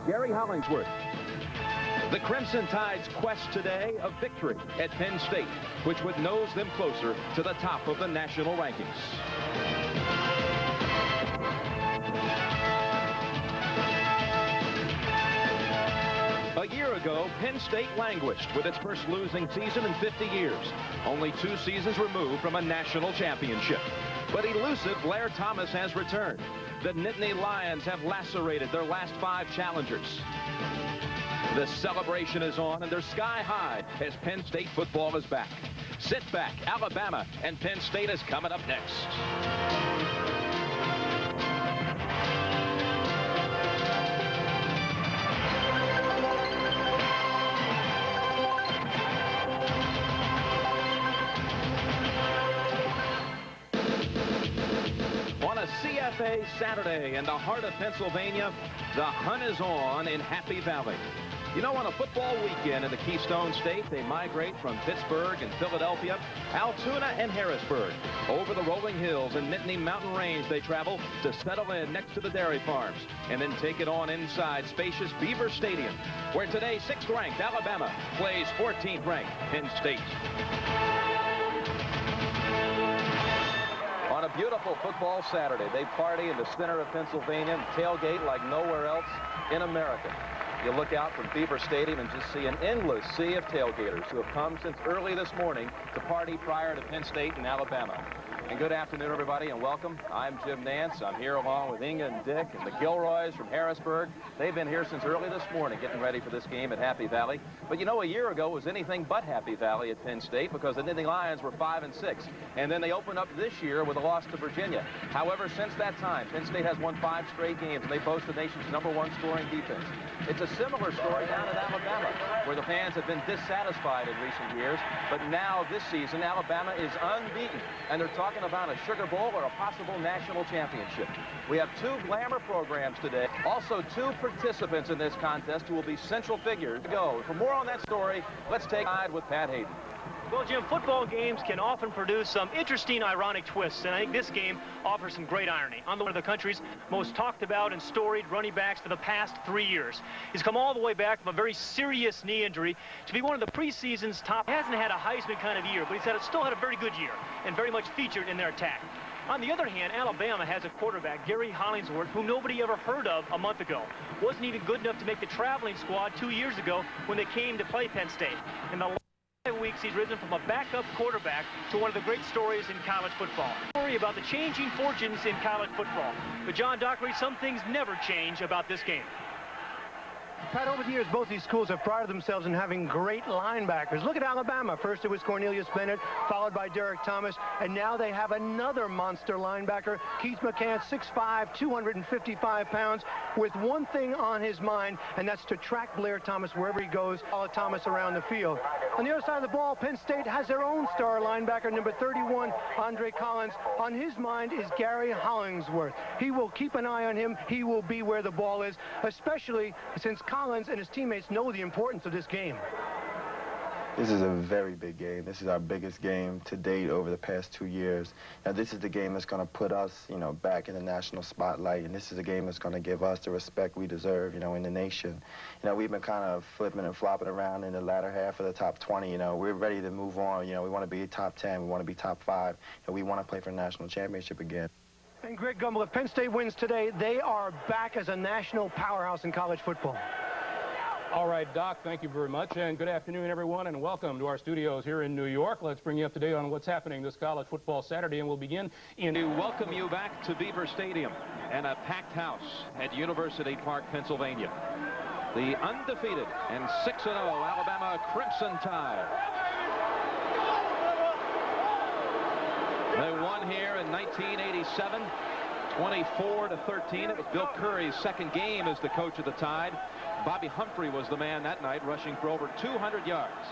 Gary Hollingsworth. The Crimson Tide's quest today of victory at Penn State, which would nose them closer to the top of the national rankings. A year ago, Penn State languished with its first losing season in 50 years, only 2 seasons removed from a national championship. But elusive Blair Thomas has returned. The Nittany Lions have lacerated their last 5 challengers. The celebration is on, and they're sky high as Penn State football is back. Sit back, Alabama, and Penn State is coming up next. On a CFA Saturday in the heart of Pennsylvania, the hunt is on in Happy Valley. You know, on a football weekend in the Keystone State, they migrate from Pittsburgh and Philadelphia, Altoona and Harrisburg. Over the rolling hills and Nittany Mountain Range they travel to settle in next to the dairy farms and then take it on inside spacious Beaver Stadium, where today 6th-ranked Alabama plays 14th-ranked Penn State. On a beautiful football Saturday, they party in the center of Pennsylvania and tailgate like nowhere else in America. You look out from Beaver Stadium and just see an endless sea of tailgaters who have come since early this morning to party prior to Penn State and Alabama. And good afternoon, everybody, and welcome. I'm Jim Nance. I'm here along with Inga and Dick and the Gilroys from Harrisburg. They've been here since early this morning getting ready for this game at Happy Valley. But you know, a year ago it was anything but Happy Valley at Penn State because the Nittany Lions were 5-6. And then they opened up this year with a loss to Virginia. However, since that time, Penn State has won 5 straight games, and they boast the nation's #1 scoring defense. It's a similar story down at Alabama, where the fans have been dissatisfied in recent years. But now, this season, Alabama is unbeaten, and they're talking about a Sugar Bowl or a possible national championship. We have 2 glamour programs today. Also, 2 participants in this contest who will be central figures to go. For more on that story, let's take a ride with Pat Hayden. Well, Jim, football games can often produce some interesting, ironic twists, and I think this game offers some great irony. On one of the country's most talked about and storied running backs for the past 3 years. He's come all the way back from a very serious knee injury to be one of the preseason's top. He hasn't had a Heisman kind of year, but he's still had a very good year and very much featured in their attack. On the other hand, Alabama has a quarterback, Gary Hollingsworth, whom nobody ever heard of a month ago. Wasn't even good enough to make the traveling squad 2 years ago when they came to play Penn State. In the weeks, he's risen from a backup quarterback to one of the great stories in college football. Story about the changing fortunes in college football. But John Dockery, some things never change about this game. Pat, over the years, both these schools have prided themselves in having great linebackers. Look at Alabama. First it was Cornelius Bennett, followed by Derek Thomas, and now they have another monster linebacker, Keith McCann, 6'5", 255 pounds, with one thing on his mind, and that's to track Blair Thomas wherever he goes, follow Thomas around the field. On the other side of the ball, Penn State has their own star linebacker, number 31, Andre Collins. On his mind is Gary Hollingsworth. He will keep an eye on him. He will be where the ball is, especially since Collins and his teammates know the importance of this game. This is a very big game. This is our biggest game to date over the past 2 years. Now, this is the game that's going to put us, you know, back in the national spotlight, and this is a game that's going to give us the respect we deserve, you know, in the nation. You know, we've been kind of flipping and flopping around in the latter half of the top 20. You know, we're ready to move on. You know, we want to be top 10. We want to be top 5, and we want to play for a national championship again. And Greg Gumbel, if Penn State wins today, they are back as a national powerhouse in college football. All right, Doc, thank you very much, and good afternoon, everyone, and welcome to our studios here in New York. Let's bring you up to date on what's happening this college football Saturday, and we'll begin in... To welcome you back to Beaver Stadium and a packed house at University Park, Pennsylvania. The undefeated and 6-0 Alabama Crimson Tide. They won here in 1987, 24-13. It was Bill Curry's second game as the coach of the Tide. Bobby Humphrey was the man that night, rushing for over 200 yards.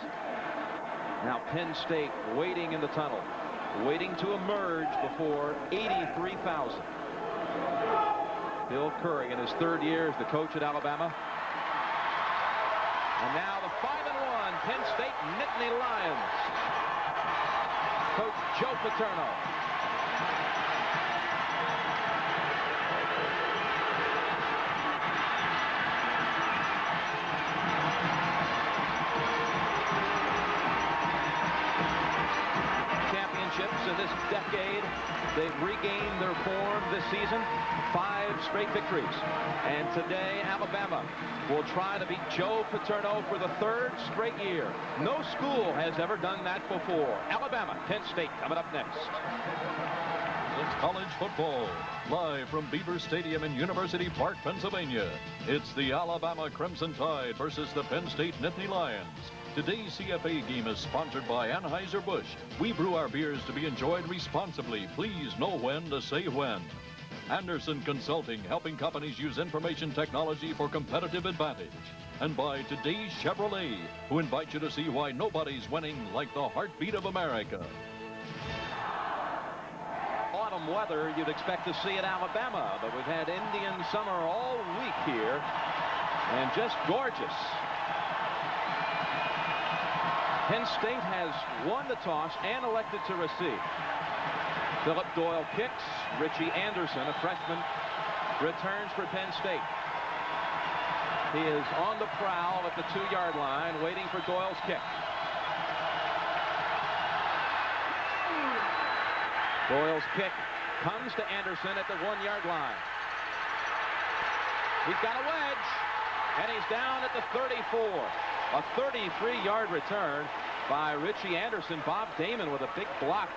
Now Penn State waiting in the tunnel, waiting to emerge before 83,000. Bill Curry in his 3rd year as the coach at Alabama. And now the 5-1 Penn State Nittany Lions. Coach Joe Paterno. tailgate. They've regained their form this season. 5 straight victories. And today, Alabama will try to beat Joe Paterno for the 3rd straight year. No school has ever done that before. Alabama, Penn State coming up next. It's college football, live from Beaver Stadium in University Park, Pennsylvania. It's the Alabama Crimson Tide versus the Penn State Nittany Lions. Today's CFA game is sponsored by Anheuser-Busch. We brew our beers to be enjoyed responsibly. Please know when to say when. Anderson Consulting, helping companies use information technology for competitive advantage. And by Today's Chevrolet, who invite you to see why nobody's winning like the heartbeat of America. Autumn weather you'd expect to see at Alabama, but we've had Indian summer all week here, and just gorgeous. Penn State has won the toss and elected to receive. Philip Doyle kicks. Richie Anderson, a freshman, returns for Penn State. He is on the prowl at the 2-yard line, waiting for Doyle's kick. Doyle's kick comes to Anderson at the 1-yard line. He's got a wedge, and he's down at the 34. A 33-yard return by Richie Anderson. Bob Damon with a big block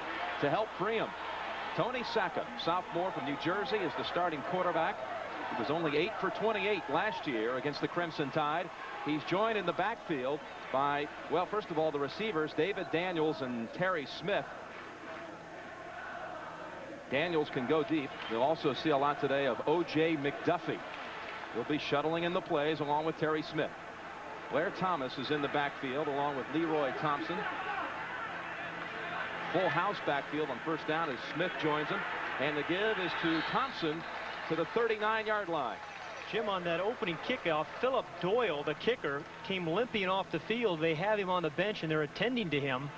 to help free him. Tony Sacca, sophomore from New Jersey, is the starting quarterback. He was only 8 for 28 last year against the Crimson Tide. He's joined in the backfield by, well, first of all, the receivers, David Daniels and Terry Smith. Daniels can go deep. You'll also see a lot today of O.J. McDuffie. He'll be shuttling in the plays along with Terry Smith. Blair Thomas is in the backfield along with Leroy Thompson. Full house backfield on first down as Smith joins him. And the give is to Thompson to the 39-yard line. Jim, on that opening kickoff, Philip Doyle, the kicker, came limping off the field. They have him on the bench, and they're attending to him.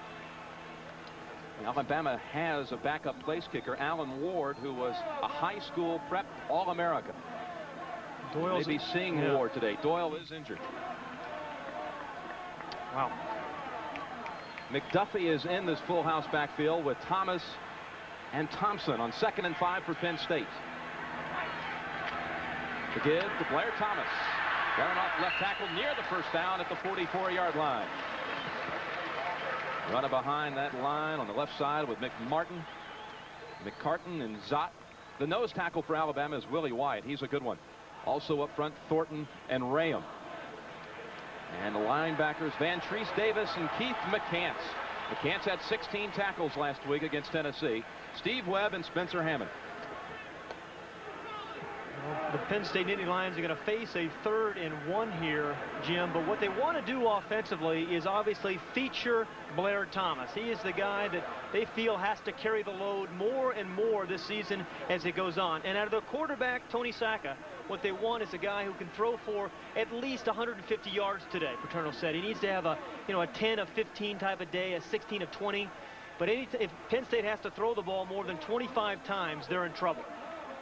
Alabama has a backup place kicker, Alan Ward, who was a high school prep All-American. Doyle's maybe seeing Ward today. Doyle is injured. Wow. McDuffie is in this full house backfield with Thomas and Thompson on 2nd and 5 for Penn State. The give to Blair Thomas. Going off left tackle near the first down at the 44-yard line. Running behind that line on the left side with McMartin, McCartan, and Zott. The nose tackle for Alabama is Willie Wyatt. He's a good one. Also up front, Thornton and Rayam. And the linebackers, Van Treese Davis and Keith McCants. McCants had 16 tackles last week against Tennessee. Steve Webb and Spencer Hammond. Well, the Penn State Nittany Lions are going to face a 3rd and 1 here, Jim. But what they want to do offensively is obviously feature Blair Thomas. He is the guy that they feel has to carry the load more and more this season as it goes on. And out of their quarterback, Tony Sacca, what they want is a guy who can throw for at least 150 yards today. Paterno said he needs to have a 10 of 15 type of day, a 16 of 20. But if Penn State has to throw the ball more than 25 times, they're in trouble.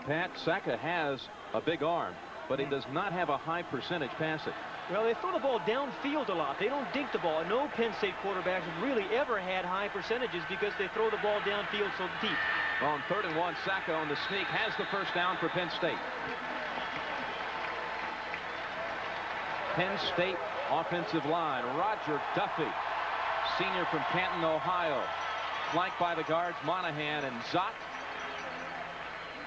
Pat, Sacca has a big arm, but he does not have a high percentage passing. Well, they throw the ball downfield a lot. They don't dink the ball. No Penn State quarterbacks have really ever had high percentages because they throw the ball downfield so deep. On 3rd and 1, Sacca on the sneak has the first down for Penn State. Penn State offensive line, Roger Duffy, senior from Canton, Ohio, flanked by the guards Monahan and Zott.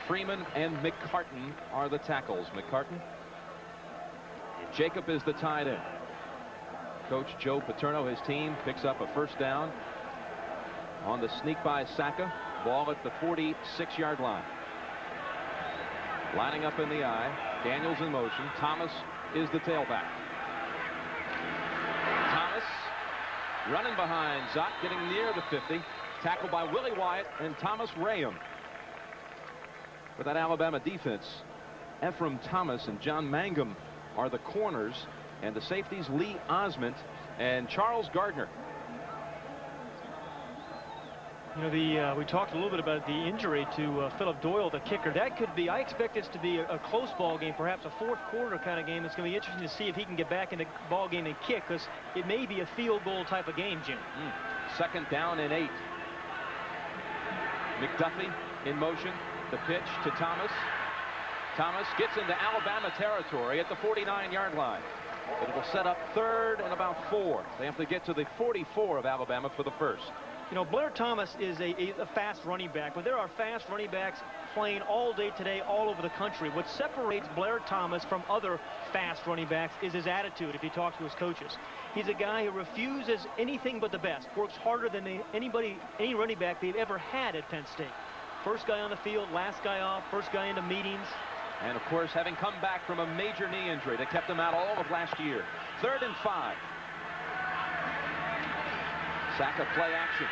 Freeman and McCartan are the tackles. McCartan. Jacob is the tight end. Coach Joe Paterno, his team, picks up a first down on the sneak by Sacca. Ball at the 46-yard line. Lining up in the I. Daniels in motion. Thomas is the tailback. Thomas running behind Zott, getting near the 50. Tackled by Willie Wyatt and Thomas Rayam. For that Alabama defense, Ephraim Thomas and John Mangum are the corners, and the safeties Lee Osment and Charles Gardner. You know, we talked a little bit about the injury to Philip Doyle, the kicker. That could be, I expect this to be a close ball game, perhaps a 4th quarter kind of game. It's going to be interesting to see if he can get back in the ball game and kick, because it may be a field goal type of game, Jim. 2nd down and 8. McDuffie in motion. The pitch to Thomas. Thomas gets into Alabama territory at the 49-yard line. But it will set up 3rd and about 4. They have to get to the 44 of Alabama for the first. You know, Blair Thomas is a fast running back, but there are fast running backs playing all day today all over the country. What separates Blair Thomas from other fast running backs is his attitude if you talk to his coaches. He's a guy who refuses anything but the best, works harder than any running back they've ever had at Penn State. First guy on the field, last guy off, first guy into meetings. And, of course, having come back from a major knee injury that kept him out all of last year. 3rd and 5. Sack of play action.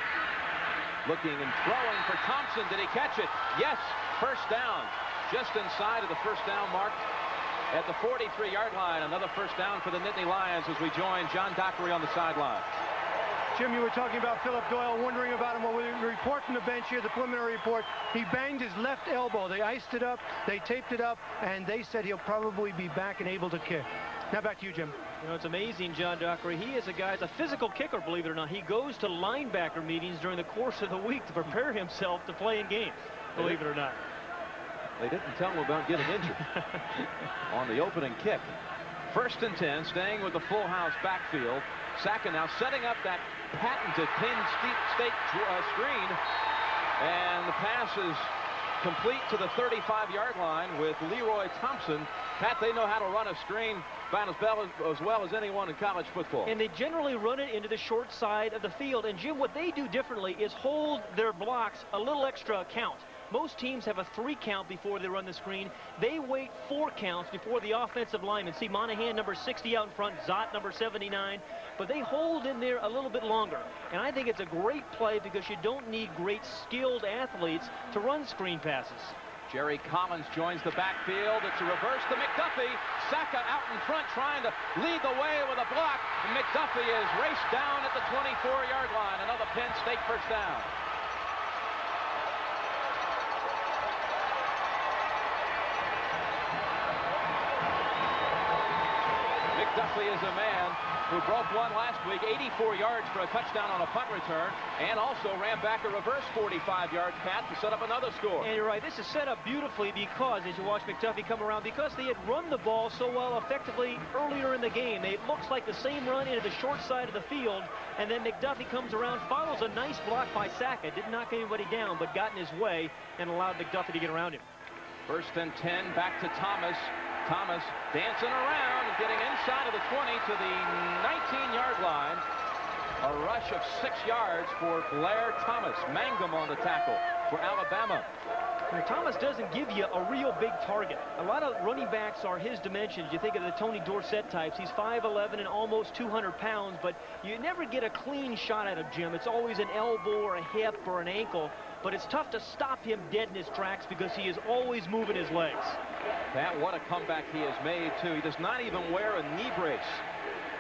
Looking and throwing for Thompson. Did he catch it? Yes. First down. Just inside of the first down mark at the 43-yard line. Another first down for the Nittany Lions as we join John Dockery on the sideline. Jim, you were talking about Philip Doyle, wondering about him. Well, we report from the bench here, the preliminary report, he banged his left elbow. They iced it up, they taped it up, and they said he'll probably be back and able to kick. Now back to you, Jim. You know, it's amazing, John Dockery. He is a guy, a physical kicker, believe it or not. He goes to linebacker meetings during the course of the week to prepare himself to play in games, believe it or not. They didn't tell him about getting injured on the opening kick. 1st and 10, staying with the full house backfield. Saka now setting up that patented Penn State screen, and the pass is complete to the 35-yard line with Leroy Thompson. Pat, they know how to run a screen about as well as anyone in college football. And they generally run it into the short side of the field. And Jim, what they do differently is hold their blocks a little extra count. Most teams have a 3 count before they run the screen. They wait 4 counts before the offensive linemen. See Monahan, number 60 out in front, Zott, number 79. But they hold in there a little bit longer. And I think it's a great play because you don't need great skilled athletes to run screen passes. Jerry Collins joins the backfield. It's a reverse to McDuffie. Saka out in front trying to lead the way with a block. And McDuffie is raced down at the 24-yard line. Another Penn State first down. McDuffie is a man who broke one last week, 84 yards for a touchdown on a punt return, and also ran back a reverse 45 yards, Pat, to set up another score. And you're right, this is set up beautifully because, as you watch McDuffie come around, because they had run the ball so well effectively earlier in the game. It looks like the same run into the short side of the field, and then McDuffie comes around, follows a nice block by Saka, didn't knock anybody down, but got in his way and allowed McDuffie to get around him. 1st and 10, back to Thomas. Thomas dancing around and getting inside of the 20 to the 19-yard line. A rush of 6 yards for Blair Thomas. Mangum on the tackle for Alabama. Now, Thomas doesn't give you a real big target. A lot of running backs are his dimensions. You think of the Tony Dorsett types. He's 5'11" and almost 200 pounds, but you never get a clean shot at him, Jim. It's always an elbow or a hip or an ankle, but it's tough to stop him dead in his tracks because he is always moving his legs. Pat, what a comeback he has made, too. He does not even wear a knee brace.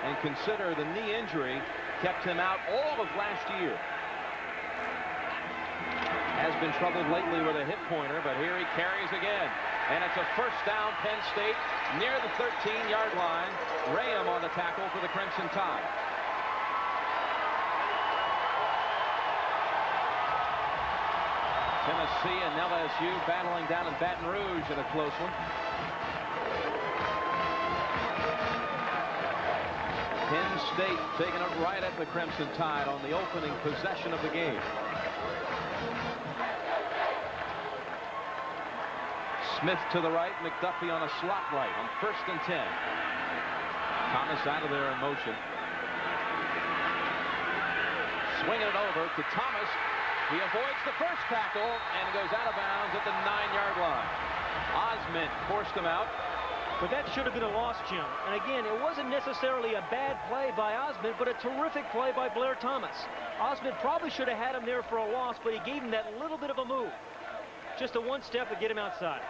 And consider the knee injury kept him out all of last year. Has been troubled lately with a hip pointer, but here he carries again. And it's a first down, Penn State, near the 13-yard line. Graham on the tackle for the Crimson Tide. Tennessee and LSU battling down in Baton Rouge in a close one. Penn State taking it right at the Crimson Tide on the opening possession of the game. Smith to the right, McDuffie on a slot right on 1st and 10. Thomas out of there in motion. Swinging it over to Thomas. He avoids the first tackle and goes out of bounds at the 9-yard line. Osmond forced him out. But that should have been a loss, Jim. And again, it wasn't necessarily a bad play by Osmond, but a terrific play by Blair Thomas. Osmond probably should have had him there for a loss, but he gave him that little bit of a move. Just a one step to get him outside.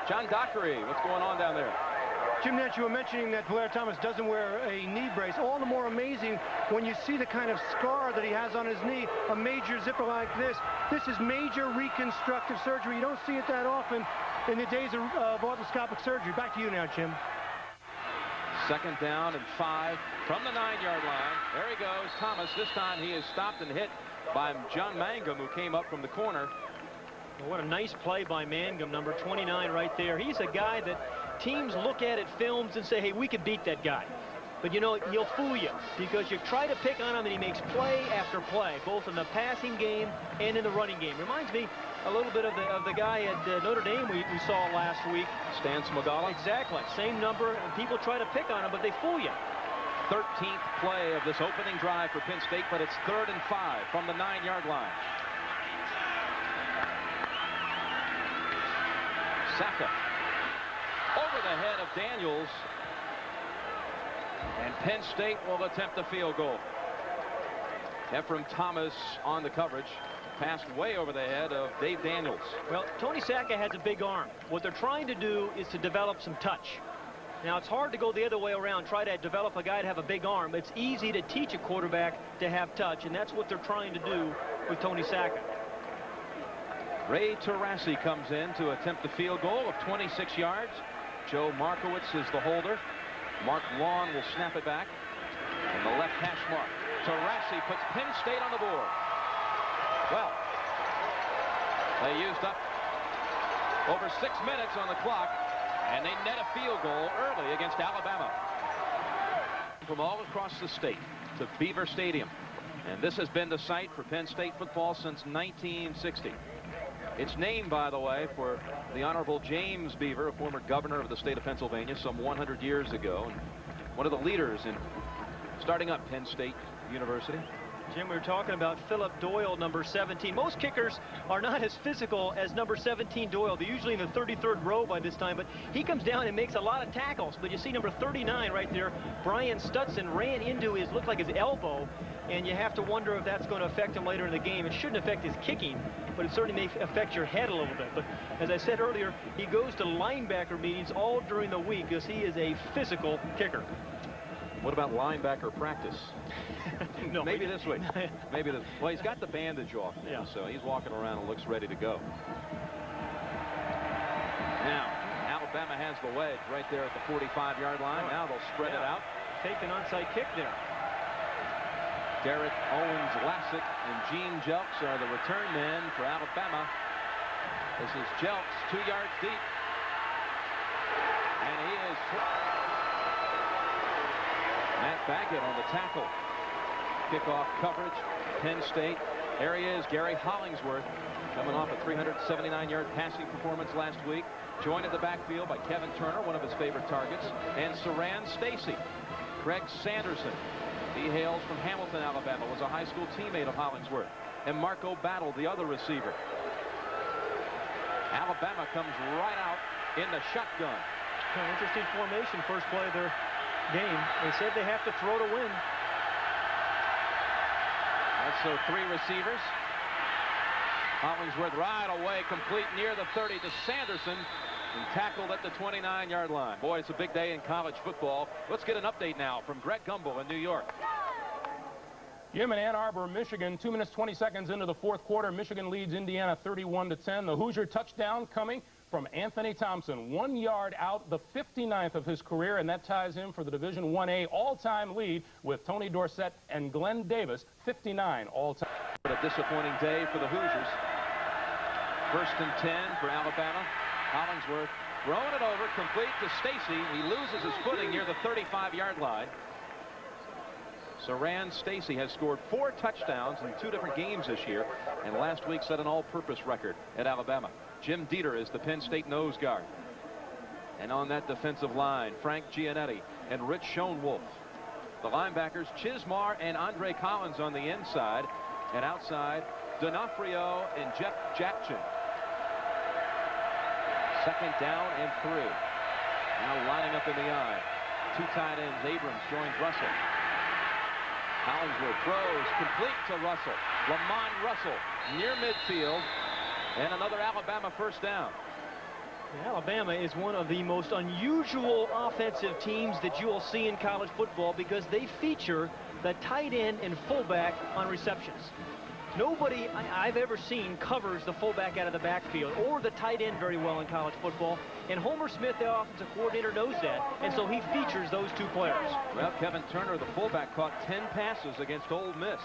John Dockery, what's going on down there? Jim Nance, you were mentioning that Blair Thomas doesn't wear a knee brace. All the more amazing when you see the kind of scar that he has on his knee, a major zipper like this. This is major reconstructive surgery. You don't see it that often in the days of orthoscopic surgery. Back to you now, Jim. 2nd down and 5 from the 9-yard line. There he goes, Thomas. This time he is stopped and hit by John Mangum, who came up from the corner. Well, what a nice play by Mangum, number 29 right there. He's a guy that teams look at films and say, hey, we could beat that guy. But, you know, he'll fool you because you try to pick on him and he makes play after play, both in the passing game and in the running game. Reminds me a little bit of the guy at Notre Dame we saw last week. Stan Smagala. Exactly. Same number, and people try to pick on him, but they fool you. 13th play of this opening drive for Penn State, but it's 3rd and 5 from the 9-yard line. Saka over the head of Daniels, and Penn State will attempt a field goal. Ephraim Thomas on the coverage, passed way over the head of Dave Daniels. Well, Tony Saka has a big arm. What they're trying to do is to develop some touch. Now, it's hard to go the other way around, try to develop a guy to have a big arm. It's easy to teach a quarterback to have touch, and that's what they're trying to do with Tony Saka. Ray Tarassi comes in to attempt the field goal of 26 yards. Joe Markowitz is the holder. Mark Long will snap it back. And the left hash mark. Tarassi puts Penn State on the board. Well, they used up over 6 minutes on the clock, and they net a field goal early against Alabama. From all across the state to Beaver Stadium. And this has been the site for Penn State football since 1960. It's named, by the way, for the Honorable James Beaver, a former governor of the state of Pennsylvania some 100 years ago, and one of the leaders in starting up Penn State University. Jim, we were talking about Philip Doyle, number 17. Most kickers are not as physical as number 17 Doyle. They're usually in the 33rd row by this time, but he comes down and makes a lot of tackles. But you see number 39 right there, Brian Stutson ran into his, looked like his elbow, and you have to wonder if that's going to affect him later in the game. It shouldn't affect his kicking, but it certainly may affect your head a little bit. But as I said earlier, he goes to linebacker meetings all during the week because he is a physical kicker. What about linebacker practice? No, maybe this week. Maybe this. Well, he's got the bandage off now, yeah. So he's walking around and looks ready to go. Now, Alabama has the wedge right there at the 45-yard line. Now they'll spread it out. Take an onside kick there. Derek Owens-Lassick and Gene Jelks are the return men for Alabama. This is Jelks, 2 yards deep. And he is... Matt Baggett on the tackle. Kickoff coverage, Penn State. There he is, Gary Hollingsworth, coming off a 379-yard passing performance last week. Joined in the backfield by Kevin Turner, one of his favorite targets, and Saran Stacy. Craig Sanderson, he hails from Hamilton, Alabama, was a high school teammate of Hollingsworth. And Marco Battle, the other receiver. Alabama comes right out in the shotgun. Interesting formation, first play of their game. They said they have to throw to win. So 3 receivers. Hollingsworth right away, complete near the 30 to Sanderson, and tackled at the 29-yard line. Boy, it's a big day in college football. Let's get an update now from Greg Gumbel in New York. Jim, in Ann Arbor, Michigan, 2 minutes 20 seconds into the 4th quarter. Michigan leads Indiana 31-10. The Hoosier touchdown coming from Anthony Thompson, 1 yard out, the 59th of his career, and that ties him for the Division 1A all-time lead with Tony Dorsett and Glenn Davis, 59 all-time. A disappointing day for the Hoosiers. 1st and 10 for Alabama. Hollingsworth throwing it over, complete to Stacy. He loses his footing near the 35-yard line. Saran Stacy has scored 4 touchdowns in 2 different games this year, and last week set an all-purpose record at Alabama. Jim Dieter is the Penn State nose guard. And on that defensive line, Frank Giannetti and Rich Schoenwolf. The linebackers, Chismar and Andre Collins on the inside, and outside, D'Onofrio and Jeff Jackson. 2nd down and 3. Now lining up in the eye. 2 tight ends. Abrams joins Russell. Hollingsworth throws complete to Russell. Lamont Russell near midfield, and another Alabama first down. Alabama is one of the most unusual offensive teams that you will see in college football because they feature the tight end and fullback on receptions. Nobody I've ever seen covers the fullback out of the backfield or the tight end very well in college football. And Homer Smith, the offensive coordinator, knows that. And so he features those 2 players. Well, Kevin Turner, the fullback, caught 10 passes against Ole Miss.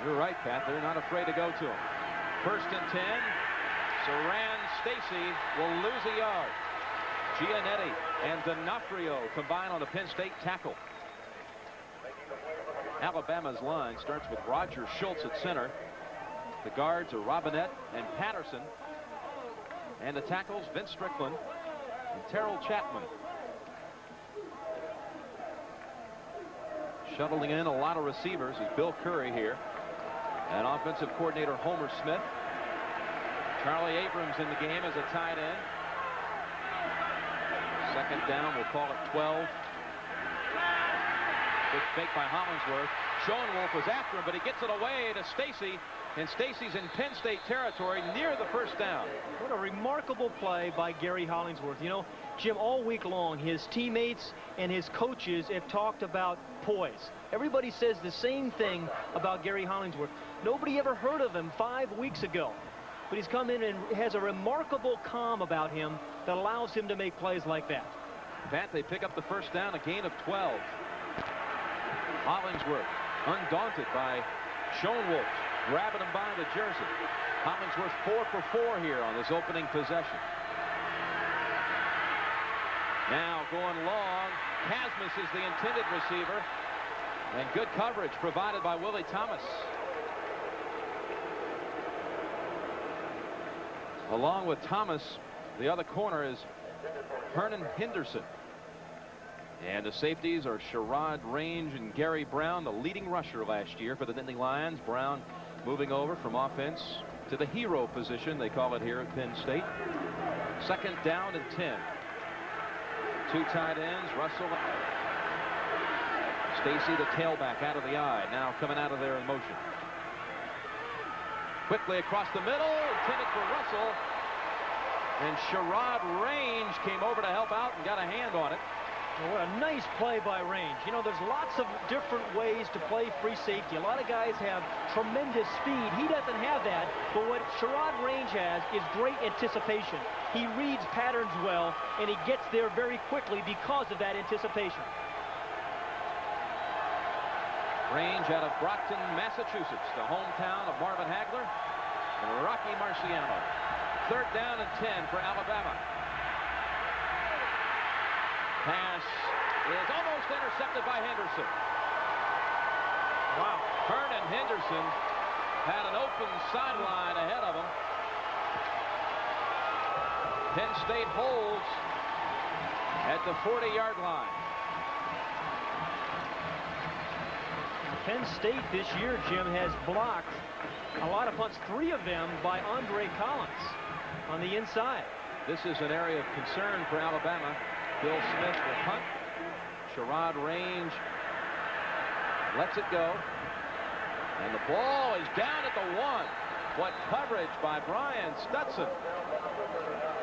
You're right, Pat. They're not afraid to go to him. 1st and 10. Saran Stacy will lose a yard. Giannetti and D'Onofrio combine on the Penn State tackle. Alabama's line starts with Roger Schultz at center. The guards are Robinette and Patterson. And the tackles, Vince Strickland and Terrell Chapman. Shuttling in a lot of receivers is Bill Curry here. And offensive coordinator Homer Smith. Charlie Abrams in the game as a tight end. 2nd down, we'll call it 12. Good fake by Hollingsworth. Schoenwolf was after him, but he gets it away to Stacy. And Stacy's in Penn State territory near the 1st down. What a remarkable play by Gary Hollingsworth. You know, Jim, all week long, his teammates and his coaches have talked about poise. Everybody says the same thing about Gary Hollingsworth. Nobody ever heard of him 5 weeks ago. But he's come in and has a remarkable calm about him that allows him to make plays like that. Pat, they pick up the 1st down, a gain of 12. Hollingsworth, undaunted by Schoenwolf, grabbing him by the jersey. Hollingsworth 4 for 4 here on this opening possession. Now going long. Casmus is the intended receiver. And good coverage provided by Willie Thomas. Along with Thomas, the other corner is Hernan Henderson. And the safeties are Sherrod Range and Gary Brown, the leading rusher last year for the Nittany Lions. Brown moving over from offense to the hero position, they call it here at Penn State. 2nd down and 10. 2 tight ends, Russell. Stacy, the tailback, out of the eye. Now coming out of there in motion. Quickly across the middle, intended for Russell. And Sherrod Range came over to help out and got a hand on it. Well, what a nice play by Range. You know, there's lots of different ways to play free safety. A lot of guys have tremendous speed. He doesn't have that, but what Sherrod Range has is great anticipation. He reads patterns well, and he gets there very quickly because of that anticipation. Range out of Brockton, Massachusetts, the hometown of Marvin Hagler and Rocky Marciano. 3rd down and 10 for Alabama. Pass is almost intercepted by Henderson. Wow. Hernan Henderson had an open sideline ahead of him. Penn State holds at the 40-yard line. Penn State this year, Jim, has blocked a lot of punts, 3 of them by Andre Collins on the inside. This is an area of concern for Alabama. Bill Smith will punt. Sherrod Range lets it go. And the ball is down at the 1. What coverage by Brian Stutson.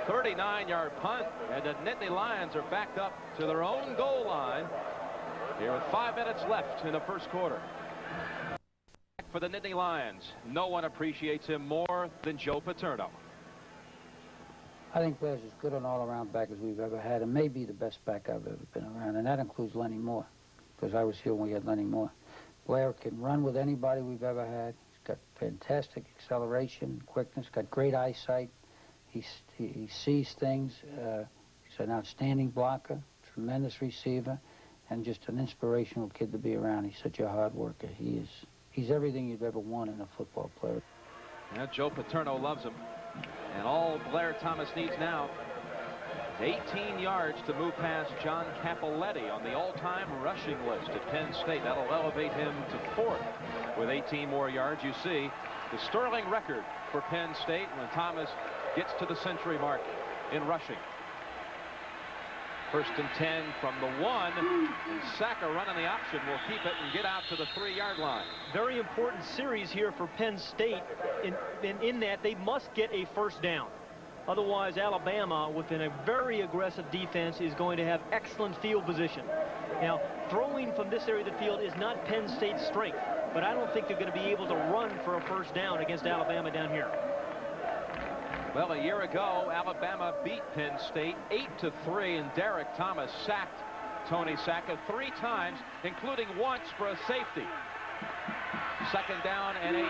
39-yard punt. And the Nittany Lions are backed up to their own goal line here with 5 minutes left in the 1st quarter. For the Nittany Lions, no one appreciates him more than Joe Paterno. I think Blair's as good an all-around back as we've ever had, and maybe the best back I've ever been around, and that includes Lenny Moore, because I was here when we had Lenny Moore. Blair can run with anybody we've ever had. He's got fantastic acceleration, quickness, got great eyesight. He sees things. He's an outstanding blocker, tremendous receiver, and just an inspirational kid to be around. He's such a hard worker. He's everything you've ever wanted in a football player. Yeah, Joe Paterno loves him. And all Blair Thomas needs now is 18 yards to move past John Capoletti on the all-time rushing list at Penn State. That'll elevate him to 4th with 18 more yards. You see the sterling record for Penn State when Thomas gets to the century mark in rushing. 1st and 10 from the 1, and Saka running the option will keep it and get out to the 3-yard line. Very important series here for Penn State in that they must get a 1st down. Otherwise, Alabama, within a very aggressive defense, is going to have excellent field position. Now, throwing from this area of the field is not Penn State's strength, but I don't think they're going to be able to run for a 1st down against Alabama down here. Well, a year ago, Alabama beat Penn State 8-3, and Derek Thomas sacked Tony Saka 3 times, including once for a safety. 2nd down and 8.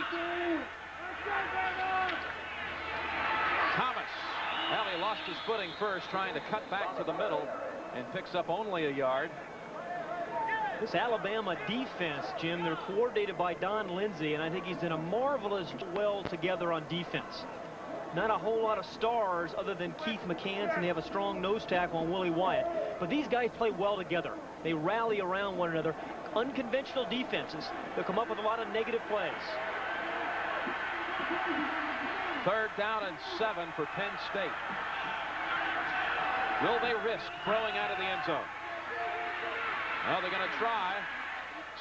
Thomas. Well, he lost his footing first, trying to cut back to the middle, and picks up only a yard. This Alabama defense, Jim, they're coordinated by Don Lindsay, and I think he's done a marvelous well together on defense. Not a whole lot of stars other than Keith McCants, and they have a strong nose tackle on Willie Wyatt. But these guys play well together. They rally around one another. Unconventional defenses. They'll come up with a lot of negative plays. 3rd down and 7 for Penn State. Will they risk throwing out of the end zone? Well, they're going to try.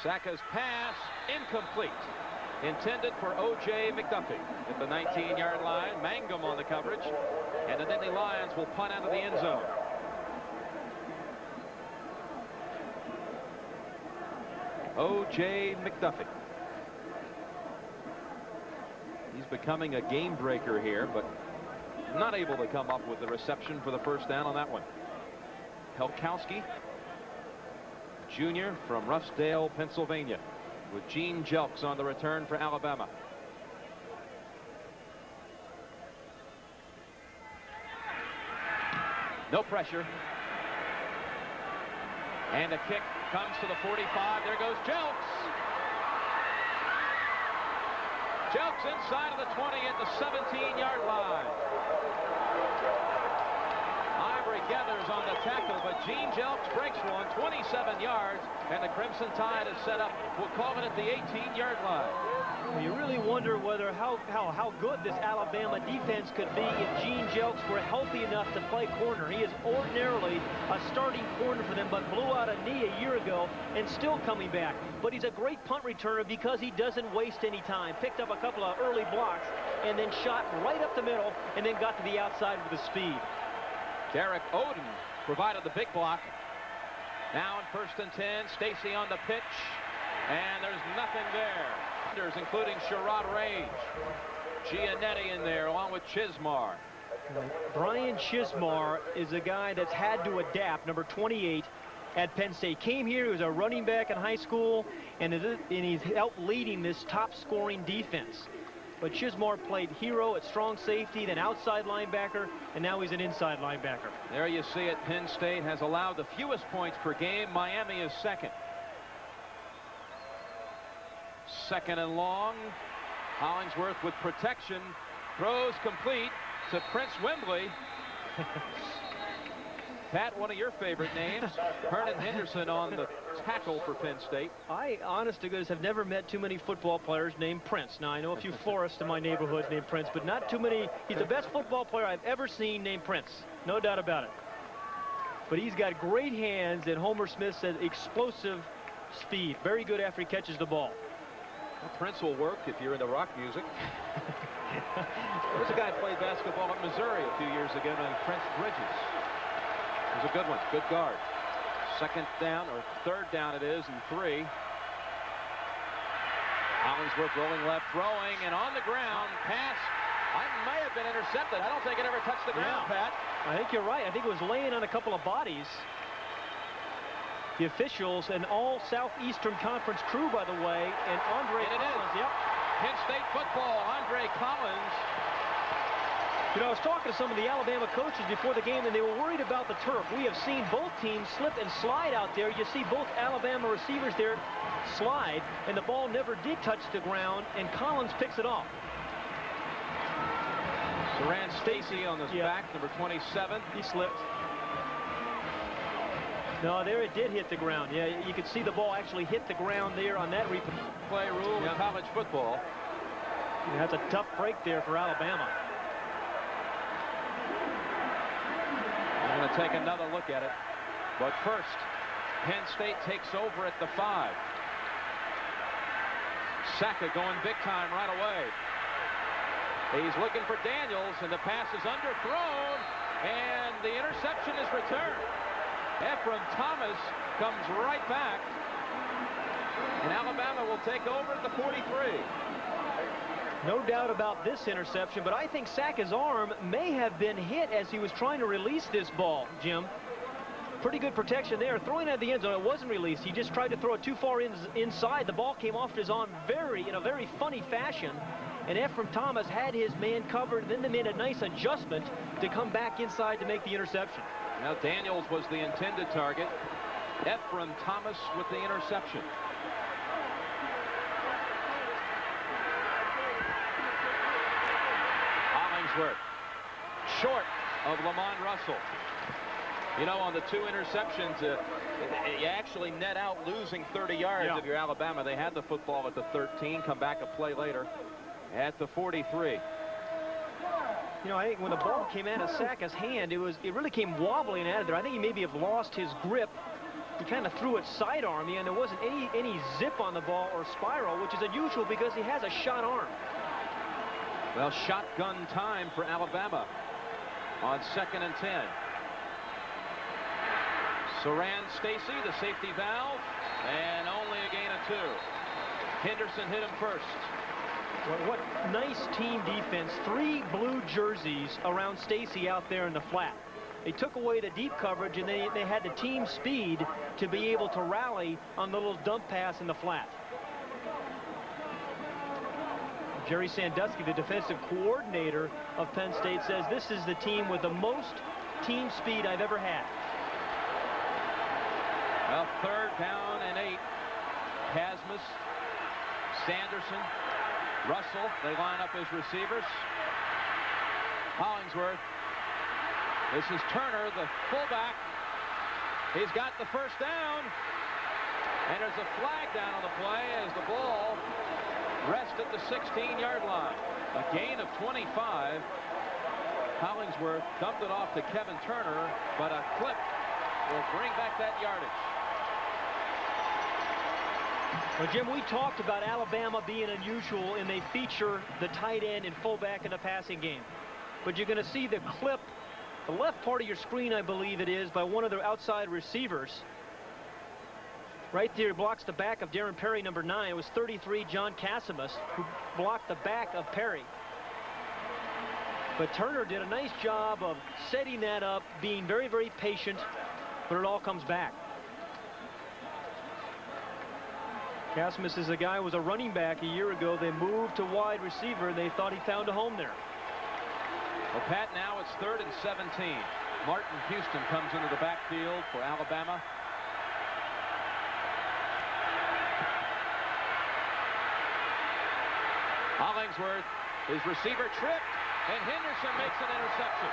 Saka's pass incomplete. Intended for O.J. McDuffie at the 19-yard line. Mangum on the coverage. And the Nittany Lions will punt out of the end zone. O.J. McDuffie. He's becoming a game breaker here, but not able to come up with the reception for the 1st down on that one. Helkowski, junior from Roughdale, Pennsylvania, with Gene Jelks on the return for Alabama. No pressure. And a kick comes to the 45. There goes Jelks. Jelks inside of the 20 at the 17-yard line. Ivory gathers on the tackle, but Gene Jelks breaks one, 27 yards, and the Crimson Tide is set up. We'll call it at the 18-yard line. Well, you really wonder whether how good this Alabama defense could be if Gene Jelks were healthy enough to play corner. He is ordinarily a starting corner for them, but blew out a knee a year ago and still coming back. But he's a great punt returner because he doesn't waste any time. Picked up a couple of early blocks and then shot right up the middle and then got to the outside with the speed. Derek Oden provided the big block. Now in 1st and 10, Stacy on the pitch, and there's nothing there. Including Sherrod Rage, Giannetti in there along with Chismar. Brian Chismar is a guy that's had to adapt, number 28 at Penn State. Came here, he was a running back in high school, and he's helped leading this top scoring defense. But Chismar played hero at strong safety, then outside linebacker, and now he's an inside linebacker. There you see it. Penn State has allowed the fewest points per game. Miami is 2nd. 2nd and long. Hollingsworth with protection. Throws complete to Prince Wembley. Pat, one of your favorite names. Hernan Henderson on the tackle for Penn State. I, honest to goodness, have never met too many football players named Prince. Now, I know a few florists in my neighborhood named Prince, but not too many. He's the best football player I've ever seen named Prince. No doubt about it. But he's got great hands, and Homer Smith said explosive speed. Very good after he catches the ball. Well, Prince will work if you're into rock music. There's a guy who played basketball at Missouri a few years ago named Prince Bridges. It was a good one. Good guard. 2nd down, or 3rd down it is, and 3. Hollingsworth rolling left, throwing, and on the ground. Pass. I may have been intercepted. I don't think it ever touched the ground, Pat. I think you're right. I think it was laying on a couple of bodies. The officials and all Southeastern Conference crew, by the way, and Andre Collins. Yep. Penn State football, Andre Collins. You know, I was talking to some of the Alabama coaches before the game, and they were worried about the turf. We have seen both teams slip and slide out there. You see both Alabama receivers there slide, and the ball never did touch the ground, and Collins picks it off. Saran Stacy on his back, number 27. He slipped. No, there it did hit the ground. Yeah, you could see the ball actually hit the ground there on that replay rule in college football. Yeah, that's a tough break there for Alabama. I'm going to take another look at it. But first, Penn State takes over at the 5. Saka going big time right away. He's looking for Daniels, and the pass is underthrown, and the interception is returned. Ephraim Thomas comes right back, and Alabama will take over at the 43. No doubt about this interception, but I think Saka's arm may have been hit as he was trying to release this ball, Jim. Pretty good protection there. Throwing at the end zone, it wasn't released. He just tried to throw it too far inside. The ball came off his arm in a very funny fashion. And Ephraim Thomas had his man covered, and then they made a nice adjustment to come back inside to make the interception. Now Daniels was the intended target. Ephraim Thomas with the interception. Hollingsworth, short of Lamont Russell. You know, on the 2 interceptions, you actually net out losing 30 yards if you're Alabama. They had the football at the 13, come back a play later at the 43. You know, I think when the ball came out of Saka's hand, it really came wobbling out of there. I think he maybe have lost his grip. He kind of threw it sidearm, and there wasn't any zip on the ball or spiral, which is unusual because he has a shot arm. Well, shotgun time for Alabama on 2nd and 10. Saran Stacy, the safety valve, and only a gain of 2. Henderson hit him first. Well, what nice team defense. 3 blue jerseys around Stacy out there in the flat. They took away the deep coverage, and they had the team speed to be able to rally on the little dump pass in the flat. Jerry Sandusky, the defensive coordinator of Penn State, says this is the team with the most team speed I've ever had. Well, 3rd down and 8. Casmus, Sanderson, Russell, they line up as receivers. Hollingsworth. This is Turner, the fullback. He's got the first down. And there's a flag down on the play as the ball rests at the 16-yard line. A gain of 25. Hollingsworth dumped it off to Kevin Turner, but a clip will bring back that yardage. Well, Jim, we talked about Alabama being unusual, and they feature the tight end and fullback in the passing game. But you're going to see the clip, the left part of your screen, I believe it is, by one of their outside receivers. Right there, blocks the back of Darren Perry, number 9. It was 33, John Casimus, who blocked the back of Perry. But Turner did a nice job of setting that up, being very, very patient, but it all comes back. Casimus is a guy who was a running back a year ago. They moved to wide receiver, and they thought he found a home there. Well, Pat, now it's 3rd and 17. Martin Houston comes into the backfield for Alabama. Hollingsworth, his receiver tripped, and Henderson makes an interception.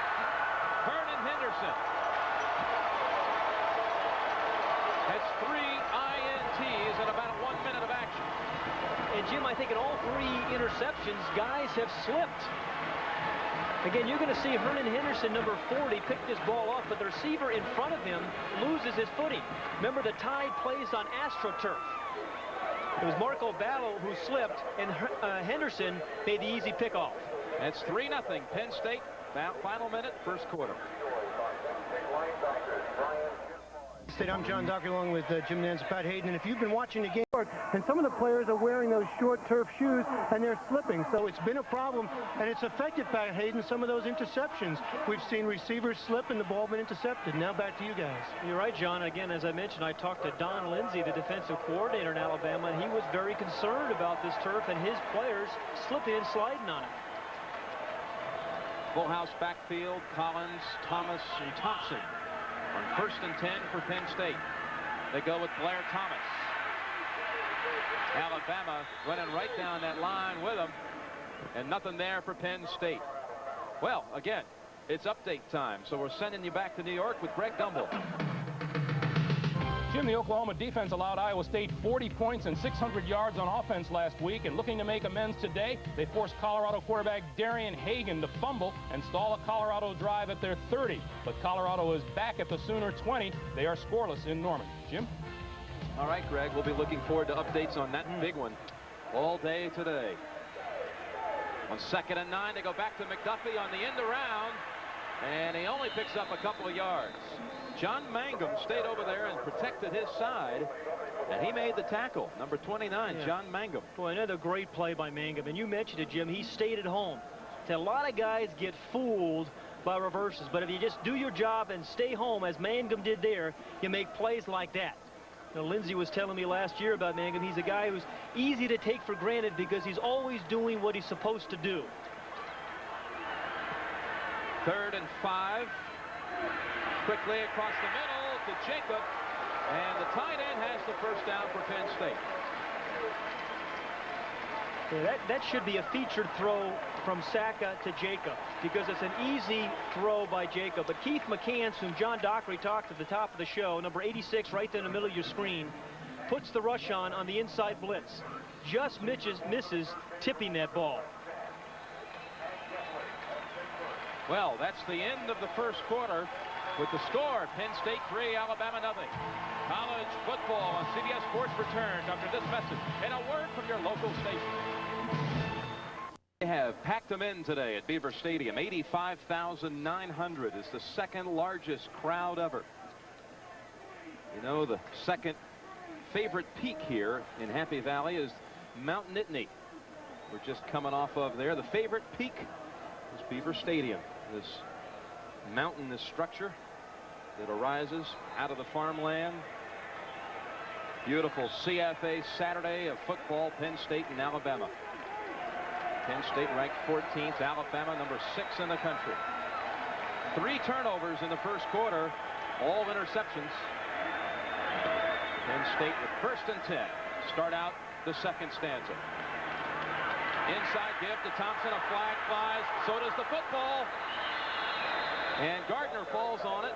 Vernon Henderson. That's 3 INTs in about 1 minute of action. And Jim, I think in all 3 interceptions, guys have slipped. Again, you're going to see Vernon Henderson, number 40, pick this ball up, but the receiver in front of him loses his footing. Remember, the Tide plays on AstroTurf. It was Marco Ballo who slipped, and Henderson made the easy pickoff. That's 3-0 Penn State. Final minute, first quarter. I'm John Dockery along with Jim Nance and Pat Hayden, and if you've been watching the game, and some of the players are wearing those short turf shoes and they're slipping, so it's been a problem, and it's affected, Pat Hayden, some of those interceptions. We've seen receivers slip and the ball been intercepted. Now back to you guys. You're right, John. Again, as I mentioned, I talked to Don Lindsay, the defensive coordinator in Alabama, and he was very concerned about this turf and his players slipping and sliding on it. Full house backfield, Collins, Thomas, and Thompson. On 1st and 10 for Penn State. They go with Blair Thomas. Alabama running right down that line with them. And nothing there for Penn State. Well, again, it's update time. So we're sending you back to New York with Greg Gumbel. Jim, the Oklahoma defense allowed Iowa State 40 points and 600 yards on offense last week, and looking to make amends today, they forced Colorado quarterback Darian Hagan to fumble and stall a Colorado drive at their 30. But Colorado is back at the Sooner 20. They are scoreless in Norman. Jim? All right, Greg, we'll be looking forward to updates on that big one all day today. On 2nd and 9, they go back to McDuffie on the end around, and he only picks up a couple of yards. John Mangum stayed over there and protected his side, and he made the tackle. Number 29, yeah. John Mangum. Boy, another great play by Mangum. And you mentioned it, Jim. He stayed at home. A lot of guys get fooled by reverses. But if you just do your job and stay home, as Mangum did there, you make plays like that. Now, Lindsey was telling me last year about Mangum. He's a guy who's easy to take for granted because he's always doing what he's supposed to do. 3rd and 5. Quickly across the middle to Jacob. And the tight end has the first down for Penn State. Yeah, that should be a featured throw from Saka to Jacob because it's an easy throw by Jacob. But Keith McCants, whom John Dockery talked at the top of the show, number 86 right there in the middle of your screen, puts the rush on the inside blitz. Just misses tipping that ball. Well, that's the end of the first quarter with the score, Penn State 3, Alabama nothing. College football on CBS Sports returns after this message and a word from your local station. They have packed them in today at Beaver Stadium. 85,900 is the second largest crowd ever. You know, the second favorite peak here in Happy Valley is Mount Nittany. We're just coming off of there. The favorite peak is Beaver Stadium, this mountainous structure that arises out of the farmland. Beautiful CFA Saturday of football, Penn State and Alabama. Penn State ranked 14th, Alabama number 6 in the country. 3 turnovers in the first quarter, all interceptions. Penn State with 1st and 10. Start out the second stanza. Inside give to Thompson, a flag flies, so does the football. And Gardner falls on it.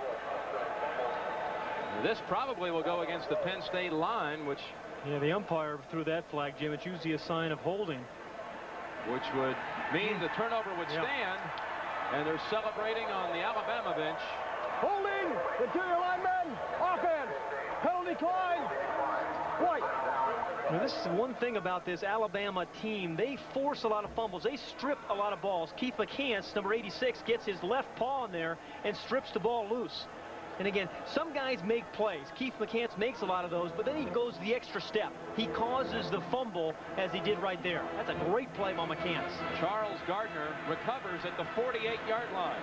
This probably will go against the Penn State line, which... Yeah, the umpire threw that flag, Jim. It's usually a sign of holding. Which would mean the turnover would stand. And they're celebrating on the Alabama bench. Holding! Interior lineman! Offense! Penalty Klein! White! Now, this is one thing about this Alabama team. They force a lot of fumbles. They strip a lot of balls. Keith McCants, number 86, gets his left paw in there and strips the ball loose. And again, some guys make plays. Keith McCants makes a lot of those, but then he goes the extra step. He causes the fumble as he did right there. That's a great play by McCants. Charles Gardner recovers at the 48-yard line.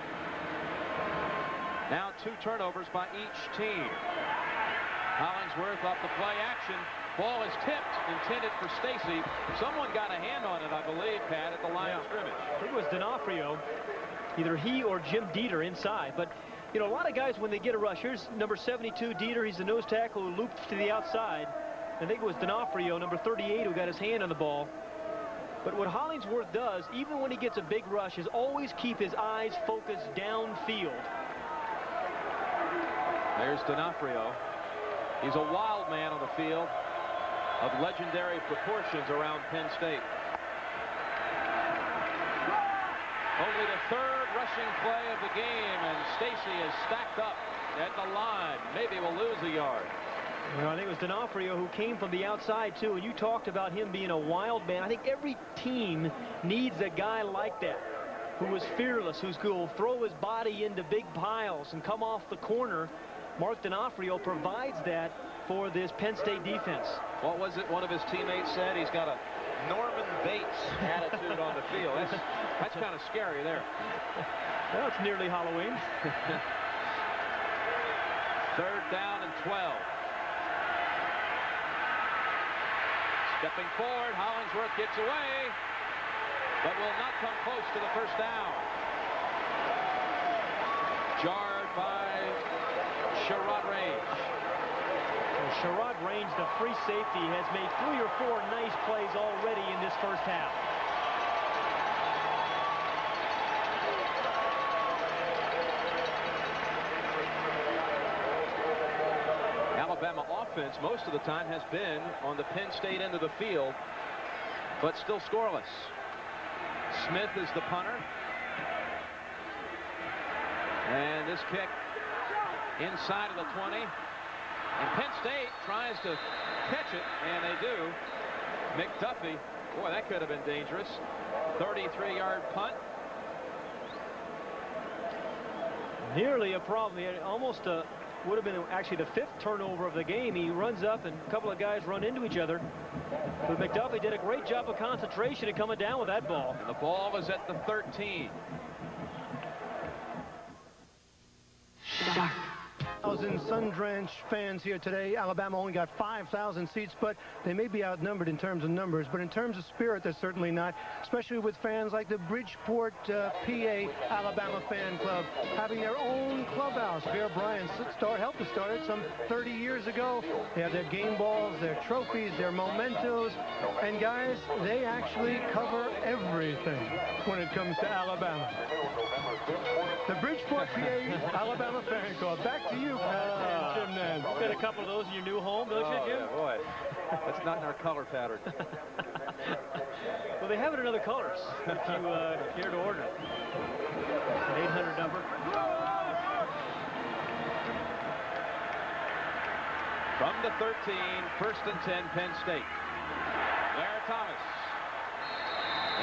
Now 2 turnovers by each team. Hollingsworth off the play action. Ball is tipped, intended for Stacy. Someone got a hand on it, I believe, Pat, at the line of scrimmage. I think it was D'Onofrio. Either he or Jim Dieter inside. But, you know, a lot of guys, when they get a rush, here's number 72, Dieter. He's the nose tackle who looped to the outside. I think it was D'Onofrio, number 38, who got his hand on the ball. But what Hollingsworth does, even when he gets a big rush, is always keep his eyes focused downfield. There's D'Onofrio. He's a wild man on the field of legendary proportions around Penn State. Only the 3rd rushing play of the game, and Stacy is stacked up at the line. Maybe will lose a yard. Well, I think it was D'Onofrio who came from the outside, too, and you talked about him being a wild man. I think every team needs a guy like that, who is fearless, who's going to throw his body into big piles and come off the corner. Mark D'Onofrio provides that for this Penn State defense. What was it one of his teammates said? He's got a Norman Bates attitude on the field. That's kind of scary there. Well, it's nearly Halloween. 3rd down and 12. Stepping forward, Hollingsworth gets away, but will not come close to the first down. Jarred by Sherrod Range. Sherrod Range, the free safety, has made 3 or 4 nice plays already in this first half. Alabama offense most of the time has been on the Penn State end of the field, but still scoreless. Smith is the punter. And this kick inside of the 20. And Penn State tries to catch it, and they do. McDuffie, boy, that could have been dangerous. 33-yard punt. Nearly a problem. He had almost would have been actually the 5th turnover of the game. He runs up, and a couple of guys run into each other. But McDuffie did a great job of concentration and coming down with that ball. And the ball is at the 13. Dark. 1,000 sun-drenched fans here today. Alabama only got 5,000 seats, but they may be outnumbered in terms of numbers. But in terms of spirit, they're certainly not, especially with fans like the Bridgeport, PA Alabama Fan Club having their own clubhouse. Bear Bryant helped to start it some 30 years ago. They have their game balls, their trophies, their mementos. And guys, they actually cover everything when it comes to Alabama. The Bridgeport, PA Alabama Fan Club. Back to you, Pat and Jim Nance. Got a couple of those in your new home, don't you, Jim? Yeah, boy. That's not in our color pattern. Well, they have it in other colors if you care to order it. An 800 number. From the 13, first and 10, Penn State. Blair Thomas.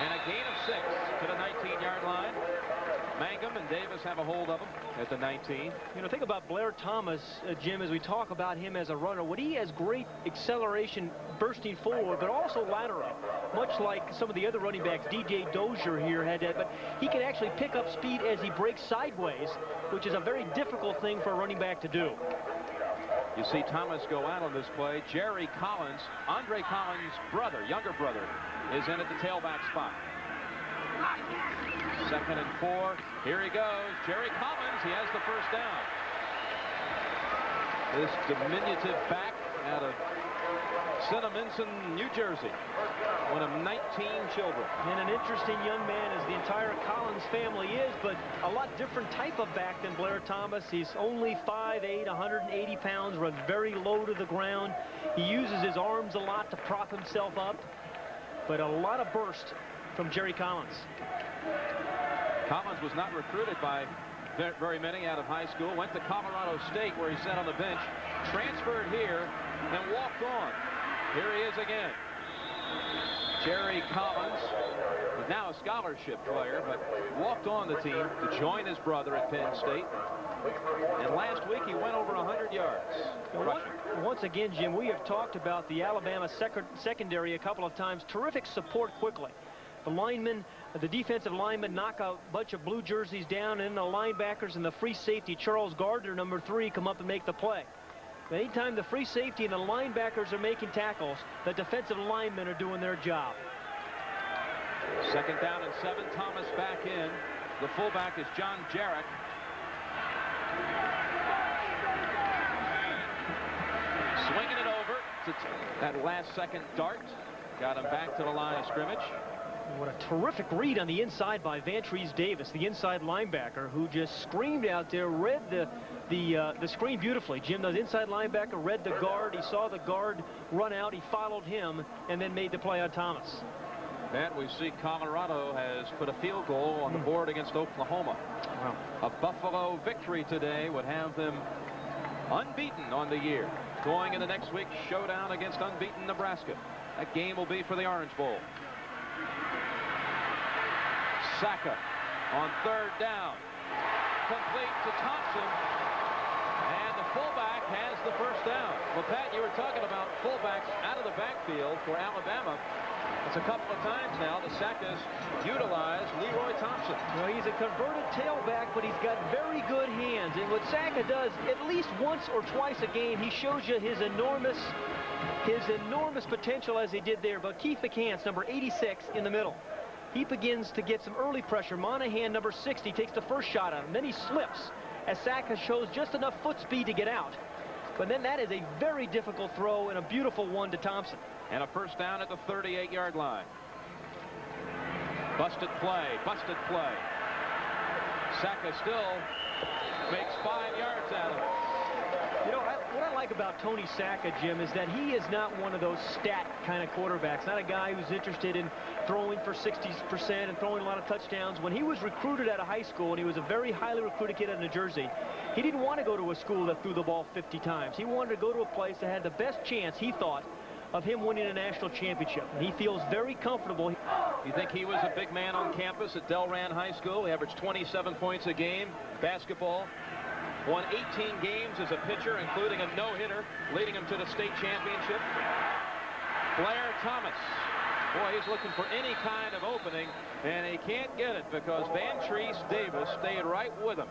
And a gain of 6 to the 19-yard line. Mangum and Davis have a hold of him at the 19. You know, think about Blair Thomas, Jim, as we talk about him as a runner. When he has great acceleration bursting forward, but also lateral, much like some of the other running backs. DJ Dozier here had that, but he can actually pick up speed as he breaks sideways, which is a very difficult thing for a running back to do. You see Thomas go out on this play. Jerry Collins, Andre Collins' brother, younger brother, is in at the tailback spot. 2nd and 4. Here he goes. Jerry Collins. He has the first down. This diminutive back out of Cinnaminson, New Jersey. One of 19 children. And an interesting young man, as the entire Collins family is, but a lot different type of back than Blair Thomas. He's only 5'8", 180 pounds, runs very low to the ground. He uses his arms a lot to prop himself up, but a lot of burst from Jerry Collins. Collins was not recruited by very many out of high school. Went to Colorado State, where he sat on the bench. Transferred here and walked on. Here he is again. Jerry Collins, now a scholarship player, but walked on the team to join his brother at Penn State. And last week he went over 100 yards. Once again, Jim, we have talked about the Alabama secondary a couple of times. Terrific support quickly. The linemen, the defensive linemen knock a bunch of blue jerseys down, and the linebackers and the free safety, Charles Gardner, number 3, come up and make the play. But anytime the free safety and the linebackers are making tackles, the defensive linemen are doing their job. 2nd down and 7. Thomas back in. The fullback is John Jarrett. Swinging it over to that last-second dart. Got him back to the line of scrimmage. What a terrific read on the inside by Vantrese Davis, the inside linebacker, who just screamed out there, read the screen beautifully. Jim, the inside linebacker read the guard. He saw the guard run out. He followed him and then made the play on Thomas. And we see Colorado has put a field goal on the board against Oklahoma. Wow. A Buffalo victory today would have them unbeaten on the year, going into next week's showdown against unbeaten Nebraska. That game will be for the Orange Bowl. Saka on 3rd down. Complete to Thompson. And the fullback has the first down. Well, Pat, you were talking about fullbacks out of the backfield for Alabama. It's a couple of times now the Saka's utilized Leroy Thompson. Well, he's a converted tailback, but he's got very good hands. And what Saka does at least once or twice a game, he shows you his enormous potential as he did there. But Keith McCants, number 86, in the middle. He begins to get some early pressure. Monahan, number 60, takes the first shot at him. Then he slips as Saka shows just enough foot speed to get out. But then that is a very difficult throw and a beautiful one to Thompson. And a first down at the 38-yard line. Busted play. Saka still makes 5 yards out of it. You know, what I like about Tony Saka, Jim, is that he is not one of those stat kind of quarterbacks. Not a guy who's interested in throwing for 60% and throwing a lot of touchdowns. When he was recruited out of high school, and he was a very highly recruited kid out of New Jersey, he didn't want to go to a school that threw the ball 50 times. He wanted to go to a place that had the best chance, he thought, of him winning a national championship. And he feels very comfortable. You think he was a big man on campus at Delran High School? He averaged 27 points a game, basketball. Won 18 games as a pitcher, including a no-hitter, leading him to the state championship. Blair Thomas. Boy, he's looking for any kind of opening, and he can't get it because Vantrese Davis stayed right with him.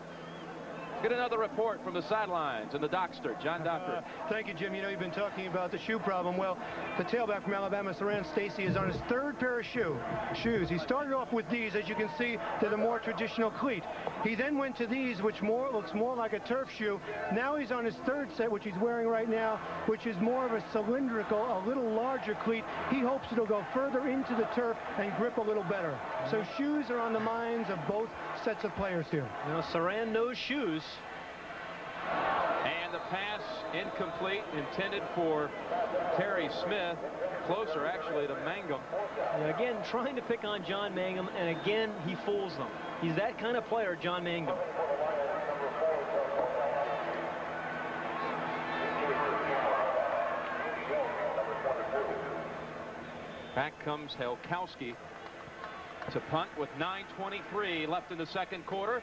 Get another report from the sidelines in the Dockster. John Doctor. Thank you, Jim. You know, you've been talking about the shoe problem. Well, the tailback from Alabama, Saran Stacy, is on his third pair of shoes. He started off with these. As you can see, they're the more traditional cleat. He then went to these, which looks more like a turf shoe. Now he's on his third set, which he's wearing right now, which is more of a cylindrical, a little larger cleat. He hopes it'll go further into the turf and grip a little better. So shoes are on the minds of both sets of players here. Now, Saran knows shoes. And the pass incomplete, intended for Terry Smith. Closer, actually, to Mangum. And again, trying to pick on John Mangum, and again, he fools them. He's that kind of player, John Mangum. Back comes Helkowski to punt with 9:23 left in the second quarter.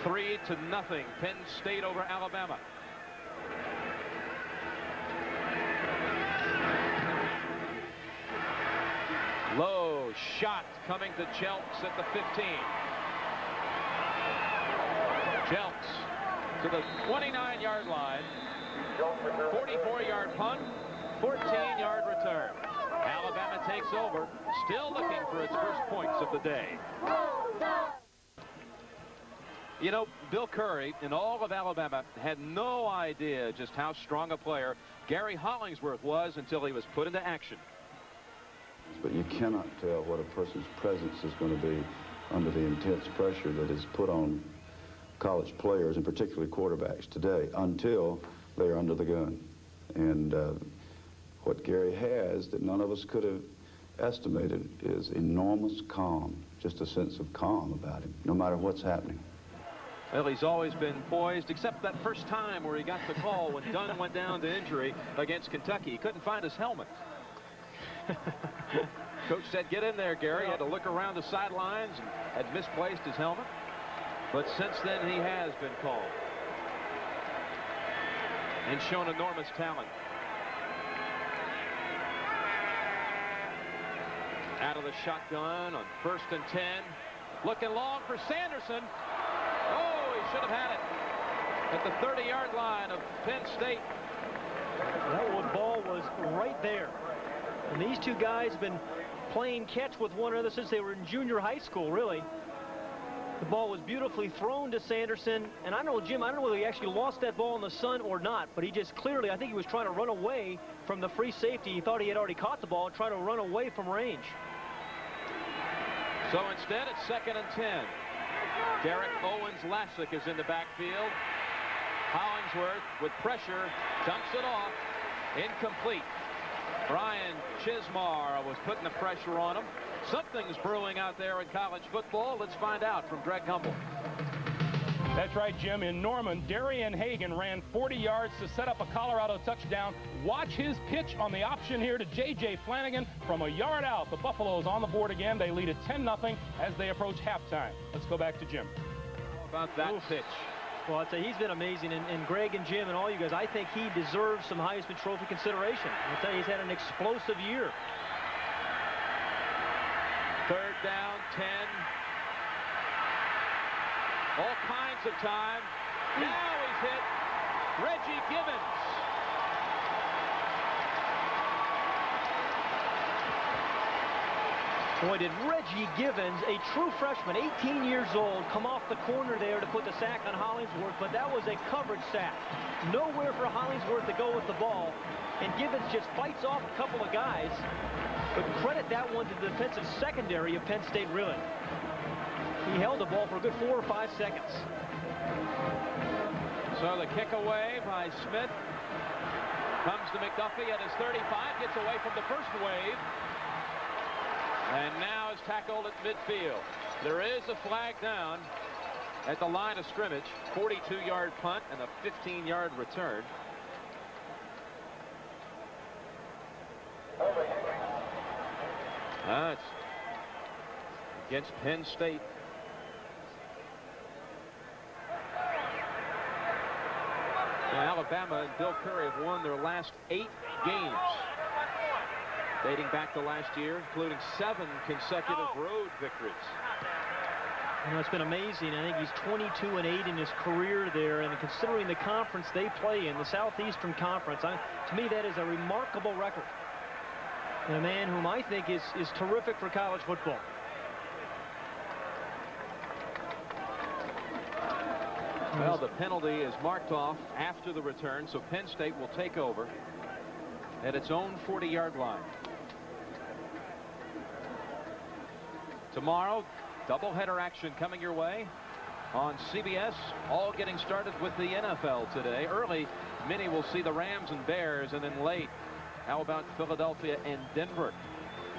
3-0, Penn State over Alabama. Low shot coming to Jelks at the 15. Jelks to the 29-yard line. 44-yard punt, 14-yard return. Alabama takes over, still looking for its first points of the day. You know, Bill Curry in all of Alabama had no idea just how strong a player Gary Hollingsworth was until he was put into action. But you cannot tell what a person's presence is going to be under the intense pressure that is put on college players, and particularly quarterbacks today, until they are under the gun. And what Gary has that none of us could have estimated is enormous calm, just a sense of calm about him, no matter what's happening. Well, he's always been poised, except that first time where he got the call when Dunn went down to injury against Kentucky. He couldn't find his helmet. Coach said, get in there, Gary. He had to look around the sidelines and had misplaced his helmet. But since then, he has been called and shown enormous talent. Out of the shotgun on 1st and 10. Looking long for Sanderson. Oh, he should have had it at the 30-yard line of Penn State. That ball was right there. And these two guys have been playing catch with one another since they were in junior high school, really. The ball was beautifully thrown to Sanderson. And I don't know, Jim, I don't know whether he actually lost that ball in the sun or not, but he just clearly, I think he was trying to run away from the free safety. He thought he had already caught the ball and trying to run away from range. So instead, it's 2nd and 10. Derek Owens-Lassick is in the backfield. Hollingsworth with pressure dumps it off. Incomplete. Brian Chismar was putting the pressure on him. Something's brewing out there in college football. Let's find out from Greg Gumbel. That's right, Jim. In Norman, Darian Hagan ran 40 yards to set up a Colorado touchdown. Watch his pitch on the option here to J.J. Flanagan from a yard out. The Buffaloes on the board again. They lead at 10-0 as they approach halftime. Let's go back to Jim. How about that pitch? Well, I'd say he's been amazing, and Greg and Jim and all you guys, I think he deserves some Heisman Trophy consideration. I'll tell you, he's had an explosive year. 3rd down, 10. All kinds of time. Now he's hit. Reggie Gibbons. Boy, did Reggie Gibbons, a true freshman, 18 years old, come off the corner there to put the sack on Hollingsworth, but that was a coverage sack. Nowhere for Hollingsworth to go with the ball, and Gibbons just fights off a couple of guys. But credit that one to the defensive secondary of Penn State, really. He held the ball for a good 4 or 5 seconds. So the kick away by Smith comes to McDuffie at his 35, gets away from the first wave, and now is tackled at midfield. There is a flag down at the line of scrimmage. 42-yard punt and a 15-yard return. That's against Penn State. Now, Alabama and Bill Curry have won their last 8 games, dating back to last year, including 7 consecutive road victories. You know, it's been amazing. I think he's 22-8 in his career there, and considering the conference they play in, the Southeastern Conference, to me that is a remarkable record. And a man whom I think is terrific for college football. Well, the penalty is marked off after the return, so Penn State will take over at its own 40-yard line. Tomorrow, doubleheader action coming your way on CBS, all getting started with the NFL today. Early, many will see the Rams and Bears, and then late, how about Philadelphia and Denver?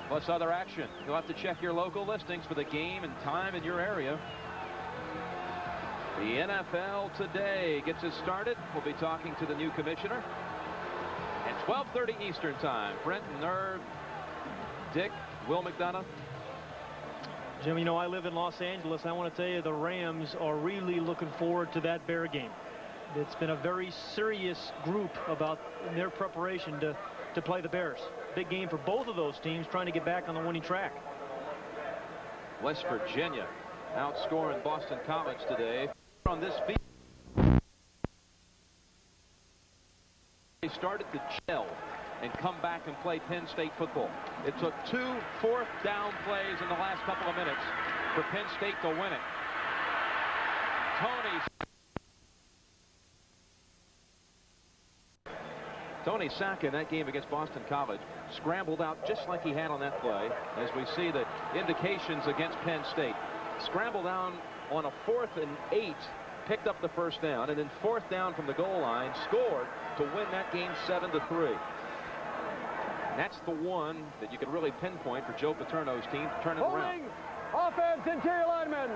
Plus other action. You'll have to check your local listings for the game and time in your area. The NFL today gets us started. We'll be talking to the new commissioner at 12:30 Eastern time. Brent, Nerve, Dick, Will McDonough. Jim, you know, I live in Los Angeles. I want to tell you the Rams are really looking forward to that Bear game. It's been a very serious group about their preparation to play the Bears. Big game for both of those teams trying to get back on the winning track. West Virginia outscoring Boston College today. On this field, they started to gel and come back and play Penn State football. It took 2 fourth-down plays in the last couple of minutes for Penn State to win it. Tony Sacca in that game against Boston College scrambled out just like he had on that play, as we see the indications against Penn State. Scrambled down on a 4th and 8, picked up the first down, and then 4th down from the goal line, scored to win that game 7-3. That's the one that you can really pinpoint for Joe Paterno's team to turn it around. Offense, interior lineman,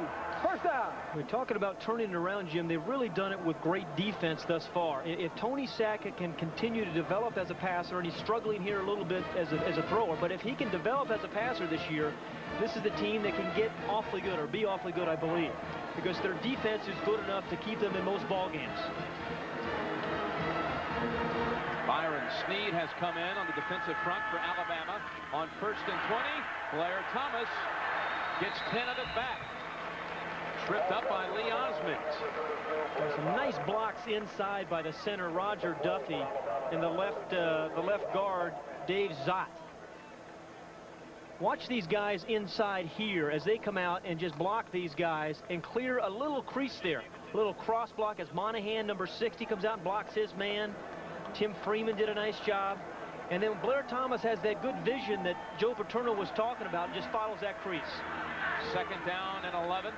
first down. We're talking about turning it around, Jim. They've really done it with great defense thus far. If Tony Sacca can continue to develop as a passer, and he's struggling here a little bit as a thrower, but if he can develop as a passer this year, this is the team that can get awfully good, or be awfully good, I believe, because their defense is good enough to keep them in most ball games. Byron Sneed has come in on the defensive front for Alabama on 1st and 20. Blair Thomas gets 10 of it back. Tripped up by Lee Osment. There's some nice blocks inside by the center, Roger Duffy, and the left guard, Dave Zott. Watch these guys inside here as they come out and just block these guys and clear a little crease there. A little cross block as Monahan, number 60, comes out and blocks his man. Tim Freeman did a nice job. And then Blair Thomas has that good vision that Joe Paterno was talking about and just follows that crease. 2nd down and 11.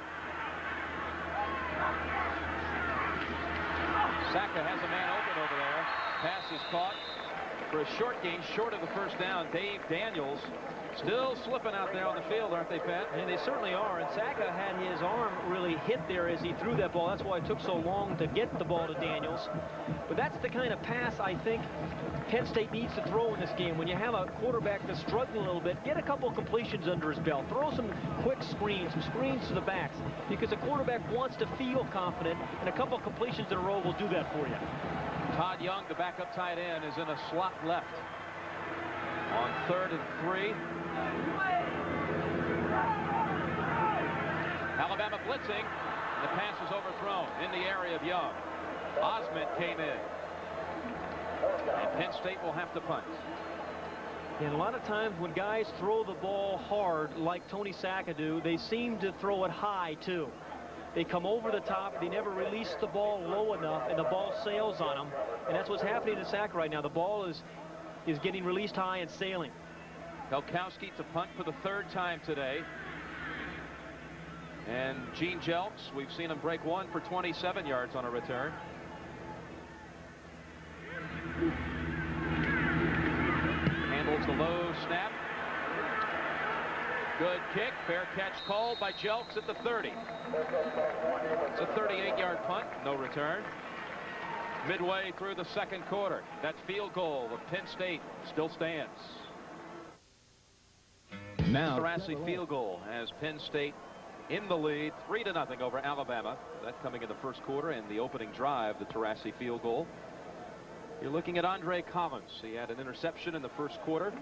Sacca has a man open over there. Pass is caught for a short gain, short of the first down. Dave Daniels still slipping out there on the field, aren't they, Pat? And they certainly are. And Sacca had his arm really hit there as he threw that ball. That's why it took so long to get the ball to Daniels. But that's the kind of pass I think Penn State needs to throw in this game. When you have a quarterback that's struggling a little bit, get a couple of completions under his belt. Throw some quick screens, some screens to the backs, because a quarterback wants to feel confident, and a couple of completions in a row will do that for you. Todd Young, the backup tight end, is in a slot left on 3rd and 3. Alabama blitzing. The pass is overthrown in the area of Young. Osment came in. And Penn State will have to punt. And a lot of times when guys throw the ball hard like Tony Sacca do, they seem to throw it high too. They come over the top, they never release the ball low enough, and the ball sails on them. And that's what's happening to Sacca right now. The ball is getting released high and sailing. Helkowski to punt for the 3rd time today. And Gene Jelks, we've seen him break one for 27 yards on a return. Handles the low snap. Good kick. Fair catch called by Jelks at the 30. It's a 38-yard punt. No return. Midway through the 2nd quarter, that field goal of Penn State still stands. Now, Taurasi field goal has Penn State in the lead, 3-0 over Alabama. That coming in the 1st quarter, and the opening drive, the Taurasi field goal. You're looking at Andre Collins. He had an interception in the 1st quarter.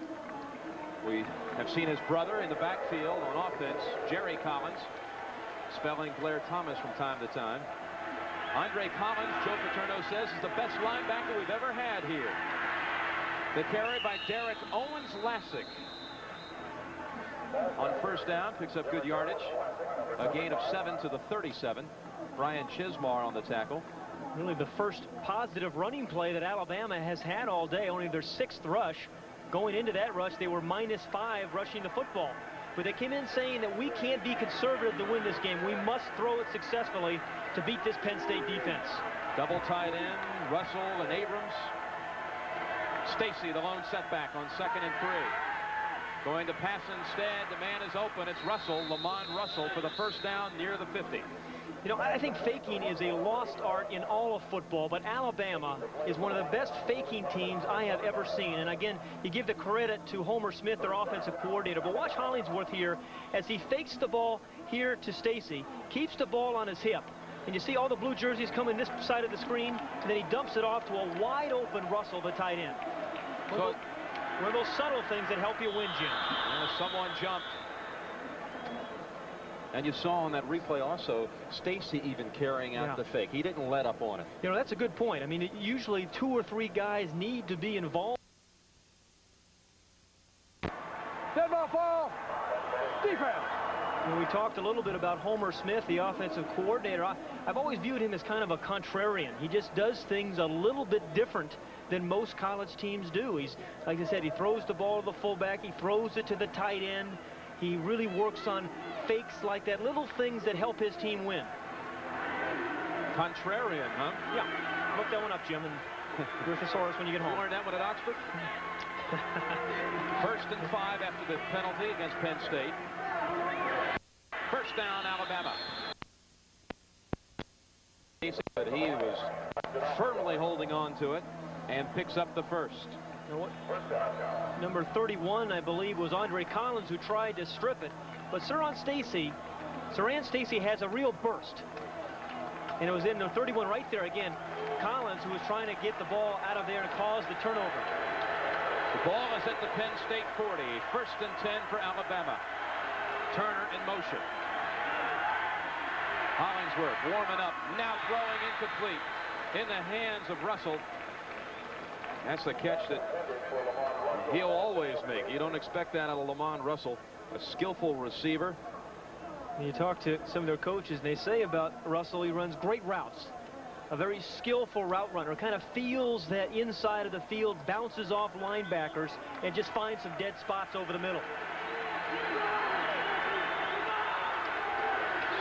We have seen his brother in the backfield on offense, Jerry Collins. spelling Blair Thomas from time to time. Andre Collins, Joe Paterno says, is the best linebacker we've ever had here. The carry by Derek Owens-Lassick. On first down, picks up good yardage. A gain of 7 to the 37. Brian Chismar on the tackle. Really the first positive running play that Alabama has had all day, only their 6th rush. Going into that rush, they were -5 rushing the football. But they came in saying that we can't be conservative to win this game. We must throw it successfully to beat this Penn State defense. Double tight end, Russell and Abrams. Stacy, the lone setback on 2nd and 3. Going to pass instead. The man is open. It's Russell, Lamont Russell, for the first down near the 50. You know, I think faking is a lost art in all of football, but Alabama is one of the best faking teams I have ever seen. And again, you give the credit to Homer Smith, their offensive coordinator. But watch Hollingsworth here as he fakes the ball here to Stacy, keeps the ball on his hip. And you see all the blue jerseys coming this side of the screen, and then he dumps it off to a wide open Russell, the tight end. One of those subtle things that help you win, Jim. Someone jumped. And you saw on that replay also, Stacy even carrying out the fake. He didn't let up on it. You know, that's a good point. I mean, usually 2 or 3 guys need to be involved. Dead ball fall. Defense. When we talked a little bit about Homer Smith, the offensive coordinator, I've always viewed him as kind of a contrarian. He just does things a little bit different than most college teams do. He's, like I said, he throws the ball to the fullback. He throws it to the tight end. He really works on fakes like that, little things that help his team win. Contrarian, huh? Yeah. Look that one up, Jim, and do a thesaurus when you get home. You learned that one at Oxford? 1st and 5 after the penalty against Penn State. First down, Alabama. But he was firmly holding on to it and picks up the first. You know what? Number 31, I believe, was Andre Collins, who tried to strip it. But Saran Stacy has a real burst. And it was in the 31 right there again. Collins, who was trying to get the ball out of there and cause the turnover. The ball is at the Penn State 40. 1st and 10 for Alabama. Turner in motion. Hollingsworth warming up. Now throwing incomplete. In the hands of Russell. That's the catch that he'll always make. You don't expect that out of Lamont Russell. A skillful receiver. When you talk to some of their coaches, and they say about Russell, he runs great routes. A very skillful route runner. Kind of feels that inside of the field, bounces off linebackers, and just finds some dead spots over the middle.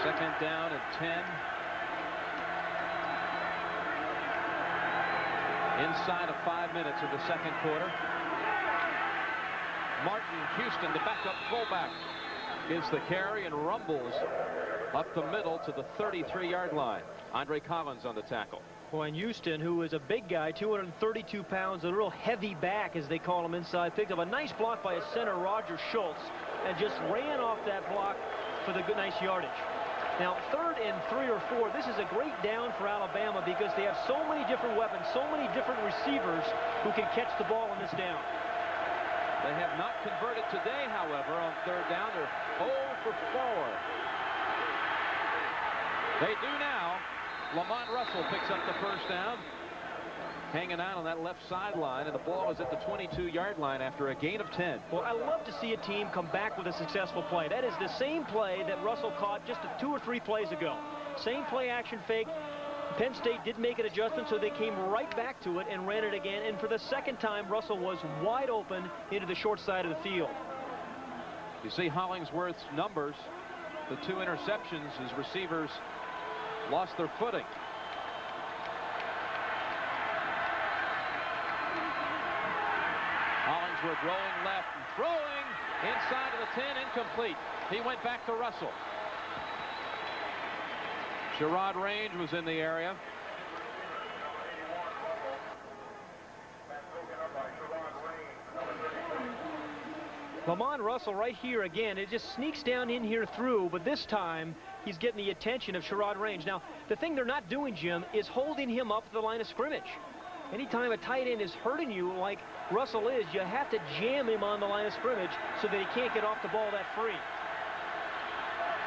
2nd down and 10. Inside of 5 minutes of the 2nd quarter. Martin Houston, the backup fullback, gives the carry and rumbles up the middle to the 33-yard line. Andre Collins on the tackle. Boy, and Houston, who is a big guy, 232 pounds, a real heavy back, as they call him inside, picked up a nice block by his center, Roger Schultz, and just ran off that block for the good, nice yardage. Now, 3rd and 3 or 4, this is a great down for Alabama because they have so many different weapons, so many different receivers who can catch the ball on this down. They have not converted today, however, on 3rd down. They're 0 for 4. They do now. Lamont Russell picks up the first down. Hanging out on that left sideline, and the ball is at the 22-yard line after a gain of 10. Well, I love to see a team come back with a successful play. That is the same play that Russell caught just 2 or 3 plays ago. Same play action fake. Penn State did make an adjustment, so they came right back to it and ran it again. And for the 2nd time, Russell was wide open into the short side of the field. You see Hollingsworth's numbers. The 2 interceptions, his receivers lost their footing. Hollingsworth rolling left and throwing inside of the 10, incomplete. He went back to Russell. Sherrod Range was in the area. Lamont Russell right here again. It just sneaks down in here through, but this time he's getting the attention of Sherrod Range. Now, the thing they're not doing, Jim, is holding him up to the line of scrimmage. Anytime a tight end is hurting you like Russell is, you have to jam him on the line of scrimmage so that he can't get off the ball that free.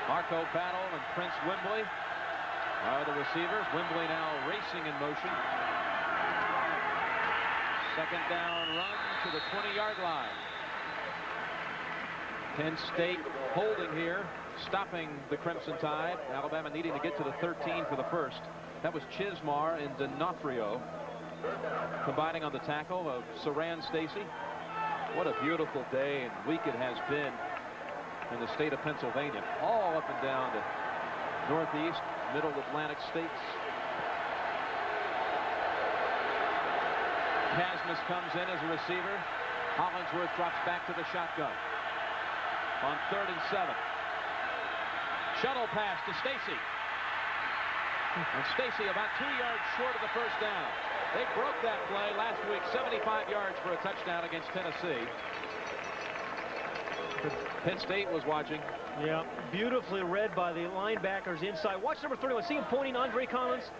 Marco Battle and Prince Wembley are the receivers. Wembley now racing in motion. Second down run to the 20-yard line. Penn State holding here, stopping the Crimson Tide. Alabama needing to get to the 13 for the first. That was Chismar and D'Onofrio combining on the tackle of Saran Stacy. What a beautiful day and week it has been in the state of Pennsylvania, all up and down the Northeast, Middle Atlantic states. Casmus comes in as a receiver. Hollingsworth drops back to the shotgun on 3rd and 7. Shuttle pass to Stacy. And Stacy about 2 yards short of the first down. They broke that play last week, 75 yards for a touchdown against Tennessee. Penn State was watching. Yeah, beautifully read by the linebackers inside. Watch number 31. See him pointing, Andre Collins?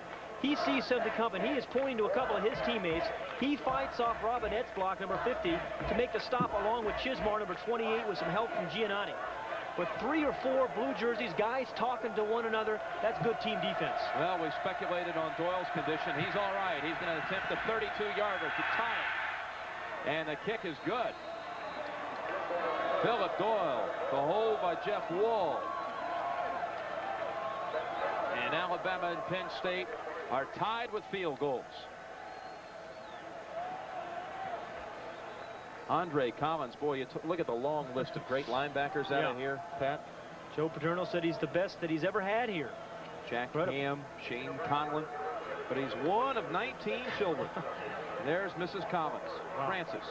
He sees something coming. He is pointing to a couple of his teammates. He fights off Robinette's block, number 50, to make the stop along with Chismar, number 28, with some help from Giannotti. With 3 or 4 blue jerseys, guys talking to one another, that's good team defense. Well, we speculated on Doyle's condition. He's all right. He's going to attempt a 32-yarder to tie it. And the kick is good. Philip Doyle, the hold by Jeff Wall. And Alabama and Penn State are tied with field goals. Andre Collins, boy, you look at the long list of great linebackers out of here, Pat. Joe Paterno said he's the best that he's ever had here. Jack Ham, Shane Conlon, but he's one of 19 children. There's Mrs. Collins, Francis.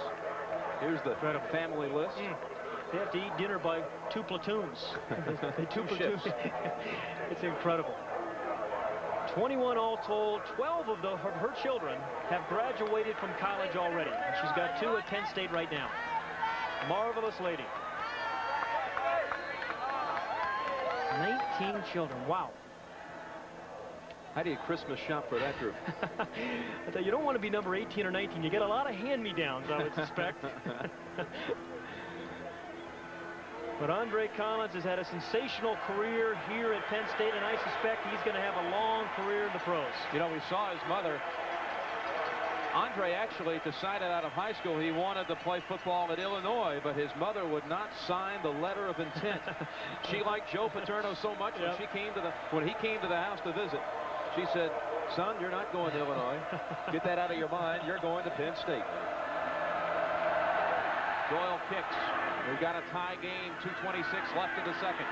Here's the family list. They have to eat dinner by 2 platoons. 2 platoons. It's incredible. 21 all told. 12 of her children have graduated from college already. And she's got 2 at Penn State right now. Marvelous lady. 19 children. Wow. How do you Christmas shop for that group? I tell you, you don't want to be number 18 or 19. You get a lot of hand-me-downs, I would suspect. But Andre Collins has had a sensational career here at Penn State, and I suspect he's going to have a long career in the pros. You know, we saw his mother. Andre actually decided out of high school he wanted to play football at Illinois, but his mother would not sign the letter of intent. She liked Joe Paterno so much when he came to the house to visit. She said, "Son, you're not going to Illinois. Get that out of your mind. You're going to Penn State." Doyle kicks. We've got a tie game, 2:26 left in the second.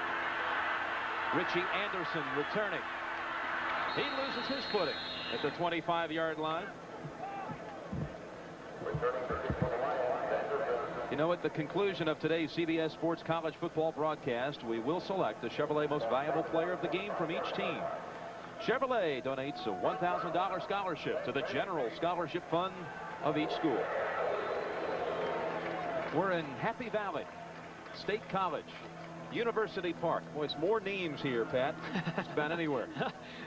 Richie Anderson returning. He loses his footing at the 25-yard line. You know, at the conclusion of today's CBS Sports College Football broadcast, we will select the Chevrolet Most Valuable Player of the Game from each team. Chevrolet donates a $1,000 scholarship to the General Scholarship Fund of each school. We're in Happy Valley, State College, University Park. Boy, it's more names here, Pat. Just about anywhere.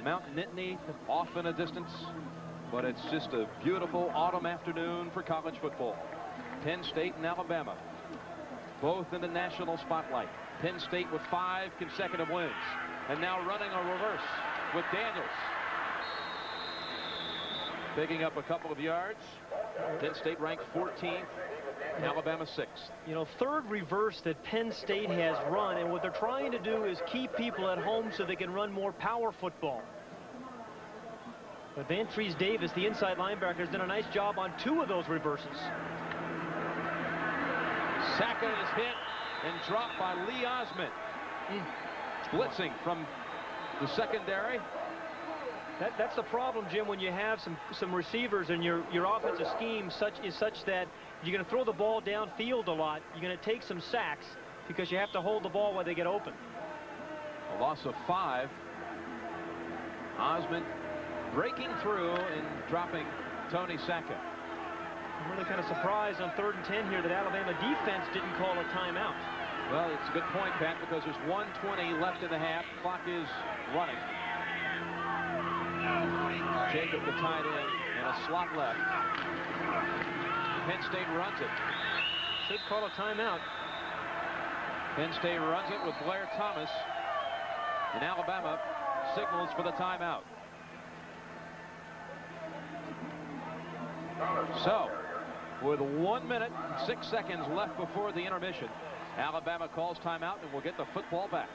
Mount Nittany off in a distance, but it's just a beautiful autumn afternoon for college football. Penn State and Alabama, both in the national spotlight. Penn State with 5 consecutive wins, and now running a reverse with Daniels. Picking up a couple of yards. Penn State ranked 14th. Alabama 6th. You know, 3rd reverse that Penn State has run, and what they're trying to do is keep people at home so they can run more power football. But Vantrease Davis, the inside linebacker, has done a nice job on 2 of those reverses. Saka is hit and dropped by Lee Osment. Blitzing from the secondary. That's the problem, Jim, when you have some receivers and your offensive scheme is such that you're going to throw the ball downfield a lot. You're going to take some sacks because you have to hold the ball while they get open. A loss of 5. Osment breaking through and dropping Tony Saka. I'm really kind of surprised on 3rd and 10 here that Alabama defense didn't call a timeout. Well, it's a good point, Pat, because there's 1:20 left in the half. Clock is running. Jacob, the tight end, and a slot left. Penn State runs it. Should call a timeout. Penn State runs it with Blair Thomas. And Alabama signals for the timeout. So, with 1 minute and 6 seconds left before the intermission, Alabama calls timeout and will get the football back.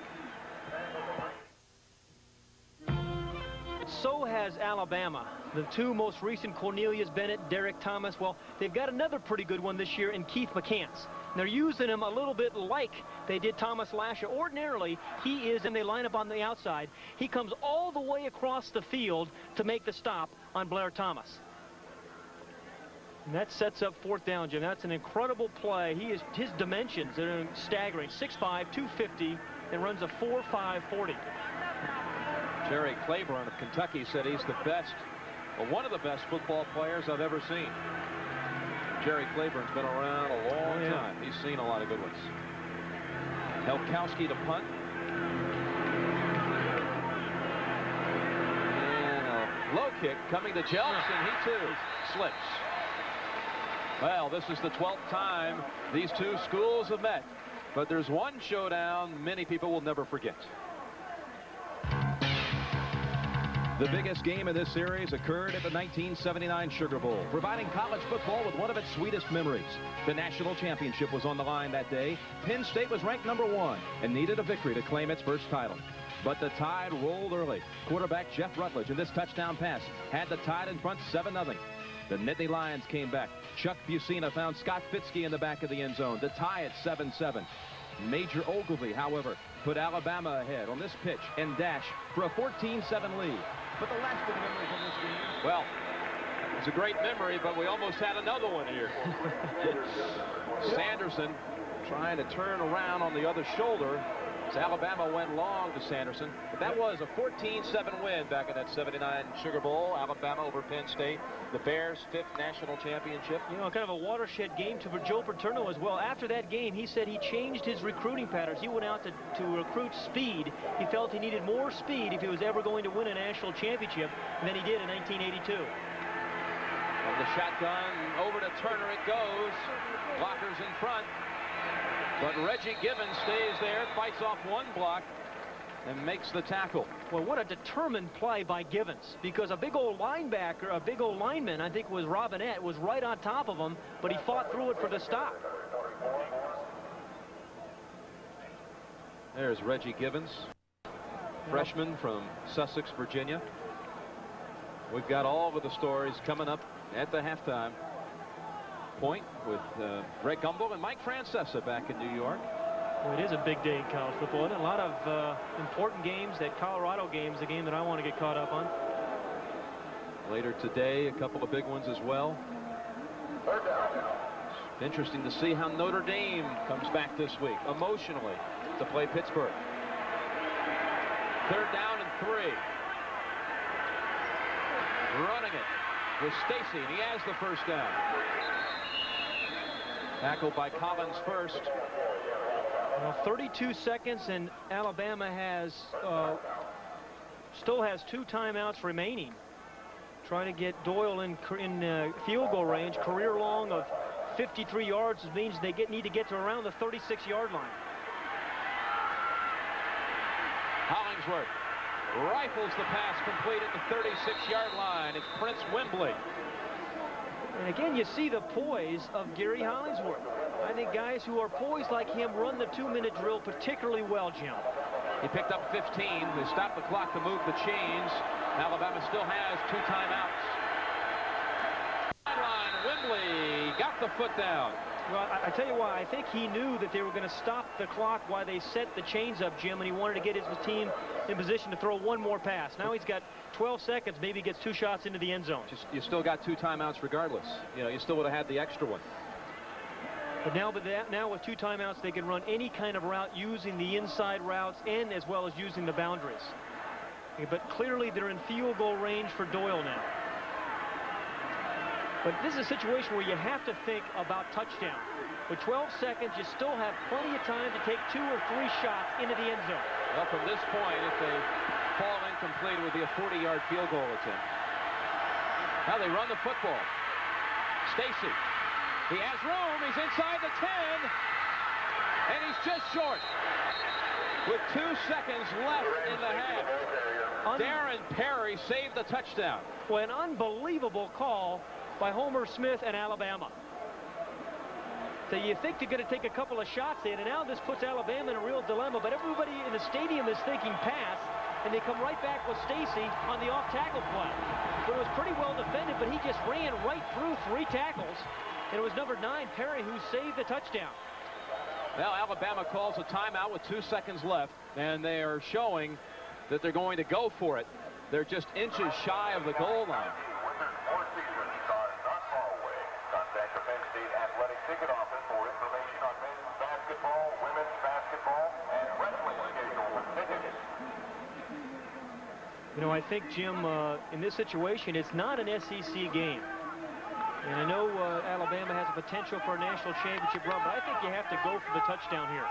So has Alabama. The two most recent, Cornelius Bennett, Derek Thomas, well, they've got another pretty good one this year in Keith McCants. And they're using him a little bit like they did Thomas last year. Ordinarily, he is, and they line up on the outside. He comes all the way across the field to make the stop on Blair Thomas. And that sets up 4th down, Jim. That's an incredible play. His dimensions are staggering. 6'5", 250, and runs a 4.5 40. Jerry Claiborne of Kentucky said he's the best, or one of the best football players I've ever seen. Jerry Claiborne's been around a long time. He's seen a lot of good ones. Helkowski to punt. And a low kick coming to Jelks, and he too slips. Well, this is the 12th time these two schools have met, but there's one showdown many people will never forget. The biggest game of this series occurred at the 1979 Sugar Bowl, providing college football with one of its sweetest memories. The national championship was on the line that day. Penn State was ranked #1 and needed a victory to claim its first title. But the Tide rolled early. Quarterback Jeff Rutledge in this touchdown pass had the Tide in front 7-0. The Nittany Lions came back. Chuck Bucina found Scott Fitzke in the back of the end zone to tie at 7-7. Major Ogilvy, however, put Alabama ahead on this pitch and dash for a 14-7 lead. But the lasting memory from this game, well, it's a great memory, but we almost had another one here. Sanderson trying to turn around on the other shoulder as Alabama went long to Sanderson. But that was a 14-7 win back in that 79 Sugar Bowl. Alabama over Penn State. The Bears' 5th national championship. You know, kind of a watershed game to Joe Paterno as well. After that game, he said he changed his recruiting patterns. He went out to recruit speed. He felt he needed more speed if he was ever going to win a national championship than he did in 1982. From the shotgun over to Turner it goes. Blockers in front. But Reggie Gibbons stays there, fights off one block, and makes the tackle. Well, what a determined play by Givens, because a big old linebacker, a big old lineman, I think it was Robinette, was right on top of him, but he fought through it for the stop. There's Reggie Givens, freshman from Sussex, Virginia. We've got all of the stories coming up at the halftime point with Greg Gumbel and Mike Francesa back in New York. Well, it is a big day in college football, and a lot of important games. That Colorado game is the game that I want to get caught up on. Later today, a couple of big ones as well. Interesting to see how Notre Dame comes back this week emotionally to play Pittsburgh. 3rd down and 3. Running it with Stacy, and he has the first down. Tackled by Collins first. Well, 32 seconds, and Alabama has still has 2 timeouts remaining. Trying to get Doyle in field goal range. Career long of 53 yards means they need to get to around the 36-yard line. Hollingsworth rifles the pass complete at the 36-yard line. It's Prince Wembley. And again, you see the poise of Gary Hollingsworth. I think guys who are poised like him run the 2-minute drill particularly well, Jim. He picked up 15. They stopped the clock to move the chains. Alabama still has 2 timeouts. Sideline, Wembley got the foot down. Well, I tell you why. I think he knew that they were going to stop the clock while they set the chains up, Jim, and he wanted to get his team in position to throw one more pass. Now he's got 12 seconds. Maybe he gets 2 shots into the end zone. You still got 2 timeouts regardless. You know, you still would have had the extra one. But now with 2 timeouts, they can run any kind of route using the inside routes and as well as using the boundaries. But clearly they're in field goal range for Doyle now. But this is a situation where you have to think about touchdown. With 12 seconds, you still have plenty of time to take 2 or 3 shots into the end zone. Well, from this point, if they fall incomplete, it would be a 40-yard field goal attempt. Now they run the football. Stacy. He has room. He's inside the 10. And he's just short. with 2 seconds left in the half. Darren Perry saved the touchdown. Well, an unbelievable call by Homer Smith and Alabama. So you think they're going to take a couple of shots in, and now this puts Alabama in a real dilemma. But everybody in the stadium is thinking pass, and they come right back with Stacy on the off-tackle play. So it was pretty well defended, but he just ran right through 3 tackles, and it was number 9, Perry, who saved the touchdown. Well, Alabama calls a timeout with 2 seconds left, and they are showing that they're going to go for it. They're just inches shy of the goal line. Contact the Penn State Athletic Ticket Office for information on men's basketball, women's basketball, and wrestling schedule with tickets. You know, I think, Jim, in this situation, it's not an SEC game. And I know Alabama has a potential for a national championship run, but I think you have to go for the touchdown here.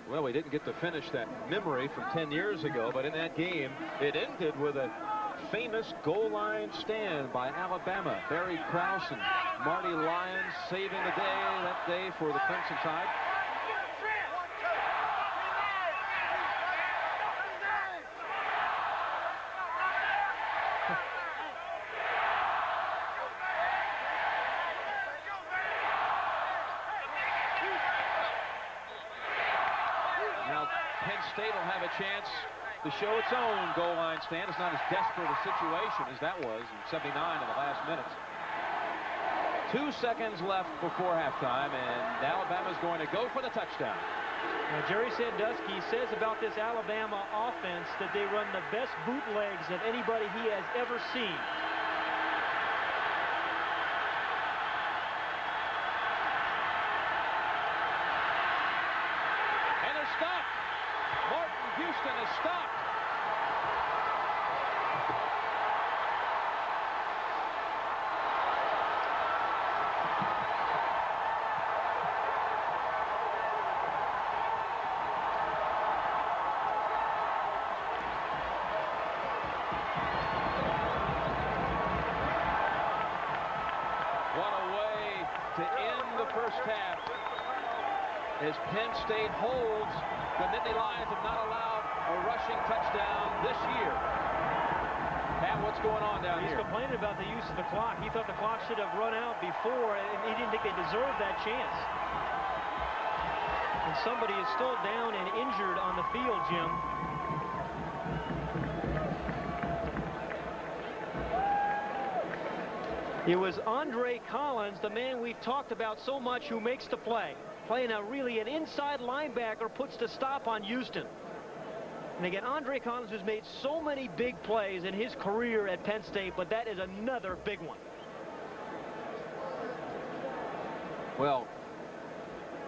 Well, we didn't get to finish that memory from 10 years ago, but in that game, it ended with a famous goal line stand by Alabama. Barry Krause and Marty Lyons saving the day that day for the Crimson Tide. Now Penn State will have a chance to show its own goal line stand. It's not as desperate a situation as that was in '79 in the last minutes. 2 seconds left before halftime, and Alabama's going to go for the touchdown. Now, Jerry Sandusky says about this Alabama offense that they run the best bootlegs of anybody he has ever seen. And they're stopped. Martin Houston is stopped. What a way to end the first half as Penn State holds. The Nittany Lions have not allowed a rushing touchdown this year. Pat, what's going on down here? He's complaining about the use of the clock. He thought the clock should have run out before, and he didn't think they deserved that chance. And somebody is still down and injured on the field, Jim. It was Andre Collins, the man we've talked about so much, who makes the play. Playing really an inside linebacker, puts the stop on Houston. And again, Andre Collins has made so many big plays in his career at Penn State, but that is another big one. Well,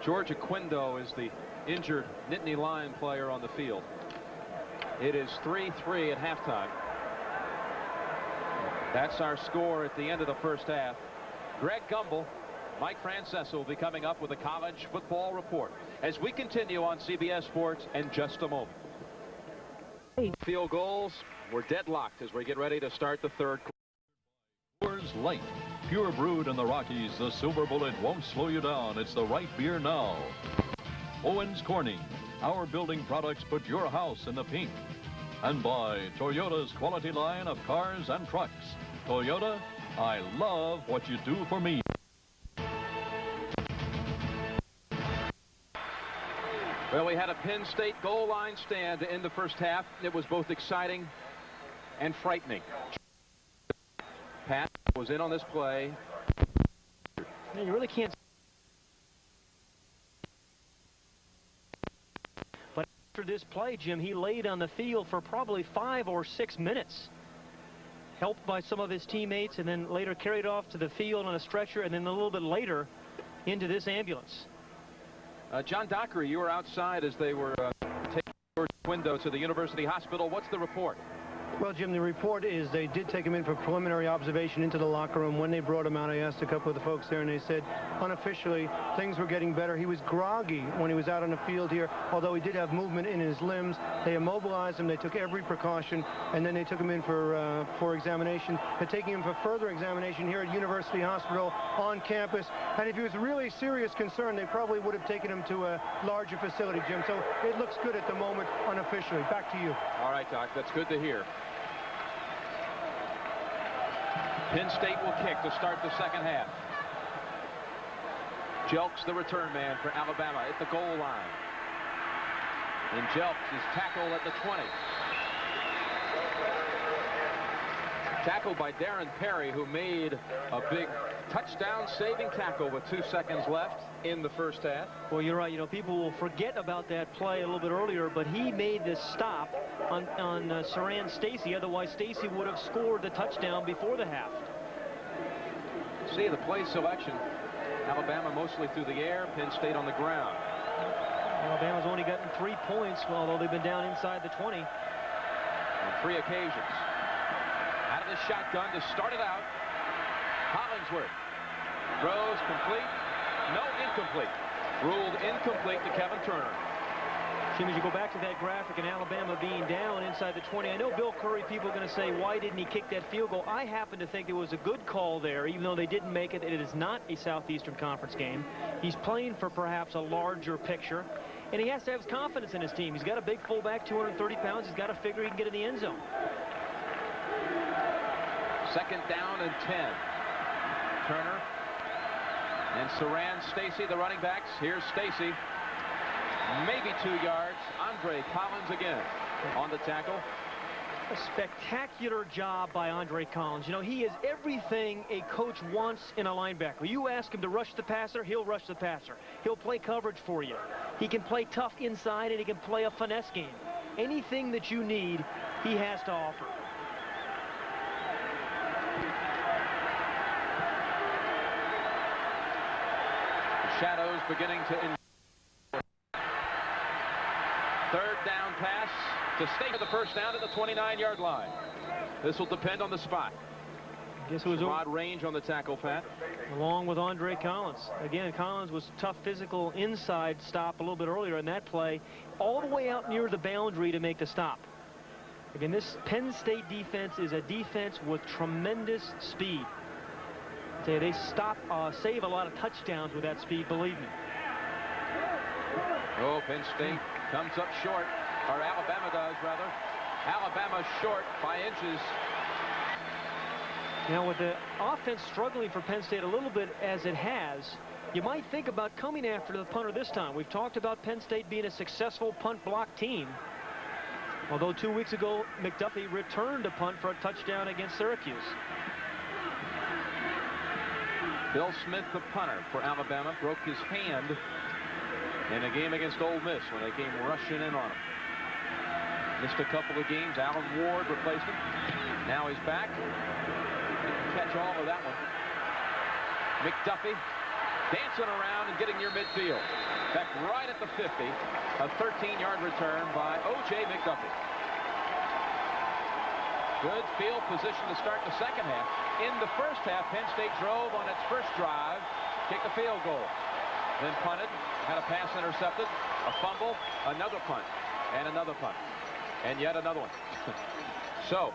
George Aquindo is the injured Nittany Lion player on the field. It is 3-3 at halftime. That's our score at the end of the first half. Greg Gumbel, Mike Francesa will be coming up with a college football report as we continue on CBS Sports in just a moment. Field goals, we're deadlocked as we get ready to start the third quarter. Coors Light, pure brewed in the Rockies. The Silver Bullet won't slow you down. It's the right beer now. Owens Corning, our building products put your house in the pink. And by Toyota's quality line of cars and trucks. Toyota, I love what you do for me. Well, we had a Penn State goal line stand to end the first half. It was both exciting and frightening. Pat was in on this play. You really can't. But after this play, Jim, he laid on the field for probably 5 or 6 minutes. Helped by some of his teammates, and then later carried off to the field on a stretcher, and then a little bit later into this ambulance. John Dockery, you were outside as they were taking George Aquindo to the University Hospital. What's the report? Well, Jim, the report is they did take him in for preliminary observation into the locker room. When they brought him out, I asked a couple of the folks there, and they said unofficially, things were getting better. He was groggy when he was out on the field here, although he did have movement in his limbs. They immobilized him. They took every precaution, and then they took him in for examination. They're taking him for further examination here at University Hospital on campus. And if he was really serious concern, they probably would have taken him to a larger facility, Jim. So it looks good at the moment unofficially. Back to you. All right, Doc, that's good to hear. Penn State will kick to start the second half. Jelks, the return man for Alabama, at the goal line. And Jelks is tackled at the 20. Tackled by Darren Perry, who made a big touchdown-saving tackle with 2 seconds left in the first half. Well, you're right. You know, people will forget about that play a little bit earlier, but he made this stop on Saran Stacy. Otherwise, Stacy would have scored the touchdown before the half. See the play selection. Alabama mostly through the air, Penn State on the ground. Alabama's only gotten 3 points, although they've been down inside the 20. On 3 occasions. Out of the shotgun to start it out. Hollingsworth throws complete. No, incomplete. Ruled incomplete to Kevin Turner. Jim, as you go back to that graphic and Alabama being down inside the 20, I know Bill Curry, people are going to say, why didn't he kick that field goal? I happen to think it was a good call there, even though they didn't make it. It is not a Southeastern Conference game. He's playing for perhaps a larger picture, and he has to have his confidence in his team. He's got a big fullback, 230 pounds. He's got to figure he can get in the end zone. Second down and 10. Turner and Saran Stacy, the running backs. Here's Stacy. Maybe 2 yards. Andre Collins again on the tackle. A spectacular job by Andre Collins. You know, he is everything a coach wants in a linebacker. You ask him to rush the passer, he'll rush the passer. He'll play coverage for you. He can play tough inside, and he can play a finesse game. Anything that you need, he has to offer. The shadows beginning to... Third down pass to stay for the first down at the 29-yard line. This will depend on the spot. Guess it was odd range on the tackle, Pat. Along with Andre Collins. Again, Collins was tough physical inside stop a little bit earlier in that play, all the way out near the boundary to make the stop. Again, this Penn State defense is a defense with tremendous speed. They save a lot of touchdowns with that speed, believe me. Oh, Penn State comes up short, or Alabama does, rather. Alabama short by inches. Now, with the offense struggling for Penn State a little bit as it has, you might think about coming after the punter this time. We've talked about Penn State being a successful punt block team. Although 2 weeks ago, McDuffie returned a punt for a touchdown against Syracuse. Bill Smith, the punter for Alabama, broke his hand in a game against Ole Miss when they came rushing in on him. Missed a couple of games. Alan Ward replaced him. Now he's back. Didn't catch all of that one. McDuffie dancing around and getting near midfield. Back right at the 50. A 13-yard return by O.J. McDuffie. Good field position to start the second half. In the first half, Penn State drove on its first drive, kicked a field goal. Then punted, had a pass intercepted, a fumble, another punt, and another punt, and yet another one. So,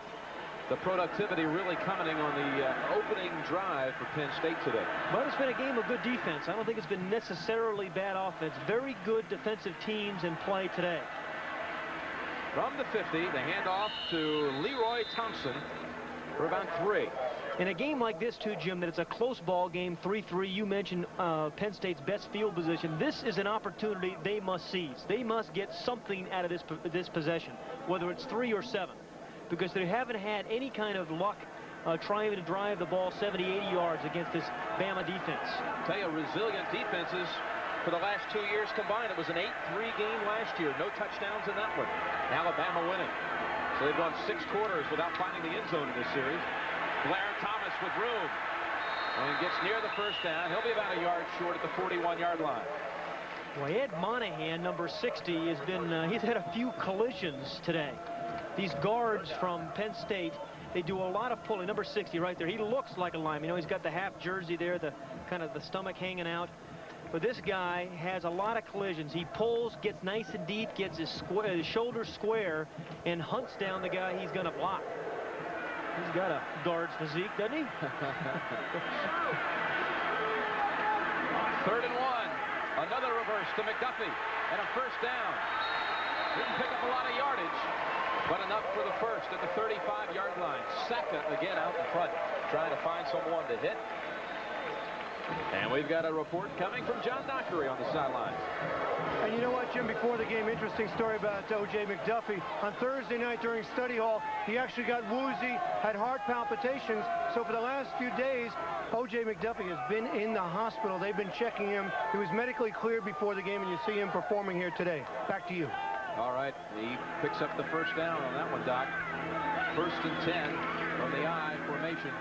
the productivity really coming on the opening drive for Penn State today. But it's been a game of good defense. I don't think it's been necessarily bad offense. Very good defensive teams in play today. From the 50, the handoff to Leroy Thompson for about 3. In a game like this, too, Jim, that it's a close ball game, 3-3, you mentioned Penn State's best field position. This is an opportunity they must seize. They must get something out of this possession, whether it's 3 or 7, because they haven't had any kind of luck trying to drive the ball 70, 80 yards against this Bama defense. I'll tell you, resilient defenses for the last 2 years combined. It was an 8-3 game last year. No touchdowns in that one. Alabama winning. So they've gone 6 quarters without finding the end zone in this series. Blair Thomas with room and gets near the first down. He'll be about a yard short at the 41-yard line. Well, Ed Monahan, number 60, has been, he's had a few collisions today. These guards from Penn State, they do a lot of pulling. Number 60 right there, he looks like a lineman. You know, he's got the half jersey there, the kind of the stomach hanging out. But this guy has a lot of collisions. He pulls, gets nice and deep, gets his shoulders square, and hunts down the guy he's going to block. He's got a guard's physique, doesn't he? 3rd and 1. Another reverse to McDuffie. And a first down. Didn't pick up a lot of yardage, but enough for the first at the 35-yard line. Saka again out in front, trying to find someone to hit. And we've got a report coming from John Dockery on the sidelines. And you know what, Jim, before the game, interesting story about O.J. McDuffie. On Thursday night during study hall, he actually got woozy, had heart palpitations. So for the last few days, O.J. McDuffie has been in the hospital. They've been checking him. He was medically cleared before the game, and you see him performing here today. Back to you. All right, he picks up the first down on that one, Doc. 1st and 10 from the I formation.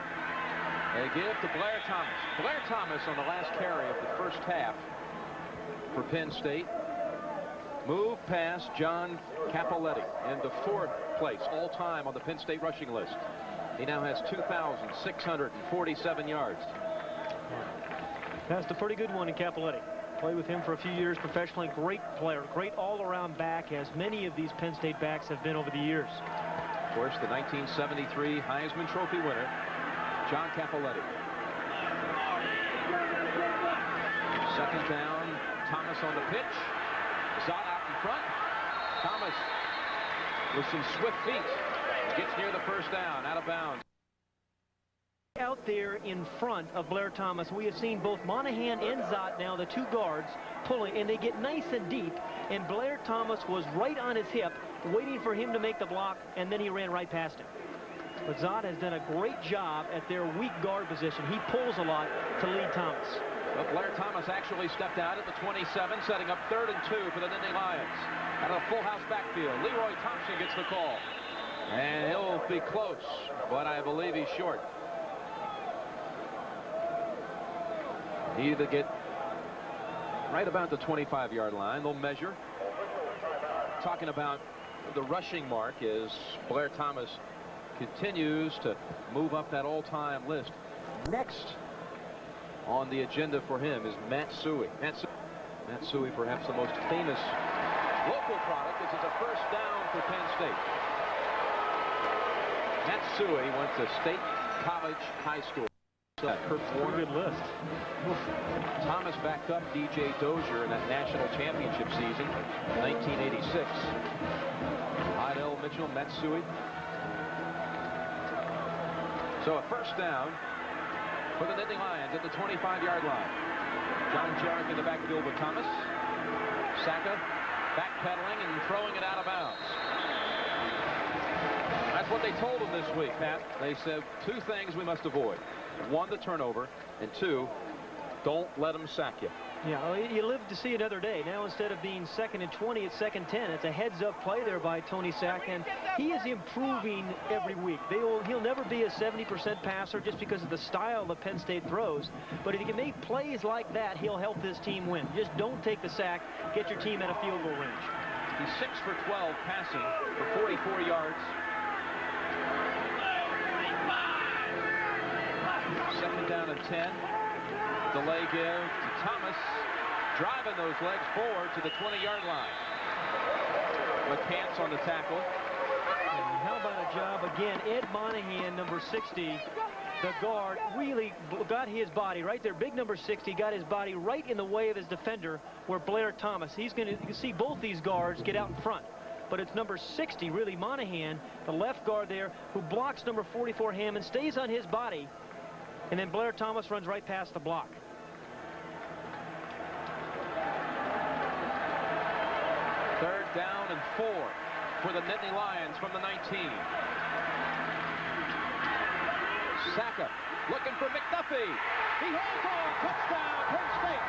They give to Blair Thomas. Blair Thomas on the last carry of the first half for Penn State. Move past John Capoletti into 4th place all-time on the Penn State rushing list. He now has 2,647 yards. That's a pretty good one in Capoletti. Played with him for a few years professionally. Great player, great all-around back, as many of these Penn State backs have been over the years. Of course, the 1973 Heisman Trophy winner, John Capoletti. 2nd down, Thomas on the pitch. Zot out in front. Thomas with some swift feet gets near the first down, out of bounds. Out there in front of Blair Thomas, we have seen both Monahan and Zott, now the 2 guards, pulling, and they get nice and deep, and Blair Thomas was right on his hip, waiting for him to make the block, and then he ran right past him. But Zott has done a great job at their weak guard position. He pulls a lot to lead Thomas. But Blair Thomas actually stepped out at the 27, setting up 3rd and 2 for the Nittany Lions. Out of a full house backfield, Leroy Thompson gets the call. And he'll be close, but I believe he's short. He either get right about the 25-yard line. They'll measure. Talking about the rushing mark as Blair Thomas continues to move up that all-time list. Next on the agenda for him is Matt Suhey. Matt Suhey, perhaps the most famous local product. This is a first down for Penn State. Matt Suhey went to State College High School. Kurt Warner. Good list. Thomas backed up DJ Dozier in that national championship season in 1986. Idell Mitchell, Matt Suhey. So a first down for the Nittany Lions at the 25-yard line. John Jarrett in the backfield with Thomas. Saka backpedaling and throwing it out of bounds. That's what they told him this week, Pat. They said 2 things we must avoid. 1, the turnover, and 2, don't let them sack you. Yeah, well, you live to see another day. Now instead of being 2nd and 20, it's 2nd and 10. It's a heads-up play there by Tony Sack, and he is improving every week. He'll never be a 70% passer just because of the style that Penn State throws. But if he can make plays like that, he'll help this team win. Just don't take the sack. Get your team at a field goal range. He's 6 for 12 passing for 44 yards. 2nd down and 10. Delay give to Thomas, driving those legs forward to the 20-yard line. McCants on the tackle. And how about a job again? Ed Monahan, number 60, the guard, really got his body right there. Big number 60 got his body right in the way of his defender, where Blair Thomas. You can see both these guards get out in front. But it's number 60, really, Monahan, the left guard there, who blocks number 44 Hammond, stays on his body. And then Blair Thomas runs right past the block. Third down and 4 for the Nittany Lions from the 19. Saka looking for McDuffie. He holds on. Touchdown, Penn State.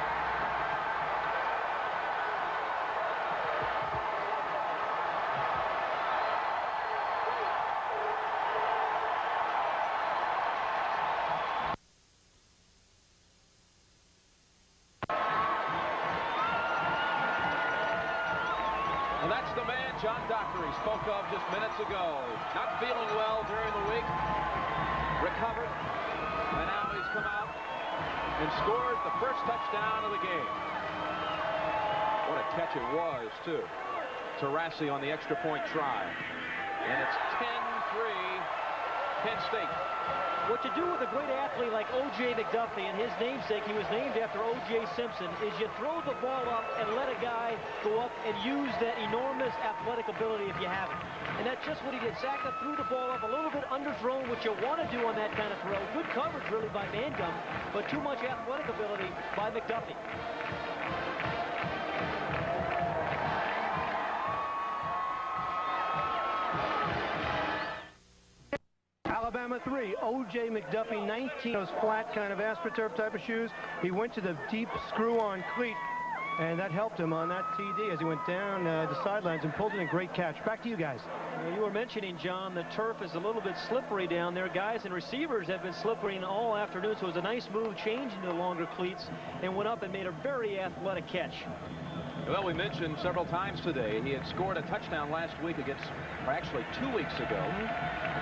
And that's the man John Dockery spoke of just minutes ago. Not feeling well during the week. Recovered. And now he's come out and scored the first touchdown of the game. What a catch it was, too. Tarassi on the extra point try. And it's 10-3 Penn State. What you do with a great athlete like O.J. McDuffie, and his namesake, he was named after O.J. Simpson, is you throw the ball up and let a guy go up and use that enormous athletic ability if you have it. And that's just what he did. Saka threw the ball up a little bit underthrown, which you want to do on that kind of throw. Good coverage, really, by Mangum, but too much athletic ability by McDuffie. Alabama 3, O.J. McDuffie, 19, those flat kind of AstroTurf type of shoes. He went to the deep screw-on cleat, and that helped him on that TD as he went down the sidelines and pulled in a great catch. Back to you guys. You were mentioning, John, the turf is a little bit slippery down there. Guys and receivers have been slippery all afternoon, so it was a nice move, changing to the longer cleats, and went up and made a very athletic catch. Well, we mentioned several times today he had scored a touchdown last week against, or actually 2 weeks ago,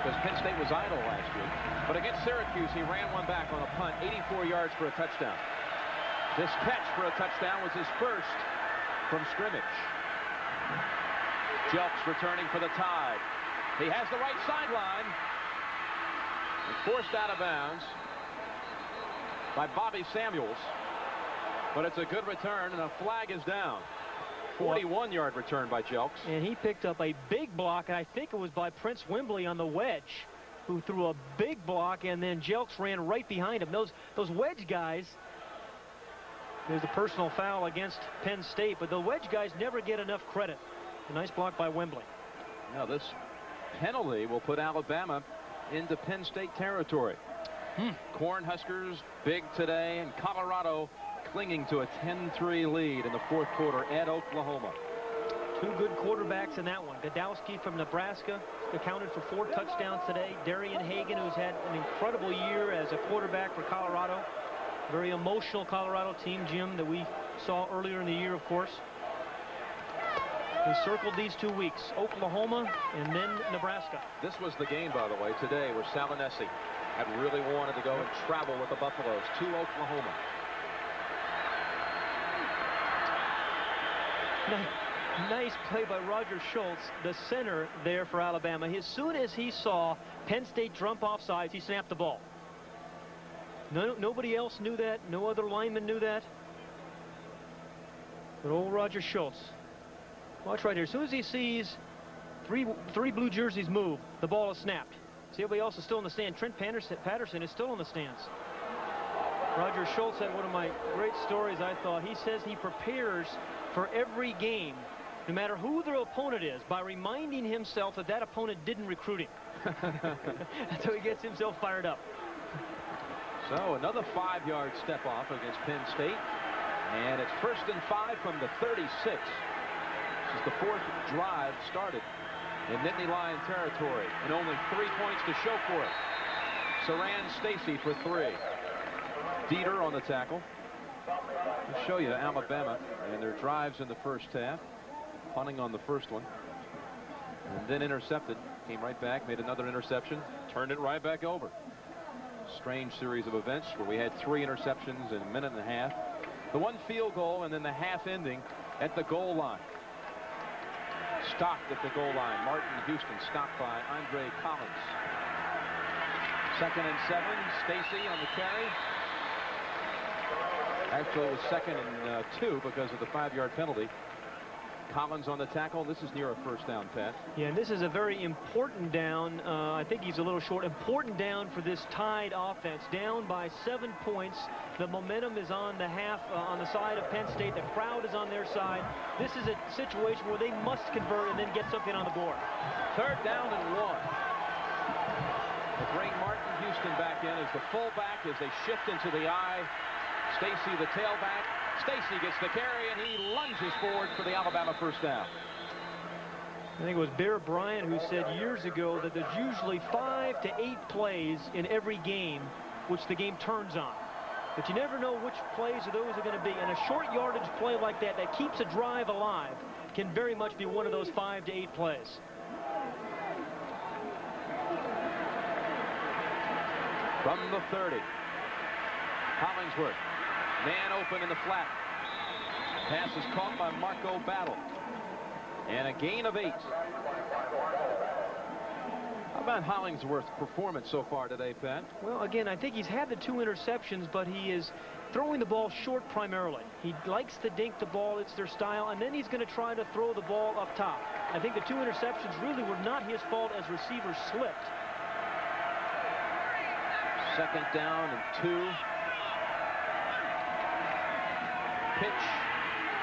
because Penn State was idle last week. But against Syracuse, he ran one back on a punt, 84 yards for a touchdown. This catch for a touchdown was his first from scrimmage. Jelks returning for the Tide. He has the right sideline. He's forced out of bounds by Bobby Samuels. But it's a good return, and a flag is down. 41-yard return by Jelks. And he picked up a big block, and I think it was by Prince Wimbley on the wedge, who threw a big block, and then Jelks ran right behind him. Those wedge guys, there's a personal foul against Penn State, but the wedge guys never get enough credit. A nice block by Wimbley. Now this penalty will put Alabama into Penn State territory. Cornhuskers big today, and Colorado clinging to a 10-3 lead in the fourth quarter at Oklahoma. Two good quarterbacks in that one. Godowski from Nebraska accounted for 4 touchdowns today. Darian Hagan, who's had an incredible year as a quarterback for Colorado. Very emotional Colorado team, Jim, that we saw earlier in the year, of course. They circled these 2 weeks, Oklahoma and then Nebraska. This was the game, by the way, today where Salinesi had really wanted to go and travel with the Buffaloes to Oklahoma. Nice play by Roger Schultz, the center there for Alabama. As soon as he saw Penn State jump off sides, he snapped the ball. Nobody else knew that. No other lineman knew that. But old Roger Schultz. Watch right here. As soon as he sees three blue jerseys move, the ball is snapped. See, everybody else is still in the stand. Trent Patterson is still in the stands. Roger Schultz had one of my great stories, I thought. He says he prepares for every game, no matter who their opponent is, by reminding himself that that opponent didn't recruit him. So he gets himself fired up. So another 5-yard step off against Penn State. And it's 1st and 5 from the 36. This is the 4th drive started in Nittany Lion territory. And only 3 points to show for it. Saran Stacy for 3. Dieter on the tackle. I'll show you Alabama and their drives in the first half. Punting on the first one. And then intercepted. Came right back, made another interception. Turned it right back over. Strange series of events where we had 3 interceptions in a minute and a half. The 1 field goal and then the half ending at the goal line. Stopped at the goal line. Martin Houston stopped by Andre Collins. 2nd and 7. Stacy on the carry. Actually, it was 2nd and 2 because of the 5-yard penalty. Collins on the tackle. This is near a first down, Pat. Yeah, and this is a very important down. I think he's a little short. Important down for this Tide offense. Down by 7 points. The momentum is on the on the side of Penn State. The crowd is on their side. This is a situation where they must convert and then get something on the board. 3rd down and 1. They bring Martin Houston back in as the fullback as they shift into the eye. Stacy, the tailback. Stacy gets the carry, and he lunges forward for the Alabama first down. I think it was Bear Bryant who said years ago that there's usually 5 to 8 plays in every game which the game turns on. But you never know which plays of those are going to be. And a short yardage play like that that keeps a drive alive can very much be one of those 5 to 8 plays. From the 30. Hollingsworth, man open in the flat. Pass is caught by Marco Battle. And a gain of 8. How about Hollingsworth's performance so far today, Penn? Well, again, I think he's had the 2 interceptions, but he is throwing the ball short primarily. He likes to dink the ball. It's their style. And then he's going to try to throw the ball up top. I think the 2 interceptions really were not his fault as receivers slipped. 2nd down and 2. Pitch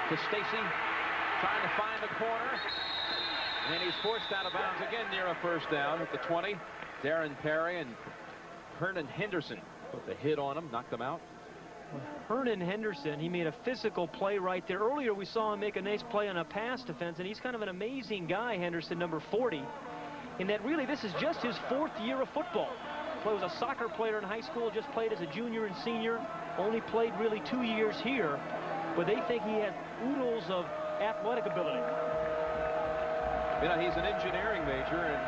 to Stacy, trying to find the corner. And he's forced out of bounds again near a 1st down at the 20. Darren Perry and Hernan Henderson put the hit on him, knocked him out. Hernan Henderson, he made a physical play right there. Earlier we saw him make a nice play on a pass defense, and he's kind of an amazing guy, Henderson, number 40, in that really this is just his 4th year of football. He was a soccer player in high school, just played as a junior and senior, only played really 2 years here, but they think he has oodles of athletic ability. You know, he's an engineering major and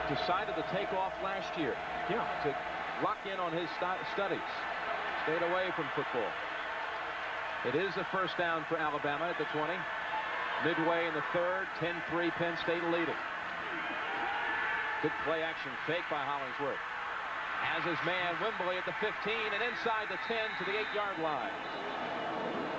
decided to take off last year. Yeah. To lock in on his studies. Stayed away from football. It is a 1st down for Alabama at the 20. Midway in the 3rd, 10-3 Penn State leading. Good play action fake by Hollingsworth. Has his man Wembley at the 15 and inside the 10 to the 8-yard line.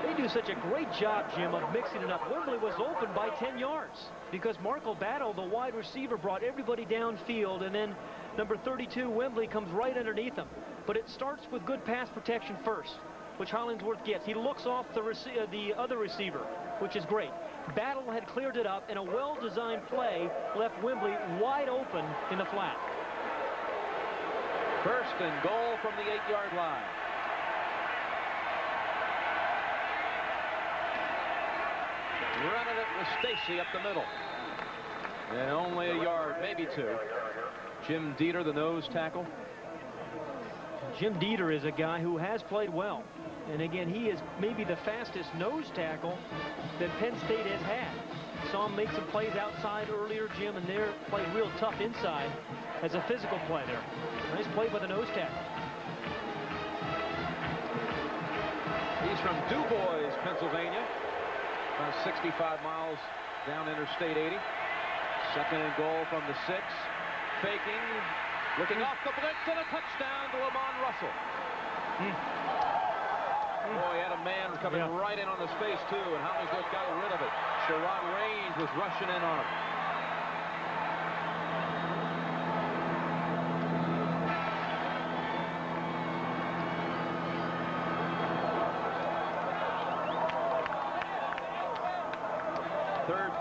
They do such a great job, Jim, of mixing it up. Wembley was open by 10 yards because Marco Battle, the wide receiver, brought everybody downfield, and then number 32, Wembley, comes right underneath him. But it starts with good pass protection first, which Hollingsworth gets. He looks off the other receiver, which is great. Battle had cleared it up, and a well-designed play left Wembley wide open in the flat. 1st and goal from the 8-yard line. Running it with Stacy up the middle. And only a yard, maybe 2. Jim Dieter, the nose tackle. Jim Dieter is a guy who has played well. And again, he is maybe the fastest nose tackle that Penn State has had. Saw him make some plays outside earlier, Jim, and they're played real tough inside as a physical play there. Nice play by the nose tackle. He's from Du Bois, Pennsylvania. About 65 miles down Interstate 80. 2nd and goal from the 6. Faking, looking off the blitz, and a touchdown to Lamont Russell. Boy, he had a man coming right in on his face, too, and Hollingsworth got rid of it. Sherrod Raines was rushing in on him.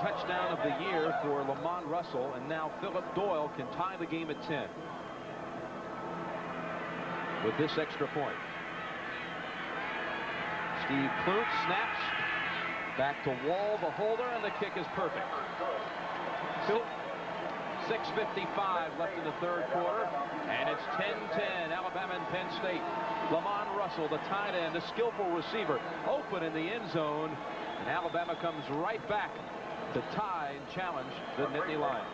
Touchdown of the year for Lamont Russell, and now Philip Doyle can tie the game at 10 with this extra point. Steve Kloot snaps back to Wall, the holder, and the kick is perfect. 6:55 left in the 3rd quarter, and it's 10-10 Alabama and Penn State. Lamont Russell, the tight end, the skillful receiver, open in the end zone, and Alabama comes right back to tie and challenge the Nittany Lions.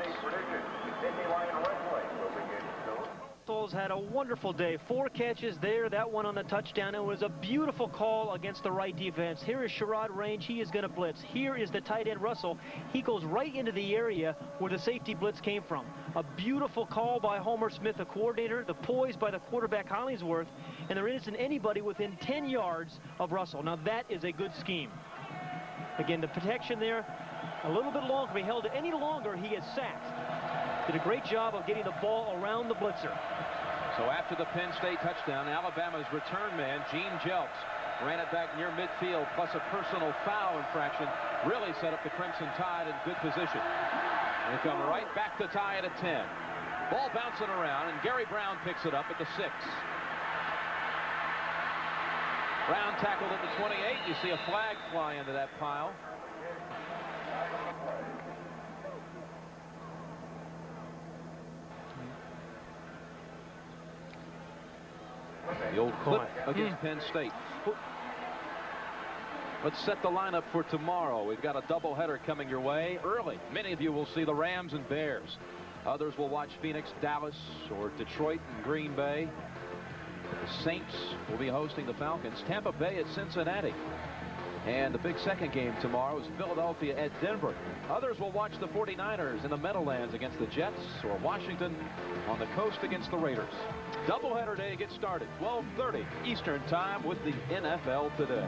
Russell's had a wonderful day. 4 catches there, that one on the touchdown. It was a beautiful call against the right defense. Here is Sherrod Raines. He is going to blitz. Here is the tight end Russell. He goes right into the area where the safety blitz came from. A beautiful call by Homer Smith, the coordinator, the poise by the quarterback Hollingsworth, and there isn't anybody within 10 yards of Russell. Now that is a good scheme. Again, the protection there, a little bit longer. If he held it any longer, he is sacked. Did a great job of getting the ball around the blitzer. So after the Penn State touchdown, Alabama's return man, Gene Jelks, ran it back near midfield, plus a personal foul infraction, really set up the Crimson Tide in good position. And they come right back to tie it at 10. Ball bouncing around, and Gary Brown picks it up at the 6. Brown tackled at the 28. You see a flag fly into that pile. The old clip against Penn State. Let's set the lineup for tomorrow. We've got a doubleheader coming your way early. Many of you will see the Rams and Bears. Others will watch Phoenix, Dallas, or Detroit and Green Bay. The Saints will be hosting the Falcons. Tampa Bay at Cincinnati. And the big second game tomorrow is Philadelphia at Denver. Others will watch the 49ers in the Meadowlands against the Jets, or Washington on the coast against the Raiders. Doubleheader day gets started 12:30 Eastern time with the NFL Today.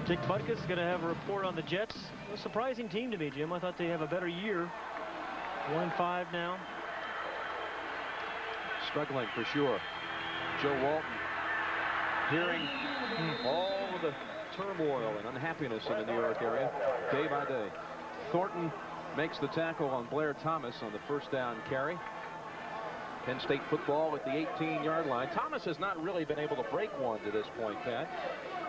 Dick Butkus is going to have a report on the Jets. A surprising team to me, Jim. I thought they'd have a better year. 1-5 now. Struggling for sure. Joe Walton hearing all of the turmoil and unhappiness in the New York area day by day. Thornton makes the tackle on Blair Thomas on the first down carry. Penn State football at the 18-yard line. Thomas has not really been able to break one to this point, Pat.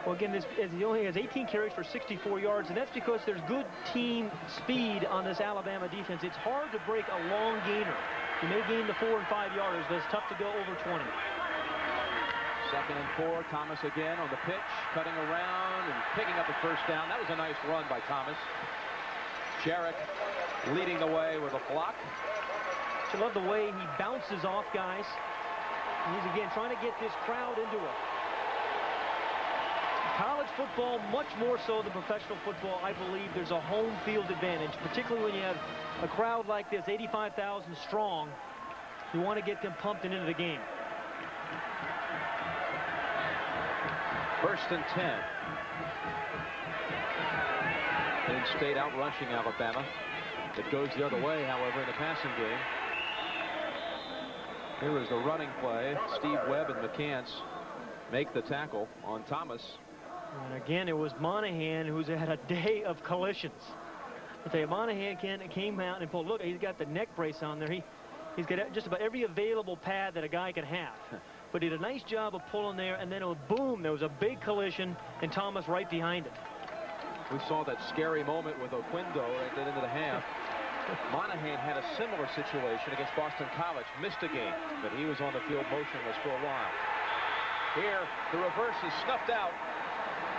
Well, again, he only has 18 carries for 64 yards, and that's because there's good team speed on this Alabama defense. It's hard to break a long gainer. You may gain the 4 and 5 yarders, but it's tough to go over 20. 2nd and 4. Thomas again on the pitch, cutting around and picking up a first down. That was a nice run by Thomas. Sherrick leading the way with a block. I love the way he bounces off guys. And he's again trying to get this crowd into it. College football, much more so than professional football, I believe there's a home field advantage, particularly when you have a crowd like this, 85,000 strong. You want to get them pumped into the game. 1st and 10. Penn State out rushing Alabama. It goes the other way, however, in the passing game. Here is the running play. Steve Webb and McCants make the tackle on Thomas. And again, it was Monahan who's had a day of collisions. I'll tell you, Monahan came out and pulled. Look, he's got the neck brace on there. He's got just about every available pad that a guy can have. But he did a nice job of pulling there, and then it was boom, there was a big collision, and Thomas right behind it. We saw that scary moment with Oquendo right at the end of the half. Monahan had a similar situation against Boston College, missed a game, but he was on the field motionless for a while. Here, the reverse is snuffed out.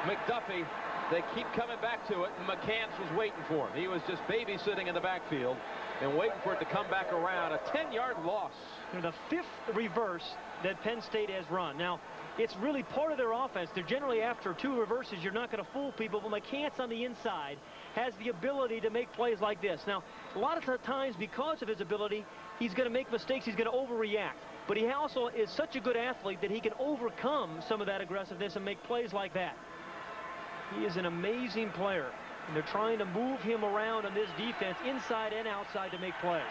McDuffie, they keep coming back to it, and McCants was waiting for him. He was just babysitting in the backfield and waiting for it to come back around. A 10-yard loss. The 5th reverse that Penn State has run. Now, it's really part of their offense. They're generally after 2 reverses. You're not going to fool people, but McCants on the inside has the ability to make plays like this. Now, a lot of times, because of his ability, he's going to make mistakes. He's going to overreact. But he also is such a good athlete that he can overcome some of that aggressiveness and make plays like that. He is an amazing player, and they're trying to move him around on this defense, inside and outside, to make plays.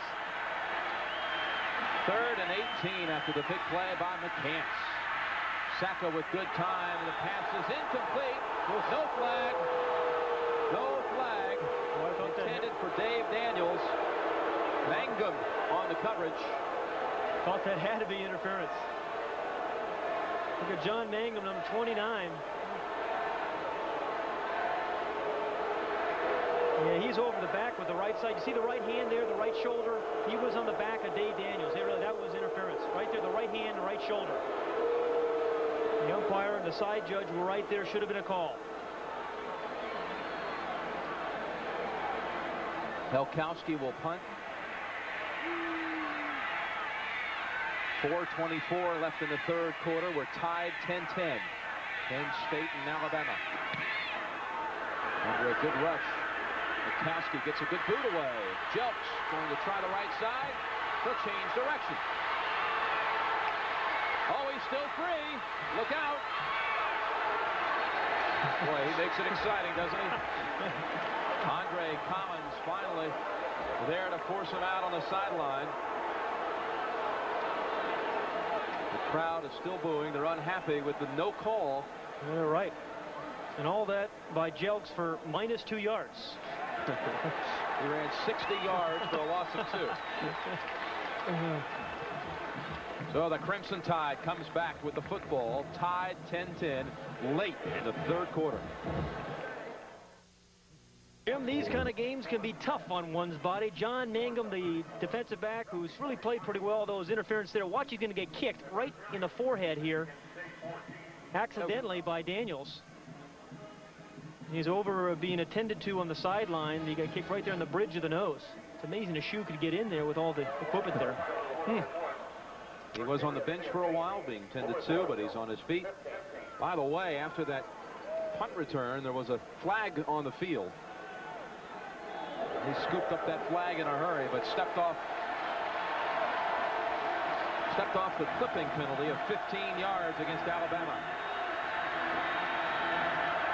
3rd and 18 after the big play by McCants. Sacco with good time. The pass is incomplete with no flag. No flag. Intended for Dave Daniels. Mangum on the coverage. Thought that had to be interference. Look at John Mangum, number 29. Yeah, he's over the back with the right side. You see the right hand there, the right shoulder? He was on the back of Dave Daniels. That was interference. Right there, the right hand, the right shoulder. The umpire and the side judge were right there. Should have been a call. Helkowski will punt. 4:24 left in the 3rd quarter. We're tied 10-10. Penn State and Alabama. Under a good rush. Helkowski gets a good boot away. Jelks going to try the right side. He'll change direction. Oh, he's still free. Look out. Boy, he makes it exciting, doesn't he? Andre Collins finally there to force him out on the sideline. The crowd is still booing. They're unhappy with the no call. They're right. And all that by Jelks for -2 yards. He ran 60 yards for a loss of 2. So the Crimson Tide comes back with the football, tied 10-10 late in the 3rd quarter. Jim, these kind of games can be tough on one's body. John Mangum, the defensive back, who's really played pretty well, though his interference there. Watch, he's going to get kicked right in the forehead here, accidentally by Daniels. He's over being attended to on the sideline. He got kicked right there on the bridge of the nose. It's amazing a shoe could get in there with all the equipment there. He was on the bench for a while, being tended to, but he's on his feet. By the way, after that punt return, there was a flag on the field. He scooped up that flag in a hurry, but stepped off the clipping penalty of 15 yards against Alabama.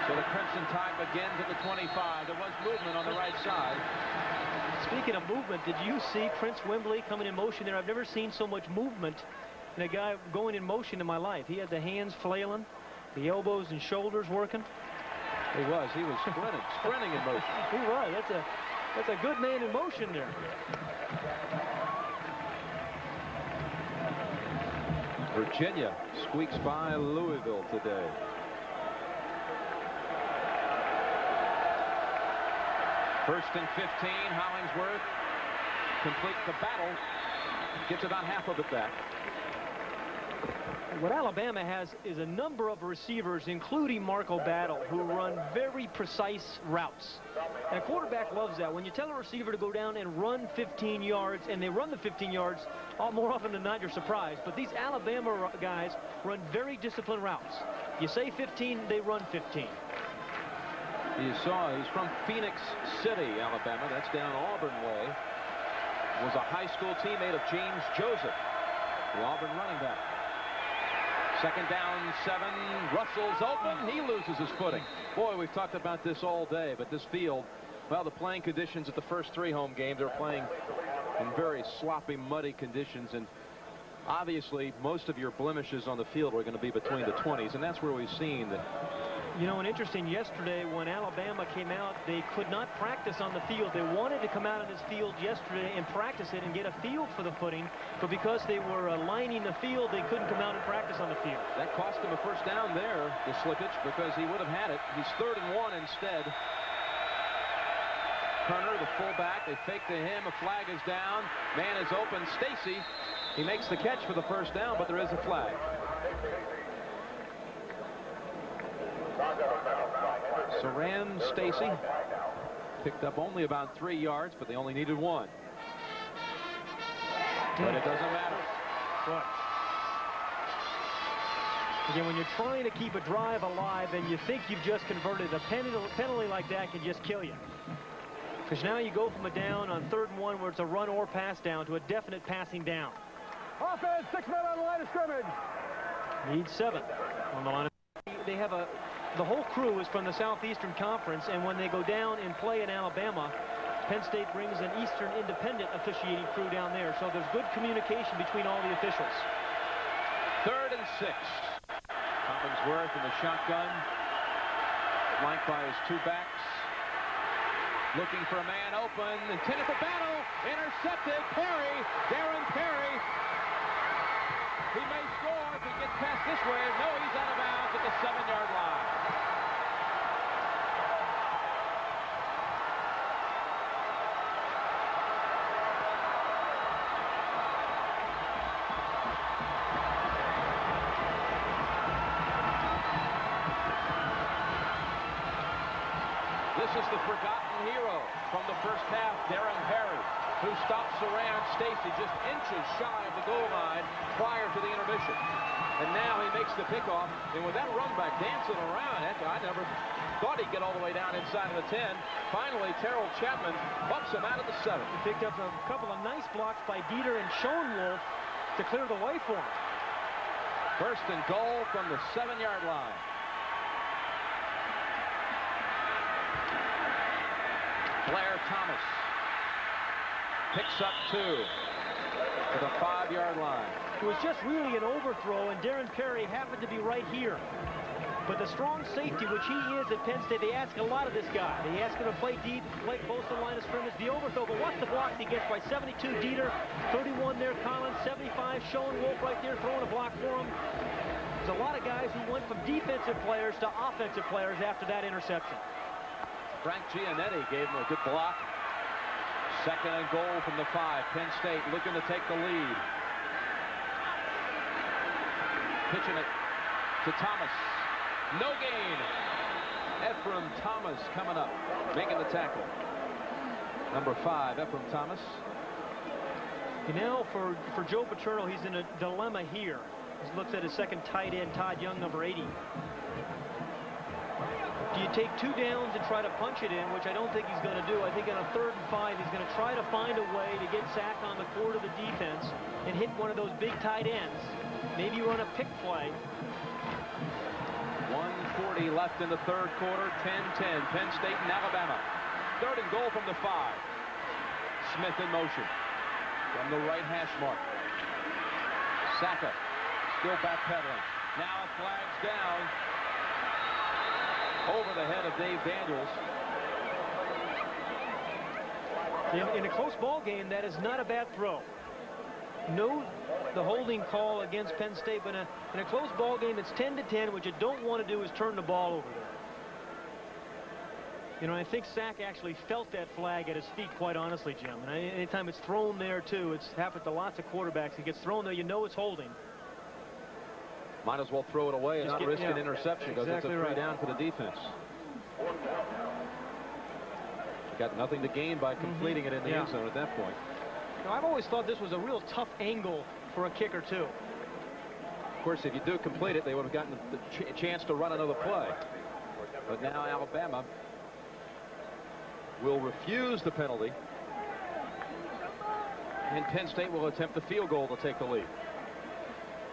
So the Crimson Tide begins at the 25. There was movement on the right side. Speaking of movement, did you see Prince Wembley coming in motion there? I've never seen so much movement in a guy going in motion in my life. He had the hands flailing, the elbows and shoulders working. He was sprinting in motion. He was. That's a good man in motion there. Virginia squeaks by Louisville today. First and 15, Hollingsworth completes the battle, gets about half of it back. What Alabama has is a number of receivers, including Marco Battle, who run very precise routes. And a quarterback loves that. When you tell a receiver to go down and run 15 yards, and they run the 15 yards, more often than not, you're surprised. But these Alabama guys run very disciplined routes. You say 15, they run 15. You saw he's from Phoenix City, Alabama. That's down Auburn way. Was a high school teammate of James Joseph, the Auburn running back. Second down, 7. Russell's open. He loses his footing. Boy, we've talked about this all day, but this field, well, the playing conditions at the first 3 home games are playing in very sloppy, muddy conditions, and obviously most of your blemishes on the field are going to be between the 20s, and that's where we've seen that. You know, and interesting, yesterday when Alabama came out, they could not practice on the field. They wanted to come out on this field yesterday and practice it and get a feel for the footing, but because they were lining the field, they couldn't come out and practice on the field. That cost him a first down there, the slippage, because he would have had it. He's 3rd and 1 instead. Turner, the fullback, they fake to him. A flag is down. Man is open. Stacy, he makes the catch for the first down, but there is a flag. Saran Stacy picked up only about 3 yards, but they only needed 1. But it doesn't matter. What? Again, when you're trying to keep a drive alive and you think you've just converted, a penalty like that can just kill you. Because now you go from a down on 3rd and 1 where it's a run or pass down to a definite passing down. Offense, 6 men on the line of scrimmage. Need 7 on the line of scrimmage. They have the whole crew is from the Southeastern Conference, and when they go down and play in Alabama, Penn State brings an Eastern Independent officiating crew down there, so there's good communication between all the officials. 3rd and 6. Hollingsworth in the shotgun, flanked by his 2 backs. Looking for a man open, intended for Battle, intercepted, Perry, Darren Perry. He may score if he gets past this way. No, he's out of bounds at the 7-yard line. This is the forgotten hero from the first half, Darren Perry, who stopped Saran Stacy just inches shy of the goal line prior to the intermission. And now he makes the pickoff, and with that run back dancing around, I never thought he'd get all the way down inside of the 10. Finally, Terrell Chapman bumps him out of the 7. He picked up a couple of nice blocks by Dieter and Schoenwolf to clear the way for him. First and goal from the 7-yard line. Blair Thomas picks up 2 to the 5-yard line. It was just really an overthrow, and Darren Perry happened to be right here. But the strong safety, which he is at Penn State, they ask a lot of this guy. They ask him to play deep, play close to the line of scrimmage, the overthrow. But watch the blocks he gets by 72, Dieter, 31 there, Collins, 75, Schoenwolf right there throwing a block for him. There's a lot of guys who went from defensive players to offensive players after that interception. Frank Giannetti gave him a good block. 2nd and goal from the 5. Penn State looking to take the lead. Pitching it to Thomas. No gain. Ephraim Thomas coming up, making the tackle. Number 5, Ephraim Thomas. Now for Joe Paterno, he's in a dilemma here. He looks at his second tight end, Todd Young, number 80. Do you take 2 downs and try to punch it in, which I don't think he's going to do. I think on a 3rd and 5, he's going to try to find a way to get Sack on the court of the defense and hit one of those big tight ends. Maybe run a pick play. 1:40 left in the 3rd quarter. 10-10. Penn State and Alabama. 3rd and goal from the 5. Smith in motion from the right hash mark. Saka still backpedaling. Now flags down over the head of Dave Daniels. In a close ball game, that is not a bad throw. Note the holding call against Penn State, but in a close ball game, it's 10-10. What you don't want to do is turn the ball over there. You know, I think Sack actually felt that flag at his feet, quite honestly, Jim. And anytime it's thrown there, too, it's happened to lots of quarterbacks. It gets thrown there, you know it's holding. Might as well throw it away and not risk an interception because it's a 3 down for the defense. You got nothing to gain by completing it in the end zone at that point. Now, I've always thought this was a real tough angle for a kicker, too. Of course, if you do complete it, they would have gotten the chance to run another play. But now Alabama will refuse the penalty. And Penn State will attempt the field goal to take the lead.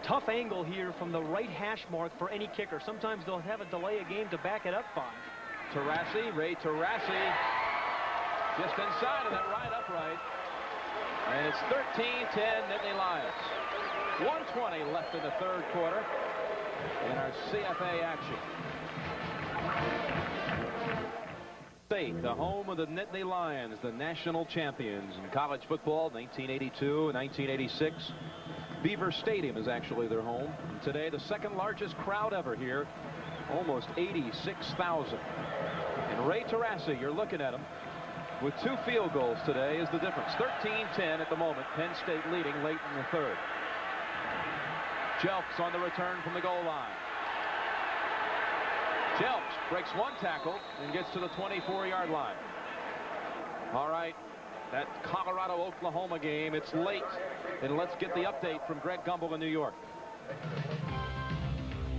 Tough angle here from the right hash mark for any kicker. Sometimes they'll have a delay a game to back it up by. Ray Tarassi, just inside of that right upright. And it's 13-10 Nittany Lions. 1:20 left in the 3rd quarter in our CFA action. State, the home of the Nittany Lions, the national champions in college football, 1982 and 1986. Beaver Stadium is actually their home. And today, the 2nd largest crowd ever here, almost 86,000. And Ray Tarassi, you're looking at him, with 2 field goals today is the difference. 13-10 at the moment. Penn State leading late in the 3rd. Jelks on the return from the goal line. Jelks breaks 1 tackle and gets to the 24-yard line. All right. That Colorado-Oklahoma game, it's late. And let's get the update from Greg Gumbel in New York.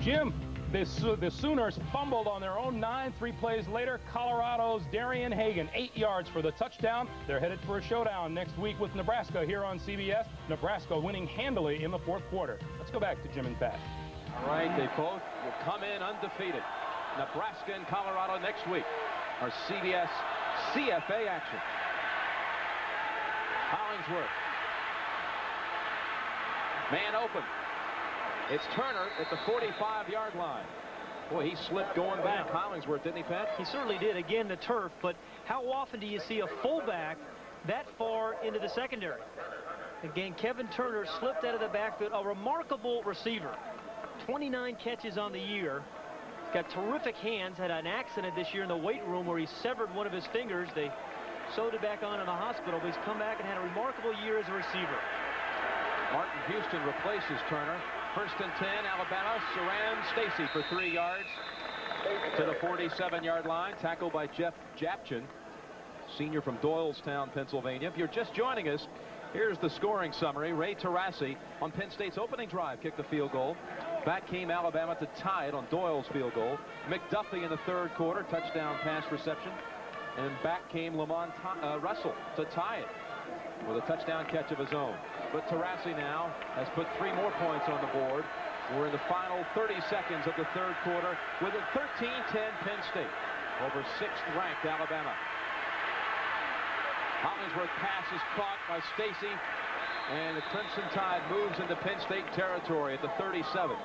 Jim, the Sooners fumbled on their own 9. 3 plays later, Colorado's Darian Hagan, 8 yards for the touchdown. They're headed for a showdown next week with Nebraska here on CBS. Nebraska winning handily in the 4th quarter. Let's go back to Jim and Pat. All right, they both will come in undefeated. Nebraska and Colorado next week. Our CBS CFA action. Hollingsworth. Man open. It's Turner at the 45-yard line. Boy, he slipped going back. Hollingsworth, didn't he, Pat? He certainly did. Again, the turf. But how often do you see a fullback that far into the secondary? Again, Kevin Turner slipped out of the backfield. A remarkable receiver. 29 catches on the year. Got terrific hands. Had an accident this year in the weight room where he severed one of his fingers. They sewed it back on in the hospital, but he's come back and had a remarkable year as a receiver. Martin Houston replaces Turner. 1st and 10, Alabama. Saran Stacy for 3 yards to the 47-yard line. Tackled by Jeff Japchin, senior from Doylestown, Pennsylvania. If you're just joining us, here's the scoring summary. Ray Tarassi on Penn State's opening drive kicked the field goal. Back came Alabama to tie it on Doyle's field goal. McDuffie in the 3rd quarter, touchdown pass reception. And back came Lamont Russell to tie it with a touchdown catch of his own. But Tarassi now has put 3 more points on the board. We're in the final 30 seconds of the 3rd quarter with a 13-10 Penn State over 6th-ranked Alabama. Hollingsworth pass is caught by Stacy, and the Crimson Tide moves into Penn State territory at the 37.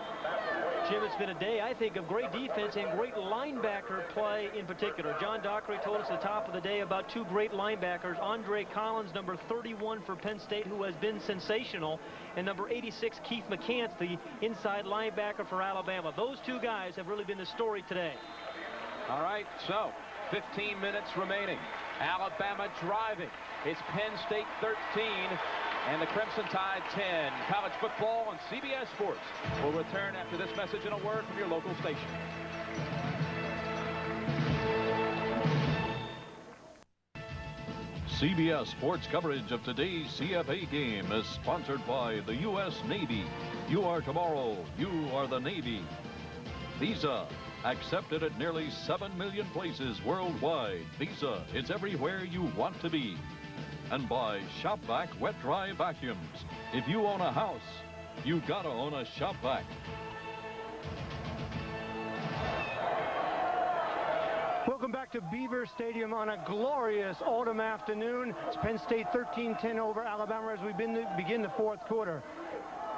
Jim, it's been a day, I think, of great defense and great linebacker play in particular. John Dockery told us at the top of the day about 2 great linebackers. Andre Collins, number 31 for Penn State, who has been sensational, and number 86, Keith McCants, the inside linebacker for Alabama. Those 2 guys have really been the story today. All right, so 15 minutes remaining. Alabama driving. It's Penn State 13 and the Crimson Tide 10. College football on CBS Sports. We'll return after this message and a word from your local station. CBS Sports coverage of today's CFA game is sponsored by the U.S. Navy. You are tomorrow. You are the Navy. Visa, accepted at nearly 7 million places worldwide. Visa, it's everywhere you want to be. And by Shop Vac Wet Dry Vacuums. If you own a house, you gotta own a Shop Vac. Welcome back to Beaver Stadium on a glorious autumn afternoon. It's Penn State 13-10 over Alabama as we begin the fourth quarter.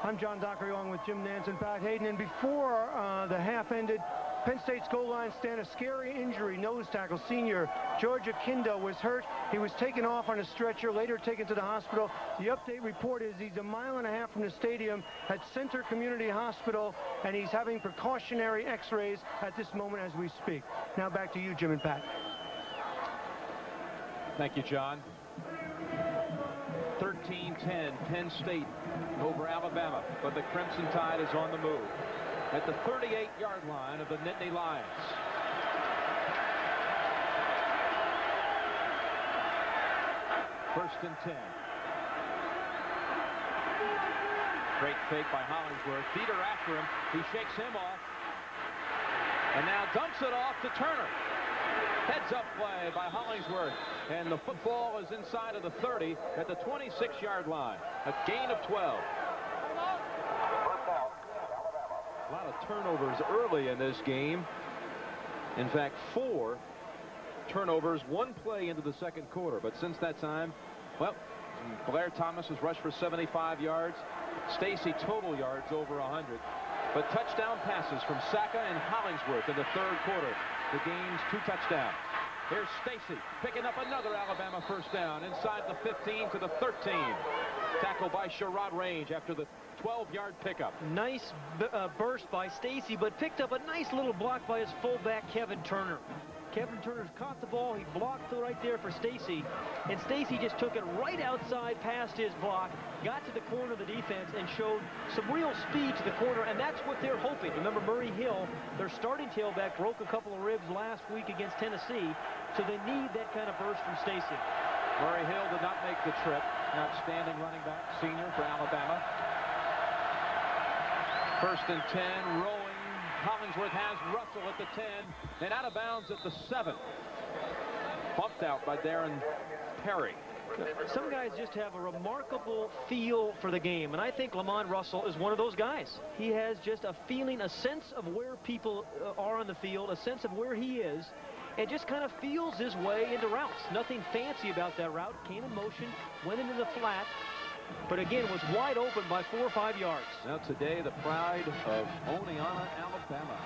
I'm John Dockery along with Jim Nance and Pat Hayden. And before the half ended, Penn State's goal line stand, a scary injury. Nose tackle senior George Akindo was hurt. He was taken off on a stretcher, later taken to the hospital. The update report is he's 1.5 miles from the stadium at Center Community Hospital, and he's having precautionary x-rays at this moment as we speak. Now back to you, Jim and Pat. Thank you, John. 13-10, Penn State over Alabama, but the Crimson Tide is on the move at the 38-yard line of the Nittany Lions. First and 10. Great fake by Hollingsworth. Feeder after him. He shakes him off. And now dumps it off to Turner. Heads up play by Hollingsworth. And the football is inside of the 30 at the 26-yard line. A gain of 12. A lot of turnovers early in this game. In fact, 4 turnovers, 1 play into the second quarter. But since that time, well, Blair Thomas has rushed for 75 yards. Stacy total yards over 100. But touchdown passes from Saka and Hollingsworth in the third quarter. The game's 2 touchdowns. Here's Stacy picking up another Alabama first down inside the 15 to the 13. Tackled by Sherrod Range after the 12-yard pickup. Nice burst by Stacy, but picked up a nice little block by his fullback, Kevin Turner. Kevin Turner's caught the ball. He blocked right there for Stacy, and Stacy just took it right outside past his block, got to the corner of the defense, and showed some real speed to the corner, and that's what they're hoping. Remember, Murray Hill, their starting tailback, broke a couple of ribs last week against Tennessee, so they need that kind of burst from Stacy. Murray Hill did not make the trip. Outstanding running back, senior for Alabama. First and 10, rolling. Hollingsworth has Russell at the 10 and out of bounds at the 7. Bumped out by Darren Perry. Some guys just have a remarkable feel for the game, and I think Lamont Russell is one of those guys. He has just a feeling, a sense of where people are on the field, a sense of where he is, and just kind of feels his way into routes. Nothing fancy about that route. Came in motion, went into the flat, but again was wide open by 4 or 5 yards. Now today, the pride of Oneonta, Alabama.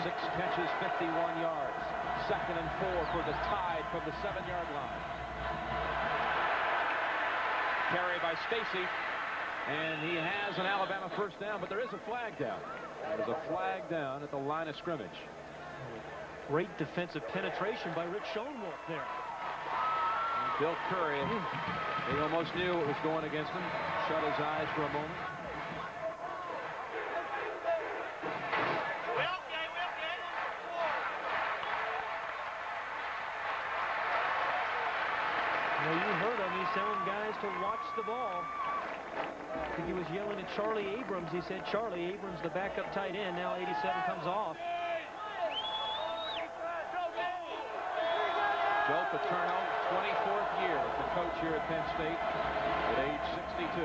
6 catches, 51 yards. Second and 4 for the Tide from the 7-yard line. Carry by Stacy, and he has an Alabama first down, but there is a flag down. There's a flag down at the line of scrimmage. Great defensive penetration by Rich Schoenwolf there. And Bill Curry, he almost knew it was going against him. Shut his eyes for a moment. Well, you heard him. He's telling guys to watch the ball. I think he was yelling at Charlie Abrams. He said, Charlie Abrams, the backup tight end. Now 87 comes off. Joe Paterno, 24th year as the coach here at Penn State at age 62.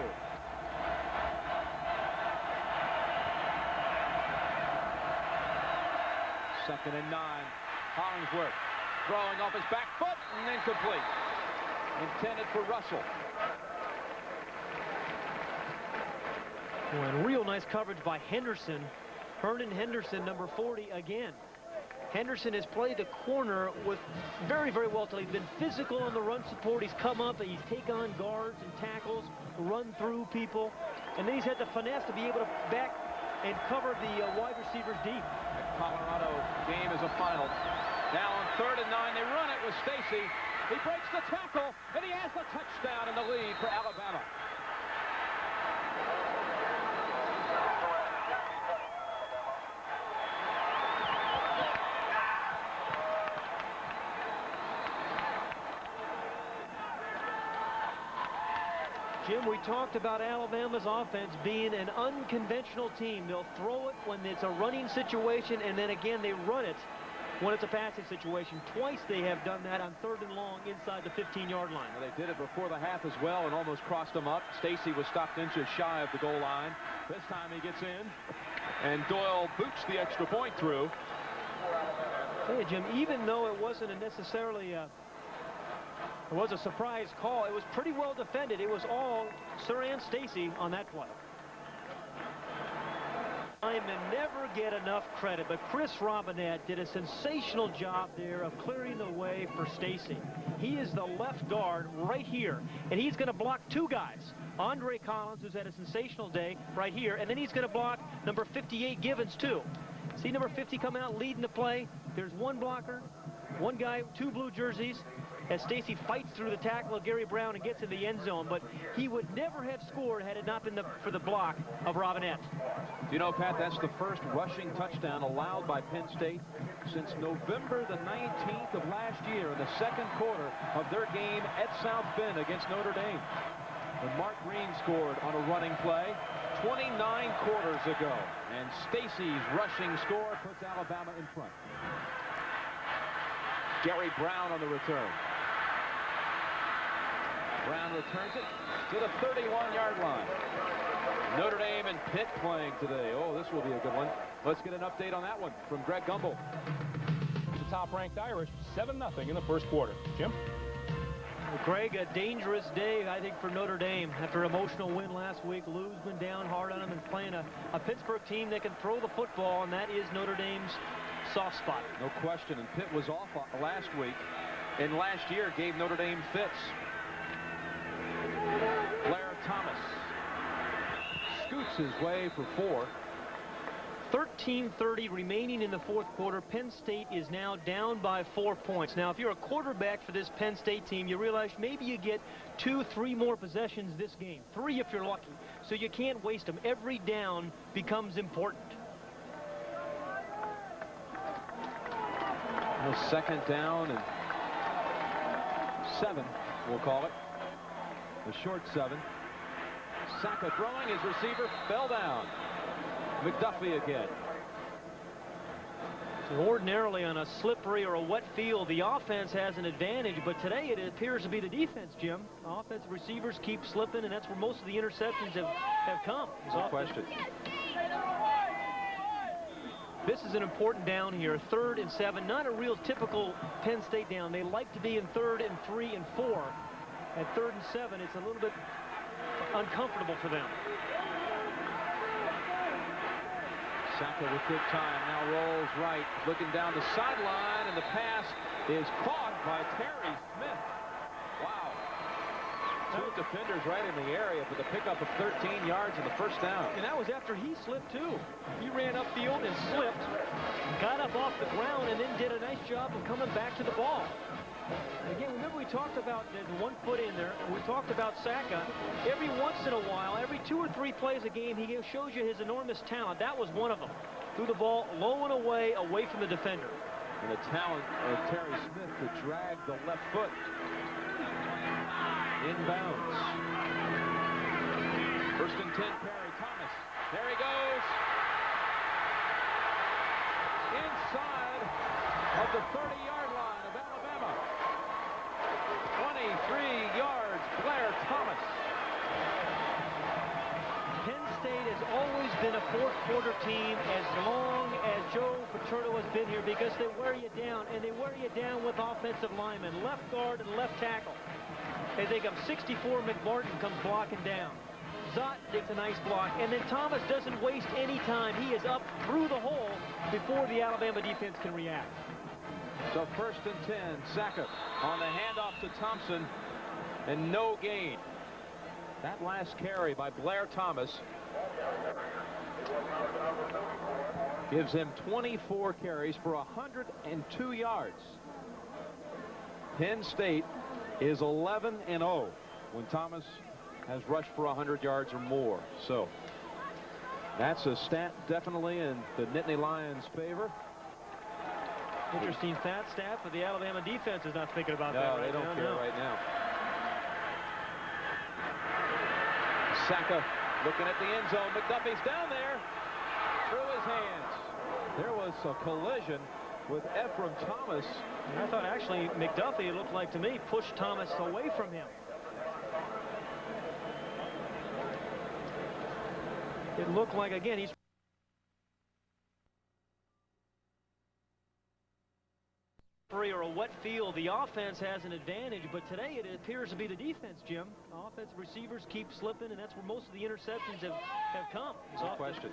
Second and 9. Hollingsworth throwing off his back foot and incomplete. Intended for Russell. And real nice coverage by Henderson. Hernan Henderson, number 40 again. Henderson has played the corner with very, very well till he's been physical on the run support. He's come up and he's taken on guards and tackles, run through people, and then he's had the finesse to be able to back and cover the wide receivers deep. The Colorado game is a final. Now on 3rd and 9, they run it with Stacy. He breaks the tackle, and he has the touchdown in the lead for Alabama. Jim, we talked about Alabama's offense being an unconventional team. They'll throw it when it's a running situation, and then again they run it when it's a passing situation. Twice they have done that on 3rd and long inside the 15-yard line. Well, they did it before the half as well and almost crossed them up. Stacy was stopped inches shy of the goal line. This time he gets in, and Doyle boots the extra point through. Hey, Jim, even though it wasn't necessarily it was a surprise call, it was pretty well defended. It was all Sir Stacy on that play. I never get enough credit, but Chris Robinette did a sensational job there of clearing the way for Stacy. He is the left guard right here, and he's going to block 2 guys. Andre Collins, who's had a sensational day right here, and then he's going to block number 58 Givens too. See number 50 come out leading the play. There's 1 blocker, 1 guy, 2 blue jerseys, as Stacy fights through the tackle of Gary Brown and gets in the end zone. But he would never have scored had it not been for the block of Robinette. Do you know, Pat, that's the first rushing touchdown allowed by Penn State since November the 19th of last year in the 2nd quarter of their game at South Bend against Notre Dame. When Mark Green scored on a running play 29 quarters ago. And Stacy's rushing score puts Alabama in front. Gary Brown on the return. Brown returns it to the 31-yard line. Notre Dame and Pitt playing today. Oh, this will be a good one. Let's get an update on that one from Greg Gumbel. The top-ranked Irish, 7-0 in the first quarter. Jim? Well, Greg, a dangerous day, I think, for Notre Dame. After an emotional win last week, Lou's been down hard on them and playing a Pittsburgh team that can throw the football, and that is Notre Dame's soft spot. No question, and Pitt was off last week, and last year gave Notre Dame fits. Blair Thomas scoots his way for 4. 13:30 remaining in the 4th quarter. Penn State is now down by 4 points. Now, if you're a quarterback for this Penn State team, you realize maybe you get 2-3 more possessions this game. 3 if you're lucky. So you can't waste them. Every down becomes important. Well, 2nd down and 7, we'll call it. The short 7. Saka throwing, his receiver fell down. McDuffie again. So ordinarily on a slippery or a wet field, the offense has an advantage, but today it appears to be the defense, Jim. Offensive receivers keep slipping, and that's where most of the interceptions have come. No question. This is an important down here, 3rd and 7. Not a real typical Penn State down. They like to be in 3rd and 3 and 4. At 3rd and 7, it's a little bit uncomfortable for them. Saka with good time, now rolls right, looking down the sideline, and the pass is caught by Terry Smith. Wow. 2 defenders right in the area for the pickup of 13 yards and the first down. And that was after he slipped, too. He ran upfield and slipped, got up off the ground, and then did a nice job of coming back to the ball. Again, remember we talked about the 1 foot in there. We talked about Saka. Every once in a while, every 2 or 3 plays a game, he shows you his enormous talent. That was one of them. Threw the ball low and away from the defender. And the talent of Terry Smith to drag the left foot. Inbounds. 1st and 10, Perry Thomas. There he goes. Inside of the 30-yard line of Alabama. 23 yards, Blair Thomas. Penn State has always been a 4th quarter team as long as Joe Paterno has been here because they wear you down, and they wear you down with offensive linemen, left guard and left tackle. They think of 64, McMartin comes blocking down. Zott takes a nice block, and then Thomas doesn't waste any time. He is up through the hole before the Alabama defense can react. So 1st and 10, Saka on the handoff to Thompson, and no gain. That last carry by Blair Thomas gives him 24 carries for 102 yards. Penn State is 11-0 when Thomas has rushed for 100 yards or more. So that's a stat definitely in the Nittany Lions' favor. Interesting stat, but the Alabama defense is not thinking about that right now. No, they don't care right now. Saka looking at the end zone. McDuffie's down there. Through his hands. There was a collision with Ephraim Thomas. And I thought actually McDuffie, it looked like to me, pushed Thomas away from him. It looked like, again, he's or a wet field. The offense has an advantage, but today it appears to be the defense, Jim. Offensive receivers keep slipping, and that's where most of the interceptions have come. No question.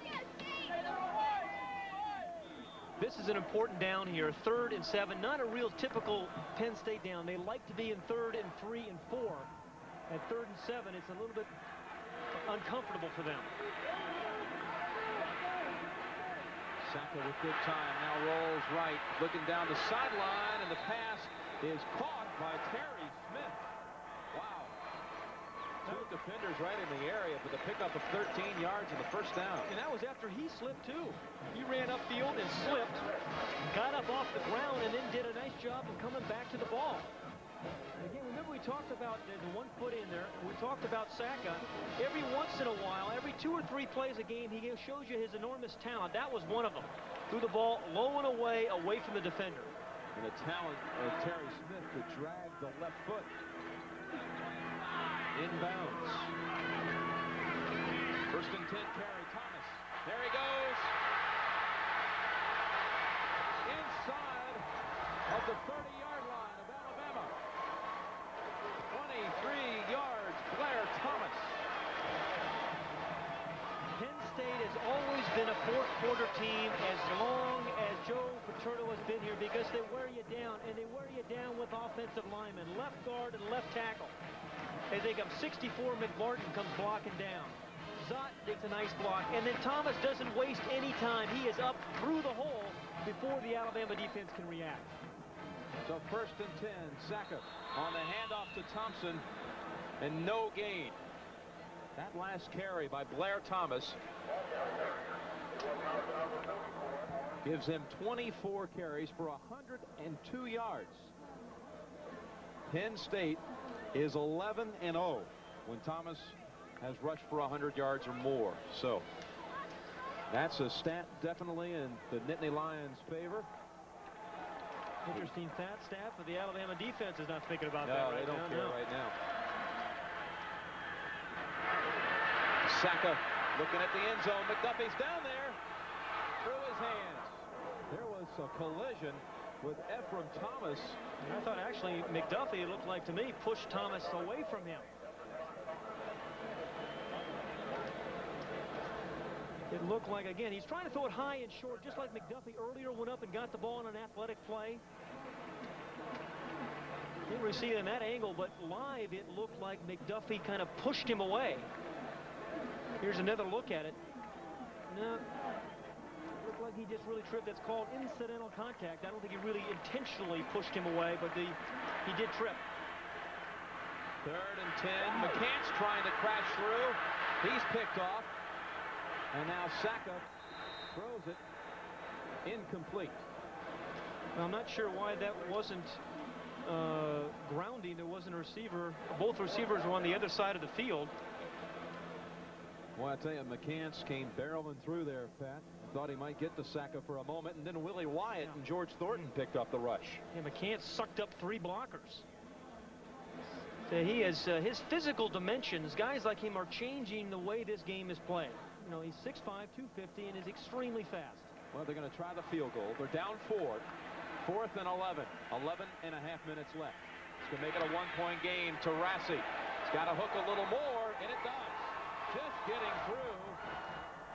This is an important down here, 3rd and 7. Not a real typical Penn State down. They like to be in 3rd and 3 and 4. At 3rd and 7, it's a little bit uncomfortable for them. Saka with good time, now rolls right, looking down the sideline, and the pass is caught by Terry Smith. Wow. 2 defenders right in the area for the pickup of 13 yards and the first down. And that was after he slipped, too. He ran upfield and slipped, got up off the ground, and then did a nice job of coming back to the ball. Again, remember we talked about the 1 foot in there. We talked about Saka. Every once in a while, every 2 or 3 plays a game, he shows you his enormous talent. That was one of them. Threw the ball low and away from the defender. And the talent of Terry Smith to drag the left foot. Inbounds. 1st and 10, Terry Thomas. There he goes. Inside of the 30-yard line of Alabama. 23 yards, Blair Thomas. Penn State has always been a 4th quarter team as long as Joe Paterno has been here because they wear you down, and they wear you down with offensive linemen, left guard and left tackle. As they come 64, McMartin comes blocking down. Zott takes a nice block, and then Thomas doesn't waste any time. He is up through the hole before the Alabama defense can react. So 1st and 10, Saka on the handoff to Thompson, and no gain. That last carry by Blair Thomas gives him 24 carries for 102 yards. Penn State is 11-0 when Thomas has rushed for 100 yards or more. So that's a stat definitely in the Nittany Lions' favor. Interesting stat, but the Alabama defense is not thinking about that right now. No, they don't care right now. Saka looking at the end zone. McDuffie's down there. Through his hands. There was a collision with Ephraim Thomas. And I thought actually McDuffie, it looked like to me, pushed Thomas away from him. It looked like, again, he's trying to throw it high and short, just like McDuffie earlier went up and got the ball on an athletic play. Didn't really see it in that angle, but live it looked like McDuffie kind of pushed him away. Here's another look at it. No, it looked like he just really tripped. That's called incidental contact. I don't think he really intentionally pushed him away, but he did trip. 3rd and 10. McCants trying to crash through. He's picked off. And now Saka throws it incomplete. Now, I'm not sure why that wasn't grounding. There wasn't a receiver. Both receivers were on the other side of the field. Well, I tell you, McCants came barreling through there, Pat. Thought he might get to Saka for a moment, and then Willie Wyatt and George Thornton picked up the rush. Yeah, McCants sucked up 3 blockers. So he has his physical dimensions. Guys like him are changing the way this game is played. You know, he's 6'5", 250, and is extremely fast. Well, they're going to try the field goal. They're down 4. 4th and 11. 11 and a half minutes left. It's going to make it a 1-point game. Taurasi. It's got to hook a little more, and it does. Just getting through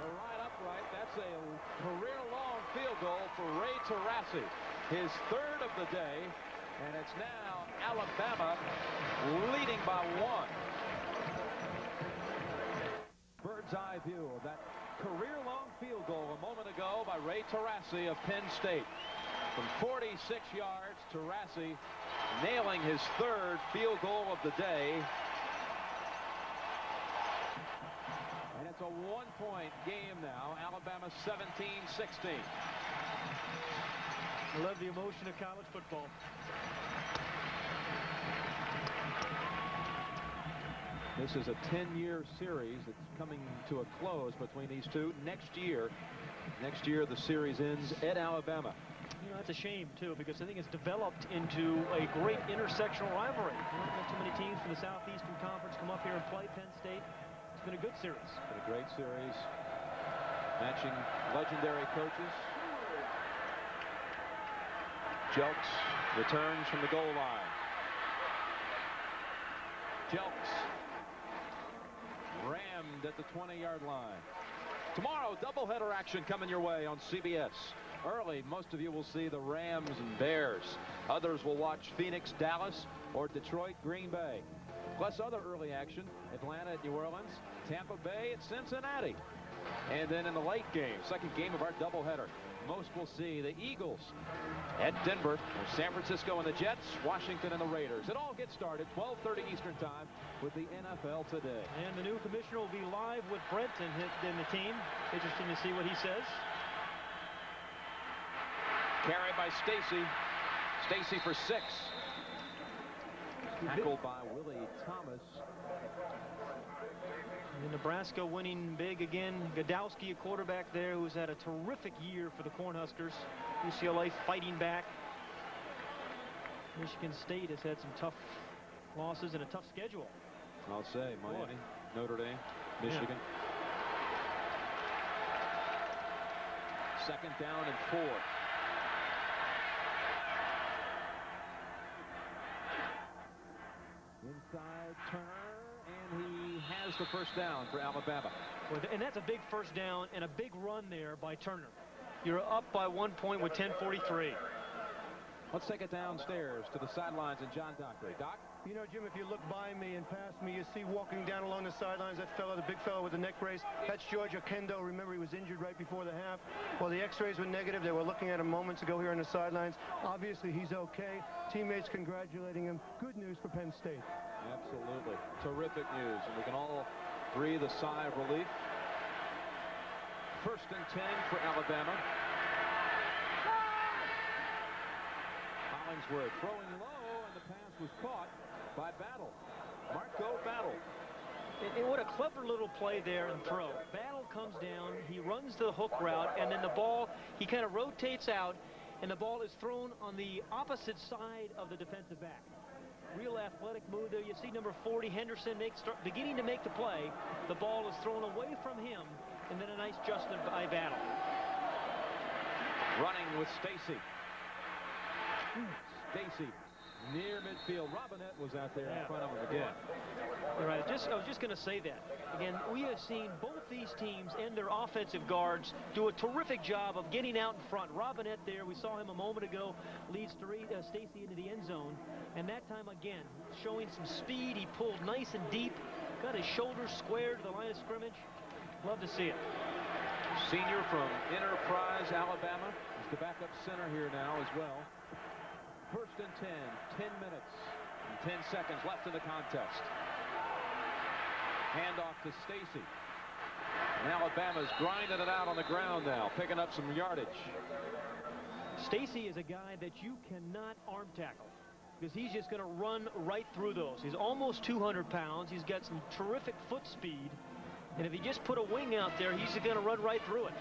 the right upright. That's a career-long field goal for Ray Taurasi. His 3rd of the day, and it's now Alabama leading by 1. Bird's eye view of that career-long field goal a moment ago by Ray Taurasi of Penn State. From 46 yards, Taurasi nailing his 3rd field goal of the day. And it's a 1-point game now. Alabama 17-16. I love the emotion of college football. This is a 10-year series that's coming to a close between these two. Next year, the series ends at Alabama. You know, that's a shame, too, because I think it's developed into a great intersectional rivalry. You don't have too many teams from the Southeastern Conference come up here and play Penn State. It's been a good series. It's been a great series, matching legendary coaches. Jelks returns from the goal line. Jelks rammed at the 20-yard line. Tomorrow, doubleheader action coming your way on CBS. Early, most of you will see the Rams and Bears. Others will watch Phoenix, Dallas, or Detroit, Green Bay. Plus other early action, Atlanta at New Orleans, Tampa Bay at Cincinnati. And then in the late game, second game of our doubleheader, most will see the Eagles at Denver, San Francisco and the Jets, Washington and the Raiders. It all gets started 12:30 Eastern time with the NFL Today. And the new commissioner will be live with Brent and the team. Interesting to see what he says. Carry by Stacy. Stacy for 6. Tackled by Willie Thomas. And Nebraska winning big again. Godowski, a quarterback there, who's had a terrific year for the Cornhuskers. UCLA fighting back. Michigan State has had some tough losses and a tough schedule. I'll say Miami, Notre Dame, Michigan. Yeah. Second down and 4. Inside Turner, and he has the first down for Alabama. And that's a big first down and a big run there by Turner. You're up by 1 point with 10:43. Let's take it downstairs to the sidelines and John Dockery. Doc? You know, Jim, if you look by me and past me, you see walking down along the sidelines that fellow, the big fellow with the neck brace. That's George Okendo. Remember, he was injured right before the half. Well, the x-rays were negative. They were looking at him moments ago here on the sidelines. Obviously, he's okay. Teammates congratulating him. Good news for Penn State. Absolutely. Terrific news. And we can all breathe a sigh of relief. 1st and 10 for Alabama. Hollingsworth throwing low, and the pass was caught by Battle. Marco Battle. And what a clever little play there and throw. Battle comes down, he runs the hook route, and then the ball, he kind of rotates out, and the ball is thrown on the opposite side of the defensive back. Real athletic move there. You see number 40, Henderson, beginning to make the play. The ball is thrown away from him, and then a nice adjustment by Battle. Running with Stacy. Stacy near midfield. Robinette was out there in front of him again. All right, I was just going to say that. Again, we have seen both these teams and their offensive guards do a terrific job of getting out in front. Robinette there, we saw him a moment ago, leads Stacy into the end zone. And that time again, showing some speed. He pulled nice and deep, got his shoulders squared to the line of scrimmage. Love to see it. Senior from Enterprise, Alabama. He's the backup center here now as well. 1st and 10 minutes and 10 seconds left in the contest. Handoff to Stacy. And Alabama's grinding it out on the ground now, picking up some yardage. Stacy is a guy that you cannot arm tackle because he's just going to run right through those. He's almost 200 pounds. He's got some terrific foot speed. And if he just put a wing out there, he's going to run right through it.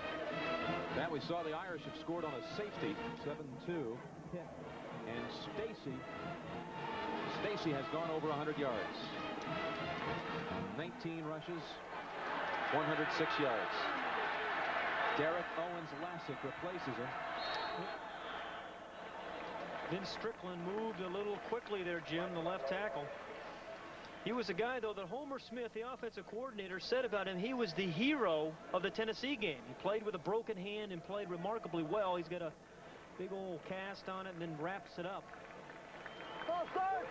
That we saw the Irish have scored on a safety, 7-2 hit. And Stacy has gone over 100 yards. 19 rushes, 106 yards. Derek Owens-Lassick replaces him. Then Strickland moved a little quickly there, Jim, the left tackle. He was a guy, though, that Homer Smith, the offensive coordinator, said about him he was the hero of the Tennessee game. He played with a broken hand and played remarkably well. He's got a big old cast on it and then wraps it up. Offside!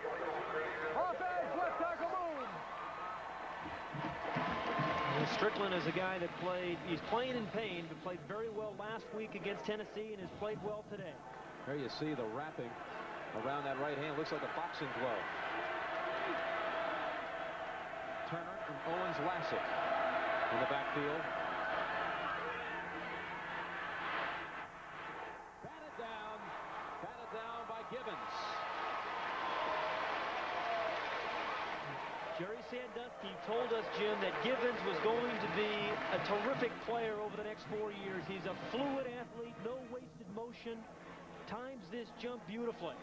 Offense, left tackle move! And Strickland is a guy that he's playing in pain, but played very well last week against Tennessee and has played well today. There you see the wrapping around that right hand. Looks like a boxing glove. Turner and Owens-Lassick in the backfield. Batted down by Gibbons. Jerry Sandusky told us, Jim, that Givens was going to be a terrific player over the next 4 years. He's a fluid athlete, no wasted motion, times this jump beautifully.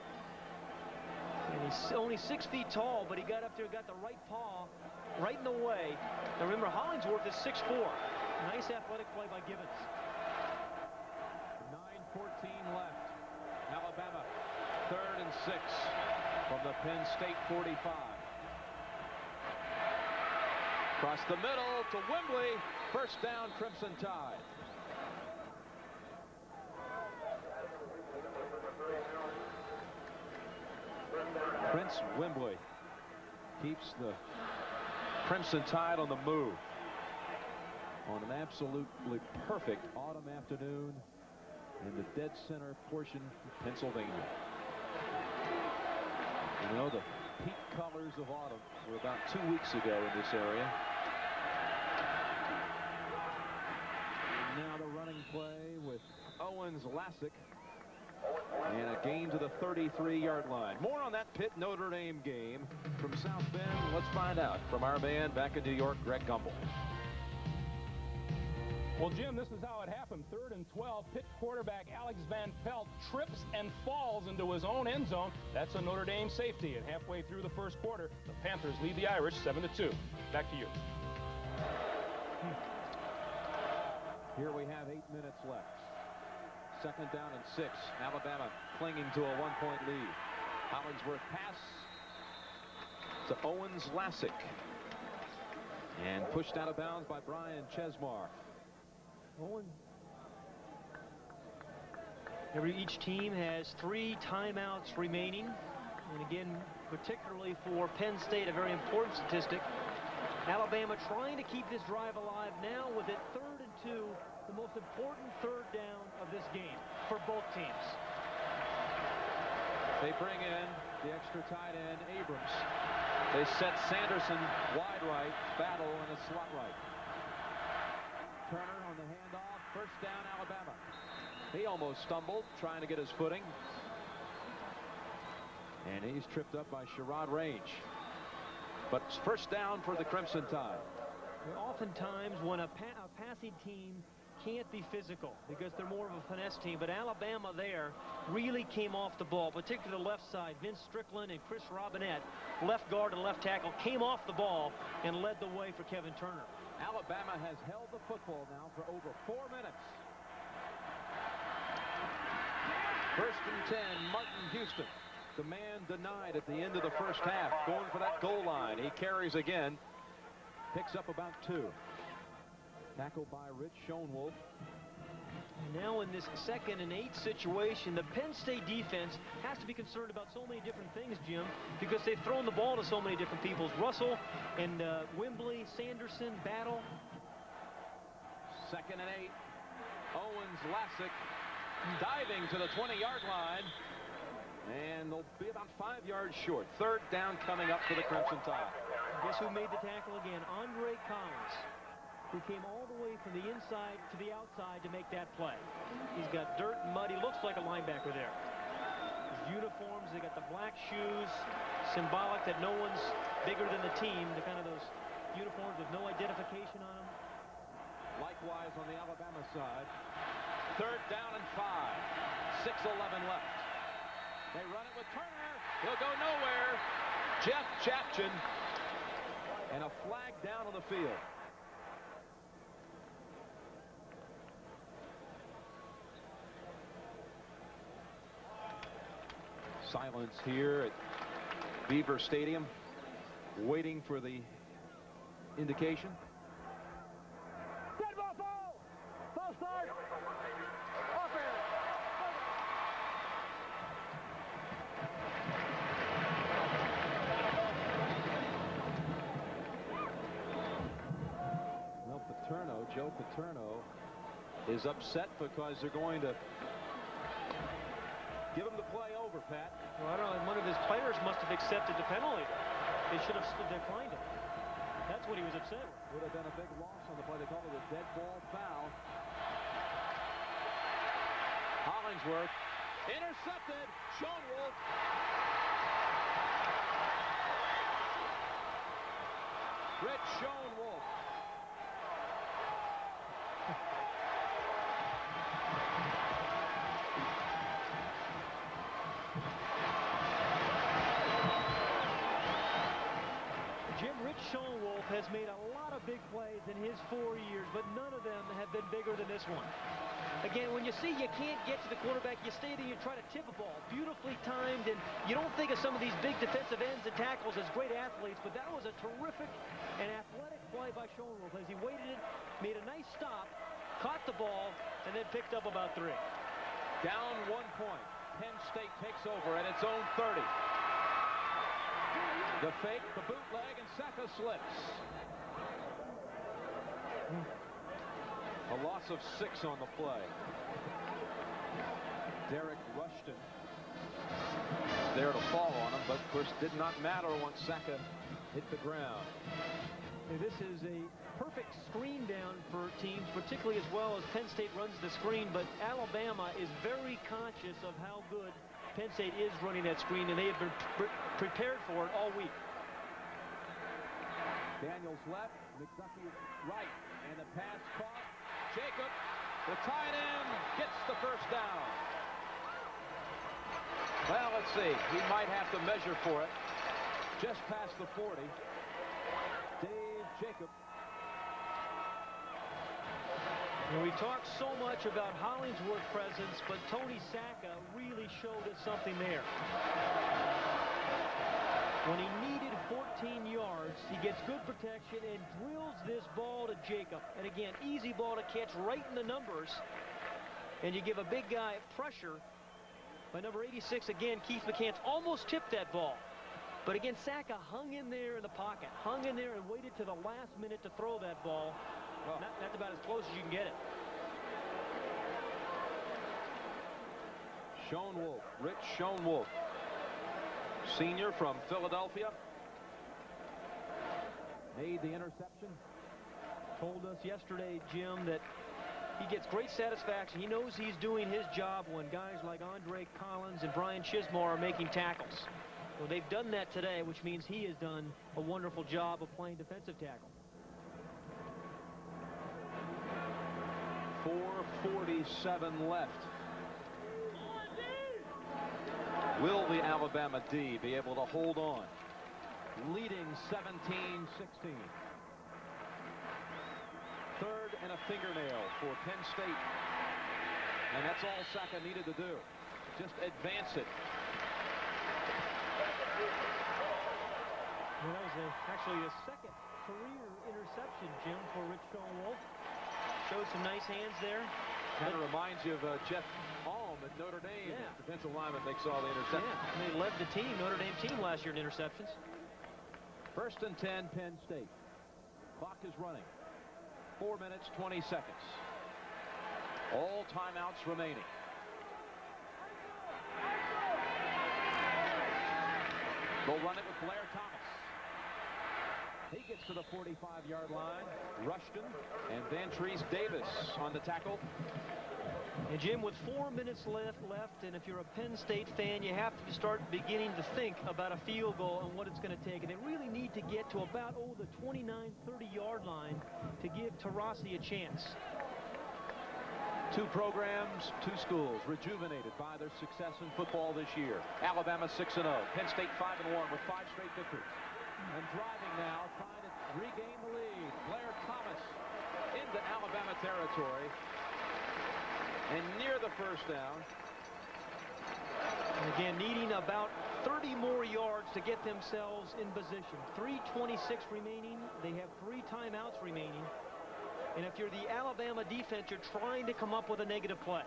And he's only 6 feet tall, but he got up there, got the right paw right in the way. Now remember, Hollingsworth is 6'4". Nice athletic play by Givens. 9:14 left. Alabama, 3rd and 6 from the Penn State 45. Across the middle to Wembley. First down, Crimson Tide. Prince Wembley keeps the Crimson Tide on the move on an absolutely perfect autumn afternoon in the dead center portion of Pennsylvania. You know, the peak colors of autumn were about 2 weeks ago in this area. And now the running play with Owens Lassick. And a gain to the 33-yard line. More on that Pitt Notre Dame game from South Bend. Let's find out from our man back in New York, Greg Gumbel. Well, Jim, this is how it happened. 3rd and 12. Pitt quarterback Alex Van Pelt trips and falls into his own end zone. That's a Notre Dame safety. And halfway through the first quarter, the Panthers lead the Irish 7-2. Back to you. Here we have 8 minutes left. 2nd down and 6. Alabama clinging to a 1-point lead. Hollingsworth pass to Owens Lassick. And pushed out of bounds by Brian Chesmar. Each team has 3 timeouts remaining. And again, particularly for Penn State, a very important statistic. Alabama trying to keep this drive alive now with it 3rd and 2, the most important 3rd down of this game for both teams. They bring in the extra tight end, Abrams. They set Sanderson wide right, Battle in a slot right. Turner on the handoff. First down, Alabama. He almost stumbled trying to get his footing. And he's tripped up by Sherrod Range. But it's first down for the Crimson Tide. Oftentimes when a passing team can't be physical because they're more of a finesse team, but Alabama there really came off the ball, particularly the left side. Vince Strickland and Chris Robinette, left guard and left tackle, came off the ball and led the way for Kevin Turner. Alabama has held the football now for over 4 minutes. 1st and 10, Martin Houston. The man denied at the end of the first half, going for that goal line. He carries again, picks up about 2. Tackled by Rich Schoenwolf. Now in this 2nd and 8 situation, the Penn State defense has to be concerned about so many different things, Jim, because they've thrown the ball to so many different people. Russell and Wembley, Sanderson, Battle. 2nd and 8. Owens Lassick diving to the 20-yard line. And they'll be about 5 yards short. 3rd down coming up for the Crimson Tide. Guess who made the tackle again? Andre Collins, who came all the way from the inside to the outside to make that play. He's got dirt and mud. He looks like a linebacker there. His uniforms, they got the black shoes, symbolic that no one's bigger than the team, the kind of those uniforms with no identification on them. Likewise on the Alabama side. 3rd down and 5. 6:11 left. They run it with Turner. He'll go nowhere. Jeff Chapchin. And a flag down on the field. Silence here at Beaver Stadium, waiting for the indication. Dead ball, ball. Ball start. Offense. Well, Joe Paterno is upset because they're going to give him the play over, Pat. Well, I don't know. One of his players must have accepted the penalty. They should have declined it. That's what he was upset with. Would have been a big loss on the play. They called it a dead ball foul. Hollingsworth intercepted. Schoenwolf. Rich Schoenwolf. Jim, Rich Schoenwolf has made a lot of big plays in his 4 years, but none of them have been bigger than this one. Again, when you see you can't get to the quarterback, you stay there, you try to tip a ball. Beautifully timed, and you don't think of some of these big defensive ends and tackles as great athletes, but that was a terrific and athletic play by Schoenwolf as he waited it, made a nice stop, caught the ball, and then picked up about 3. Down 1 point. Penn State takes over at its own 30. The fake, the bootleg, and Saka slips. A loss of 6 on the play. Derek Rushton there to fall on him, but of course did not matter once Saka hit the ground. This is a perfect screen down for teams, particularly as well as Penn State runs the screen, but Alabama is very conscious of how good Penn State is running that screen, and they have been prepared for it all week. Daniels left, McDuffie right, and the pass caught. Jacob, the tight end, gets the first down. Well, let's see. He might have to measure for it. Just past the 40. Dave Jacob. And we talked so much about Hollingsworth's presence, but Tony Saka really showed us something there. When he needed 14 yards, he gets good protection and drills this ball to Jacob. And again, easy ball to catch right in the numbers. And you give a big guy pressure. By number 86, again, Keith McCants almost tipped that ball. But again, Saka hung in there in the pocket, hung in there and waited to the last minute to throw that ball. Well, that's about as close as you can get it. Schoenwolf, Rich Schoenwolf, senior from Philadelphia, made the interception. Told us yesterday, Jim, that he gets great satisfaction. He knows he's doing his job when guys like Andre Collins and Brian Chismar are making tackles. Well, they've done that today, which means he has done a wonderful job of playing defensive tackle. 4:47 left. Will the Alabama D be able to hold on? Leading 17-16. Third and a fingernail for Penn State. And that's all Saka needed to do. Just advance it. Well, that was actually a second career interception, Jim, for Rich Schoenwolf. Showed some nice hands there. Kind of reminds you of Jeff Alm at Notre Dame. Yeah. Defensive lineman makes all the interceptions. Yeah, they led the team, Notre Dame team last year in interceptions. 1st and 10, Penn State. Clock is running. 4 minutes, 20 seconds. All timeouts remaining. They'll run it with Blair Thomas. He gets to the 45-yard line. Rushton and Vantrese Davis on the tackle. And Jim, with 4 minutes left, and if you're a Penn State fan, you have to start beginning to think about a field goal and what it's going to take. And they really need to get to about, the 29-30-yard line to give Taurasi a chance. 2 programs, 2 schools, rejuvenated by their success in football this year. Alabama 6-0. Penn State 5-1 with 5 straight victories. And driving now, trying to regain the lead. Blair Thomas into Alabama territory. And near the first down. And again, needing about 30 more yards to get themselves in position. 3:26 remaining. They have 3 timeouts remaining. And if you're the Alabama defense, you're trying to come up with a negative play.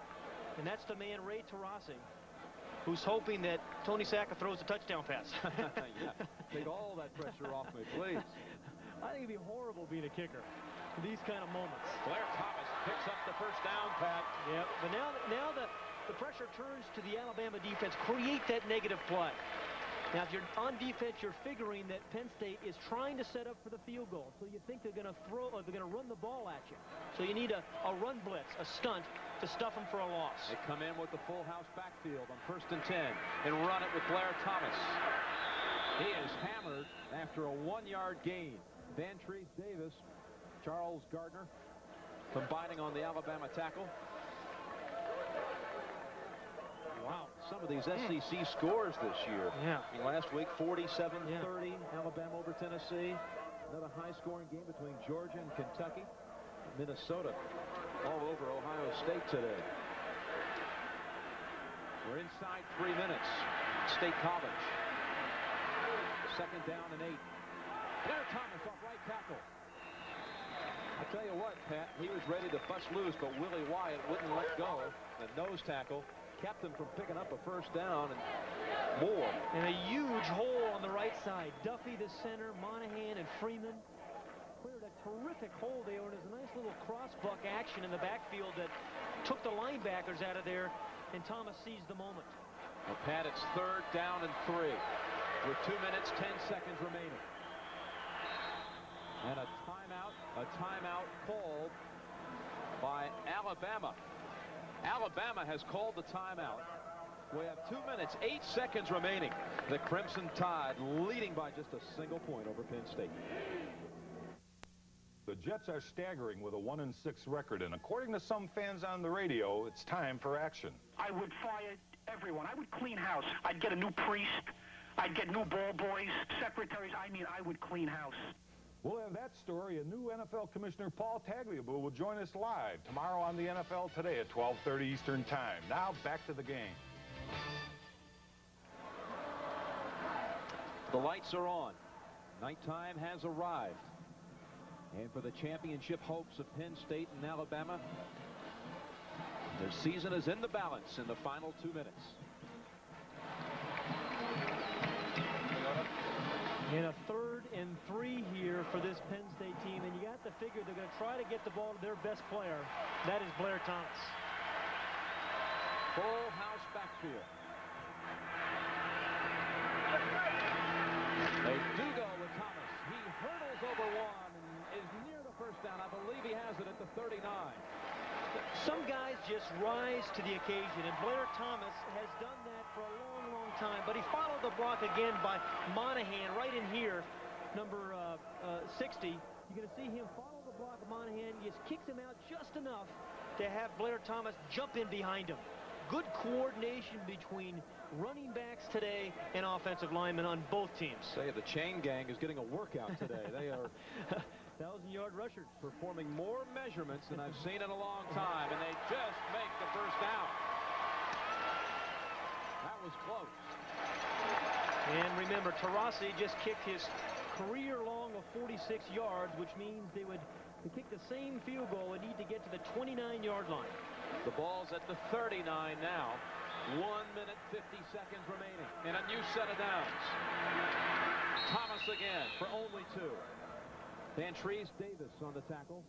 And that's the man, Ray Taurasi, who's hoping that Tony Saka throws a touchdown pass. Yeah, take all that pressure off me, please. I think it'd be horrible being a kicker in these kind of moments. Blair Thomas picks up the first down, Pat. Yep, but now the pressure turns to the Alabama defense. Create that negative play. Now, if you're on defense, you're figuring that Penn State is trying to set up for the field goal. So you think they're going to throw, or they're going to run the ball at you. So you need a run blitz, a stunt, to stuff them for a loss. They come in with the full house backfield on 1st and 10 and run it with Blair Thomas. He is hammered after a 1-yard gain. Van Treese Davis, Charles Gardner combining on the Alabama tackle. Wow, some of these SEC scores this year. Yeah. I mean, last week, 47-30, Alabama over Tennessee. Another high-scoring game between Georgia and Kentucky. Minnesota all over Ohio State today. We're inside 3 minutes. State College. 2nd down and 8. Blair Thomas off right tackle. I tell you what, Pat, he was ready to bust loose, but Willie Wyatt wouldn't let go. The nose tackle kept him from picking up a 1st down and more. And a huge hole on the right side. Duffy, the center, Monahan, and Freeman cleared a terrific hole there, and there's a nice little cross-buck action in the backfield that took the linebackers out of there, and Thomas seized the moment. Well, Pat, it's 3rd down and 3 with 2 minutes, 10 seconds remaining. And a timeout called by Alabama. Alabama has called the timeout. We have 2 minutes, 8 seconds remaining. The Crimson Tide leading by just a single point over Penn State. The Jets are staggering with a 1-6 record, and according to some fans on the radio, it's time for action. I would fire everyone. I would clean house. I'd get a new priest. I'd get new ball boys, secretaries. I mean, I would clean house. We'll have that story, and new NFL Commissioner Paul Tagliabue will join us live tomorrow on the NFL Today at 12:30 Eastern Time. Now, back to the game. The lights are on. Nighttime has arrived. And for the championship hopes of Penn State and Alabama, their season is in the balance in the final 2 minutes. And a 3rd and 3 here for this Penn State team, and you got to figure they're going to try to get the ball to their best player. That is Blair Thomas. Full house backfield. They do go with Thomas. He hurdles over one and is near the 1st down. I believe he has it at the 39. Some guys just rise to the occasion, and Blair Thomas has done that for a long, long time. But he followed the block again by Monahan right in here, number 60. You're going to see him follow the block of Monahan. He just kicks him out just enough to have Blair Thomas jump in behind him. Good coordination between running backs today and offensive linemen on both teams. Say the chain gang is getting a workout today. They are 1,000-yard rushers performing more measurements than I've seen in a long time, and they just make the 1st down. That was close. And remember, Taurasi just kicked his career long of 46 yards, which means they would kick the same field goal and need to get to the 29-yard line. The ball's at the 39 now. 1 minute, 50 seconds remaining. And a new set of downs. Thomas again for only 2. Van Treese Davis on the tackle.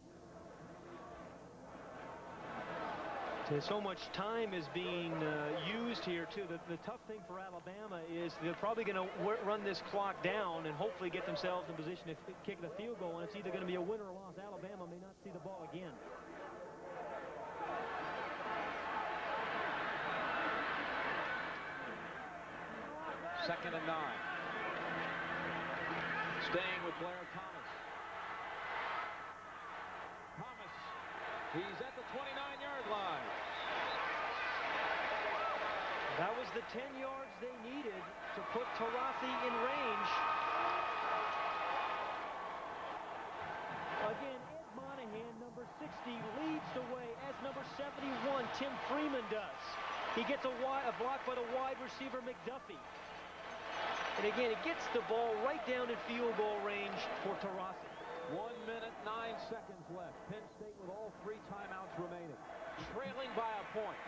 So much time is being used here, too. The tough thing for Alabama is they're probably going to run this clock down and hopefully get themselves in position to kick the field goal, and it's either going to be a win or a loss. Alabama may not see the ball again. Second and 9. Staying with Blair Thomas. Thomas, he's at the 29-yard line. That was the 10 yards they needed to put Taurasi in range. Again, Ed Monahan, number 60, leads the way as number 71, Tim Freeman does. He gets a block by the wide receiver, McDuffie. And again, it gets the ball right down in field goal range for Taurasi. 1 minute, 9 seconds left. Penn State with all 3 timeouts remaining. Trailing by a point.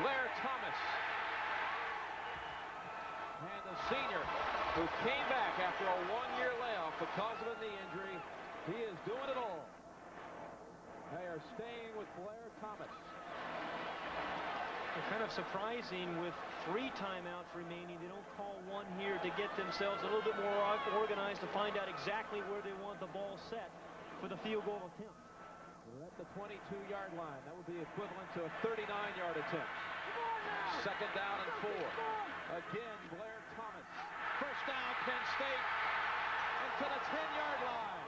Blair Thomas. And the senior who came back after a 1-year layoff because of a knee injury. He is doing it all. They are staying with Blair Thomas. It's kind of surprising with 3 timeouts remaining. They don't call one here to get themselves a little bit more organized to find out exactly where they want the ball set for the field goal attempt. We're at the 22-yard line. That would be equivalent to a 39-yard attempt. Second down and 4. Again, Blair Thomas. First down, Penn State. and to the 10-yard line.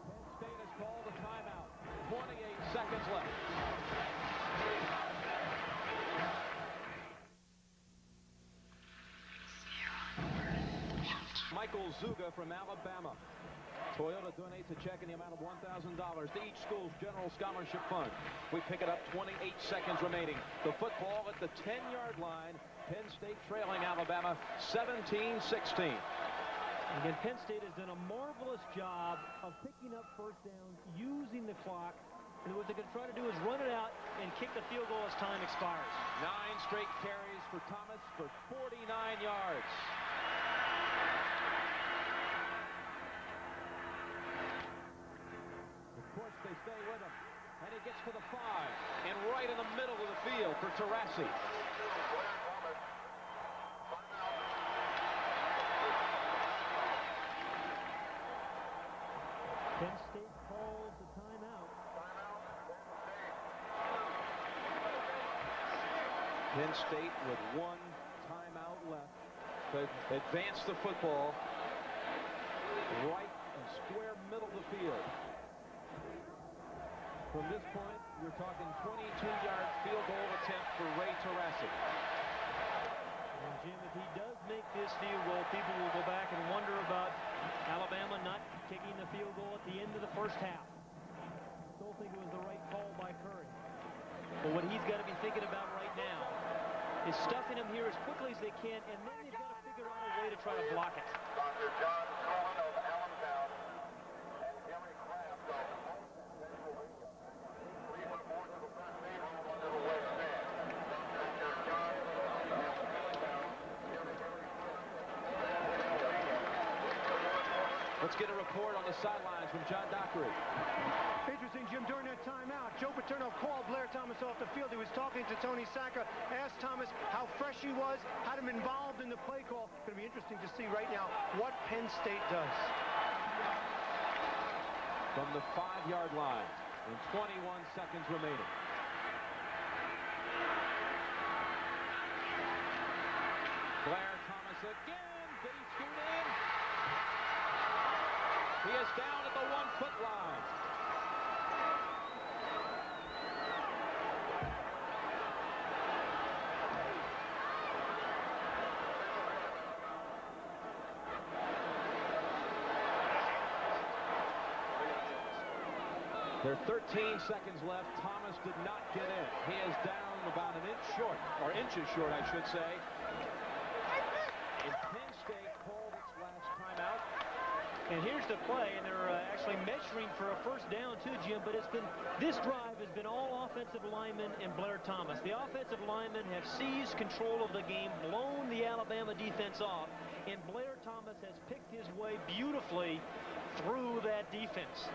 Penn State has called a timeout. 28 seconds left. Michael Zuga from Alabama. Toyota donates a check in the amount of $1,000 to each school's general scholarship fund. We pick it up, 28 seconds remaining. The football at the 10-yard line. Penn State trailing Alabama 17-16. Again, Penn State has done a marvelous job of picking up first downs, using the clock. And what they're going to try to do is run it out and kick the field goal as time expires. 9 straight carries for Thomas for 49 yards. Of course, they stay with him. And he gets to the 5. And right in the middle of the field for Taurasi. Penn State calls the timeout. Penn State with 1 timeout left to advance the football right and square middle of the field. From this point, you're talking 22-yard field goal attempt for Ray Taurasi. And Jim, if he does make this field goal, people will go back and wonder about Alabama not kicking the field goal at the end of the first half. I still think it was the right call by Curry. But what he's got to be thinking about right now is stuffing him here as quickly as they can, and then they've got to figure out a way to try to block it. Dr. John Cohen of Allentown and Gary Kraft of Pennsylvania. 3 foot more to the front knee, roll under the left stand. Dr. John of Allentown, Let's get a report on the sidelines from John Dockery. Interesting, Jim, during that timeout, Joe Paterno called Blair Thomas off the field. He was talking to Tony Sacca, asked Thomas how fresh he was, had him involved in the play call. It's going to be interesting to see right now what Penn State does. From the 5-yard line, and 21 seconds remaining. Blair Thomas again. Did he scoot in? He is down at the 1-foot line. There are 13 seconds left. Thomas did not get in. He is down about an inch short, or inches short, I should say. And Penn State called its last timeout. And here's the play, and they're actually measuring for a first down too, Jim, but this drive has been all offensive linemen and Blair Thomas. The offensive linemen have seized control of the game, blown the Alabama defense off, and Blair Thomas has picked his way beautifully through that defense.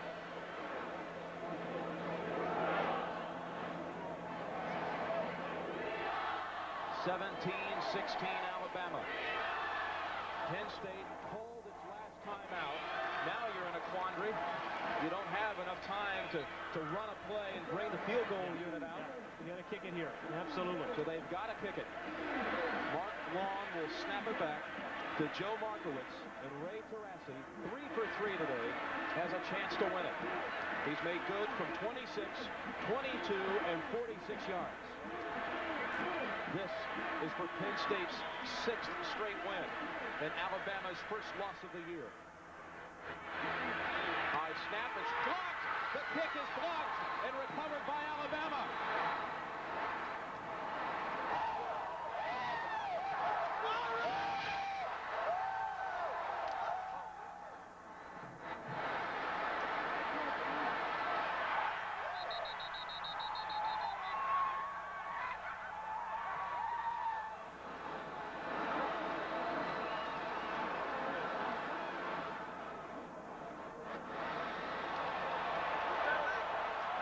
(17-16) Alabama. Penn State called its last timeout. Now you're in a quandary. You don't have enough time to run a play and bring the field goal unit out. You got to kick it here. Absolutely. So they've got to kick it. Mark Long will snap it back to Joe Markowitz, and Ray Taurasi, 3 for 3 today, has a chance to win it. He's made good from 26, 22, and 46 yards. This is for Penn State's 6th straight win and Alabama's first loss of the year. High snap, it's blocked. The kick is blocked and recovered by Alabama.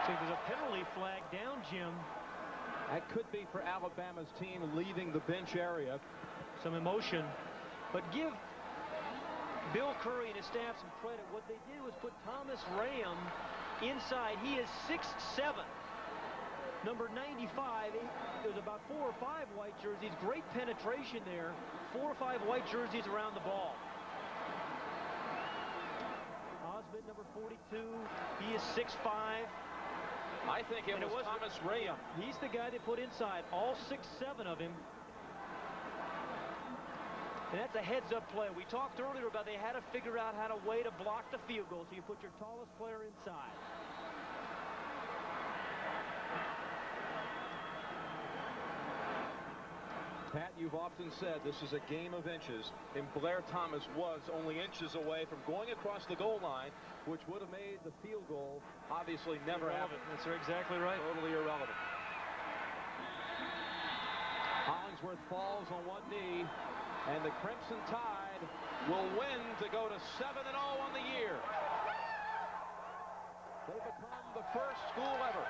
There's a penalty flag down, Jim. That could be for Alabama's team leaving the bench area. Some emotion But give Bill Curry and his staff some credit. What they did was put Thomas Ram inside. He is 6'7". Number 95, there's about 4 or 5 white jerseys. Great penetration there. 4 or 5 white jerseys around the ball. Osmond, number 42, he is 6'5". I think it was Thomas Ram. He's the guy they put inside, all 6'7" of him. And that's a heads-up play. We talked earlier about they had to figure out how to way to block the field goal, so you put your tallest player inside. Pat, you've often said this is a game of inches, and Blair Thomas was only inches away from going across the goal line, which would have made the field goal obviously never happen. That's exactly right. Totally irrelevant. Hollingsworth falls on one knee, and the Crimson Tide will win to go to 7-0 on the year. They become the first school ever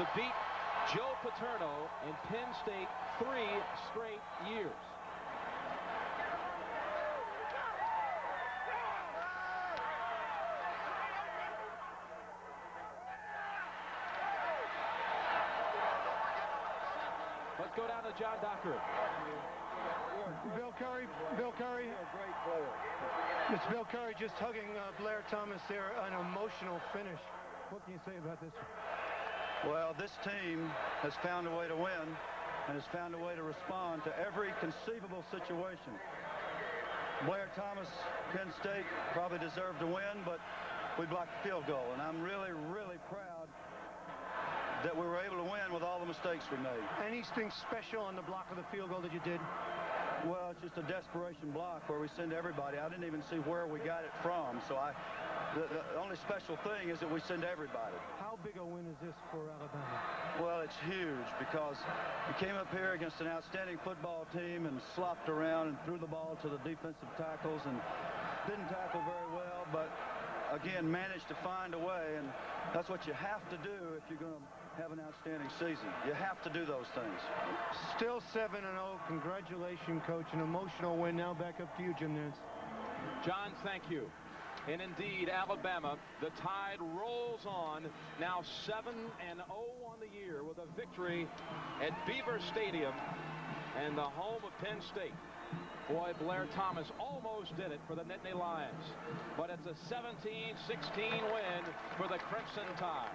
to beat Joe Paterno in Penn State 3 straight years. Let's go down to John Dockery. Bill Curry. Great player. It's Bill Curry just hugging Blair Thomas there. An emotional finish. What can you say about this? Well, this team has found a way to win and has found a way to respond to every conceivable situation. Blair Thomas, Penn State, probably deserved to win, but we blocked the field goal, and I'm really, really proud that we were able to win with all the mistakes we made. Anything special on the block of the field goal that you did? Well, it's just a desperation block where we send everybody. I didn't even see where we got it from, so the only special thing is that we send everybody. How big a win is this for Alabama? Well, it's huge because we came up here against an outstanding football team and slopped around and threw the ball to the defensive tackles and didn't tackle very well, but again, managed to find a way, and that's what you have to do if you're going to have an outstanding season. You have to do those things. Still 7-0. Congratulations, Coach. An emotional win. Now back up to you, Jim Nance. John, thank you. And indeed, Alabama, the Tide rolls on, now 7-0 on the year with a victory at Beaver Stadium and the home of Penn State. Boy, Blair Thomas almost did it for the Nittany Lions, but it's a 17-16 win for the Crimson Tide.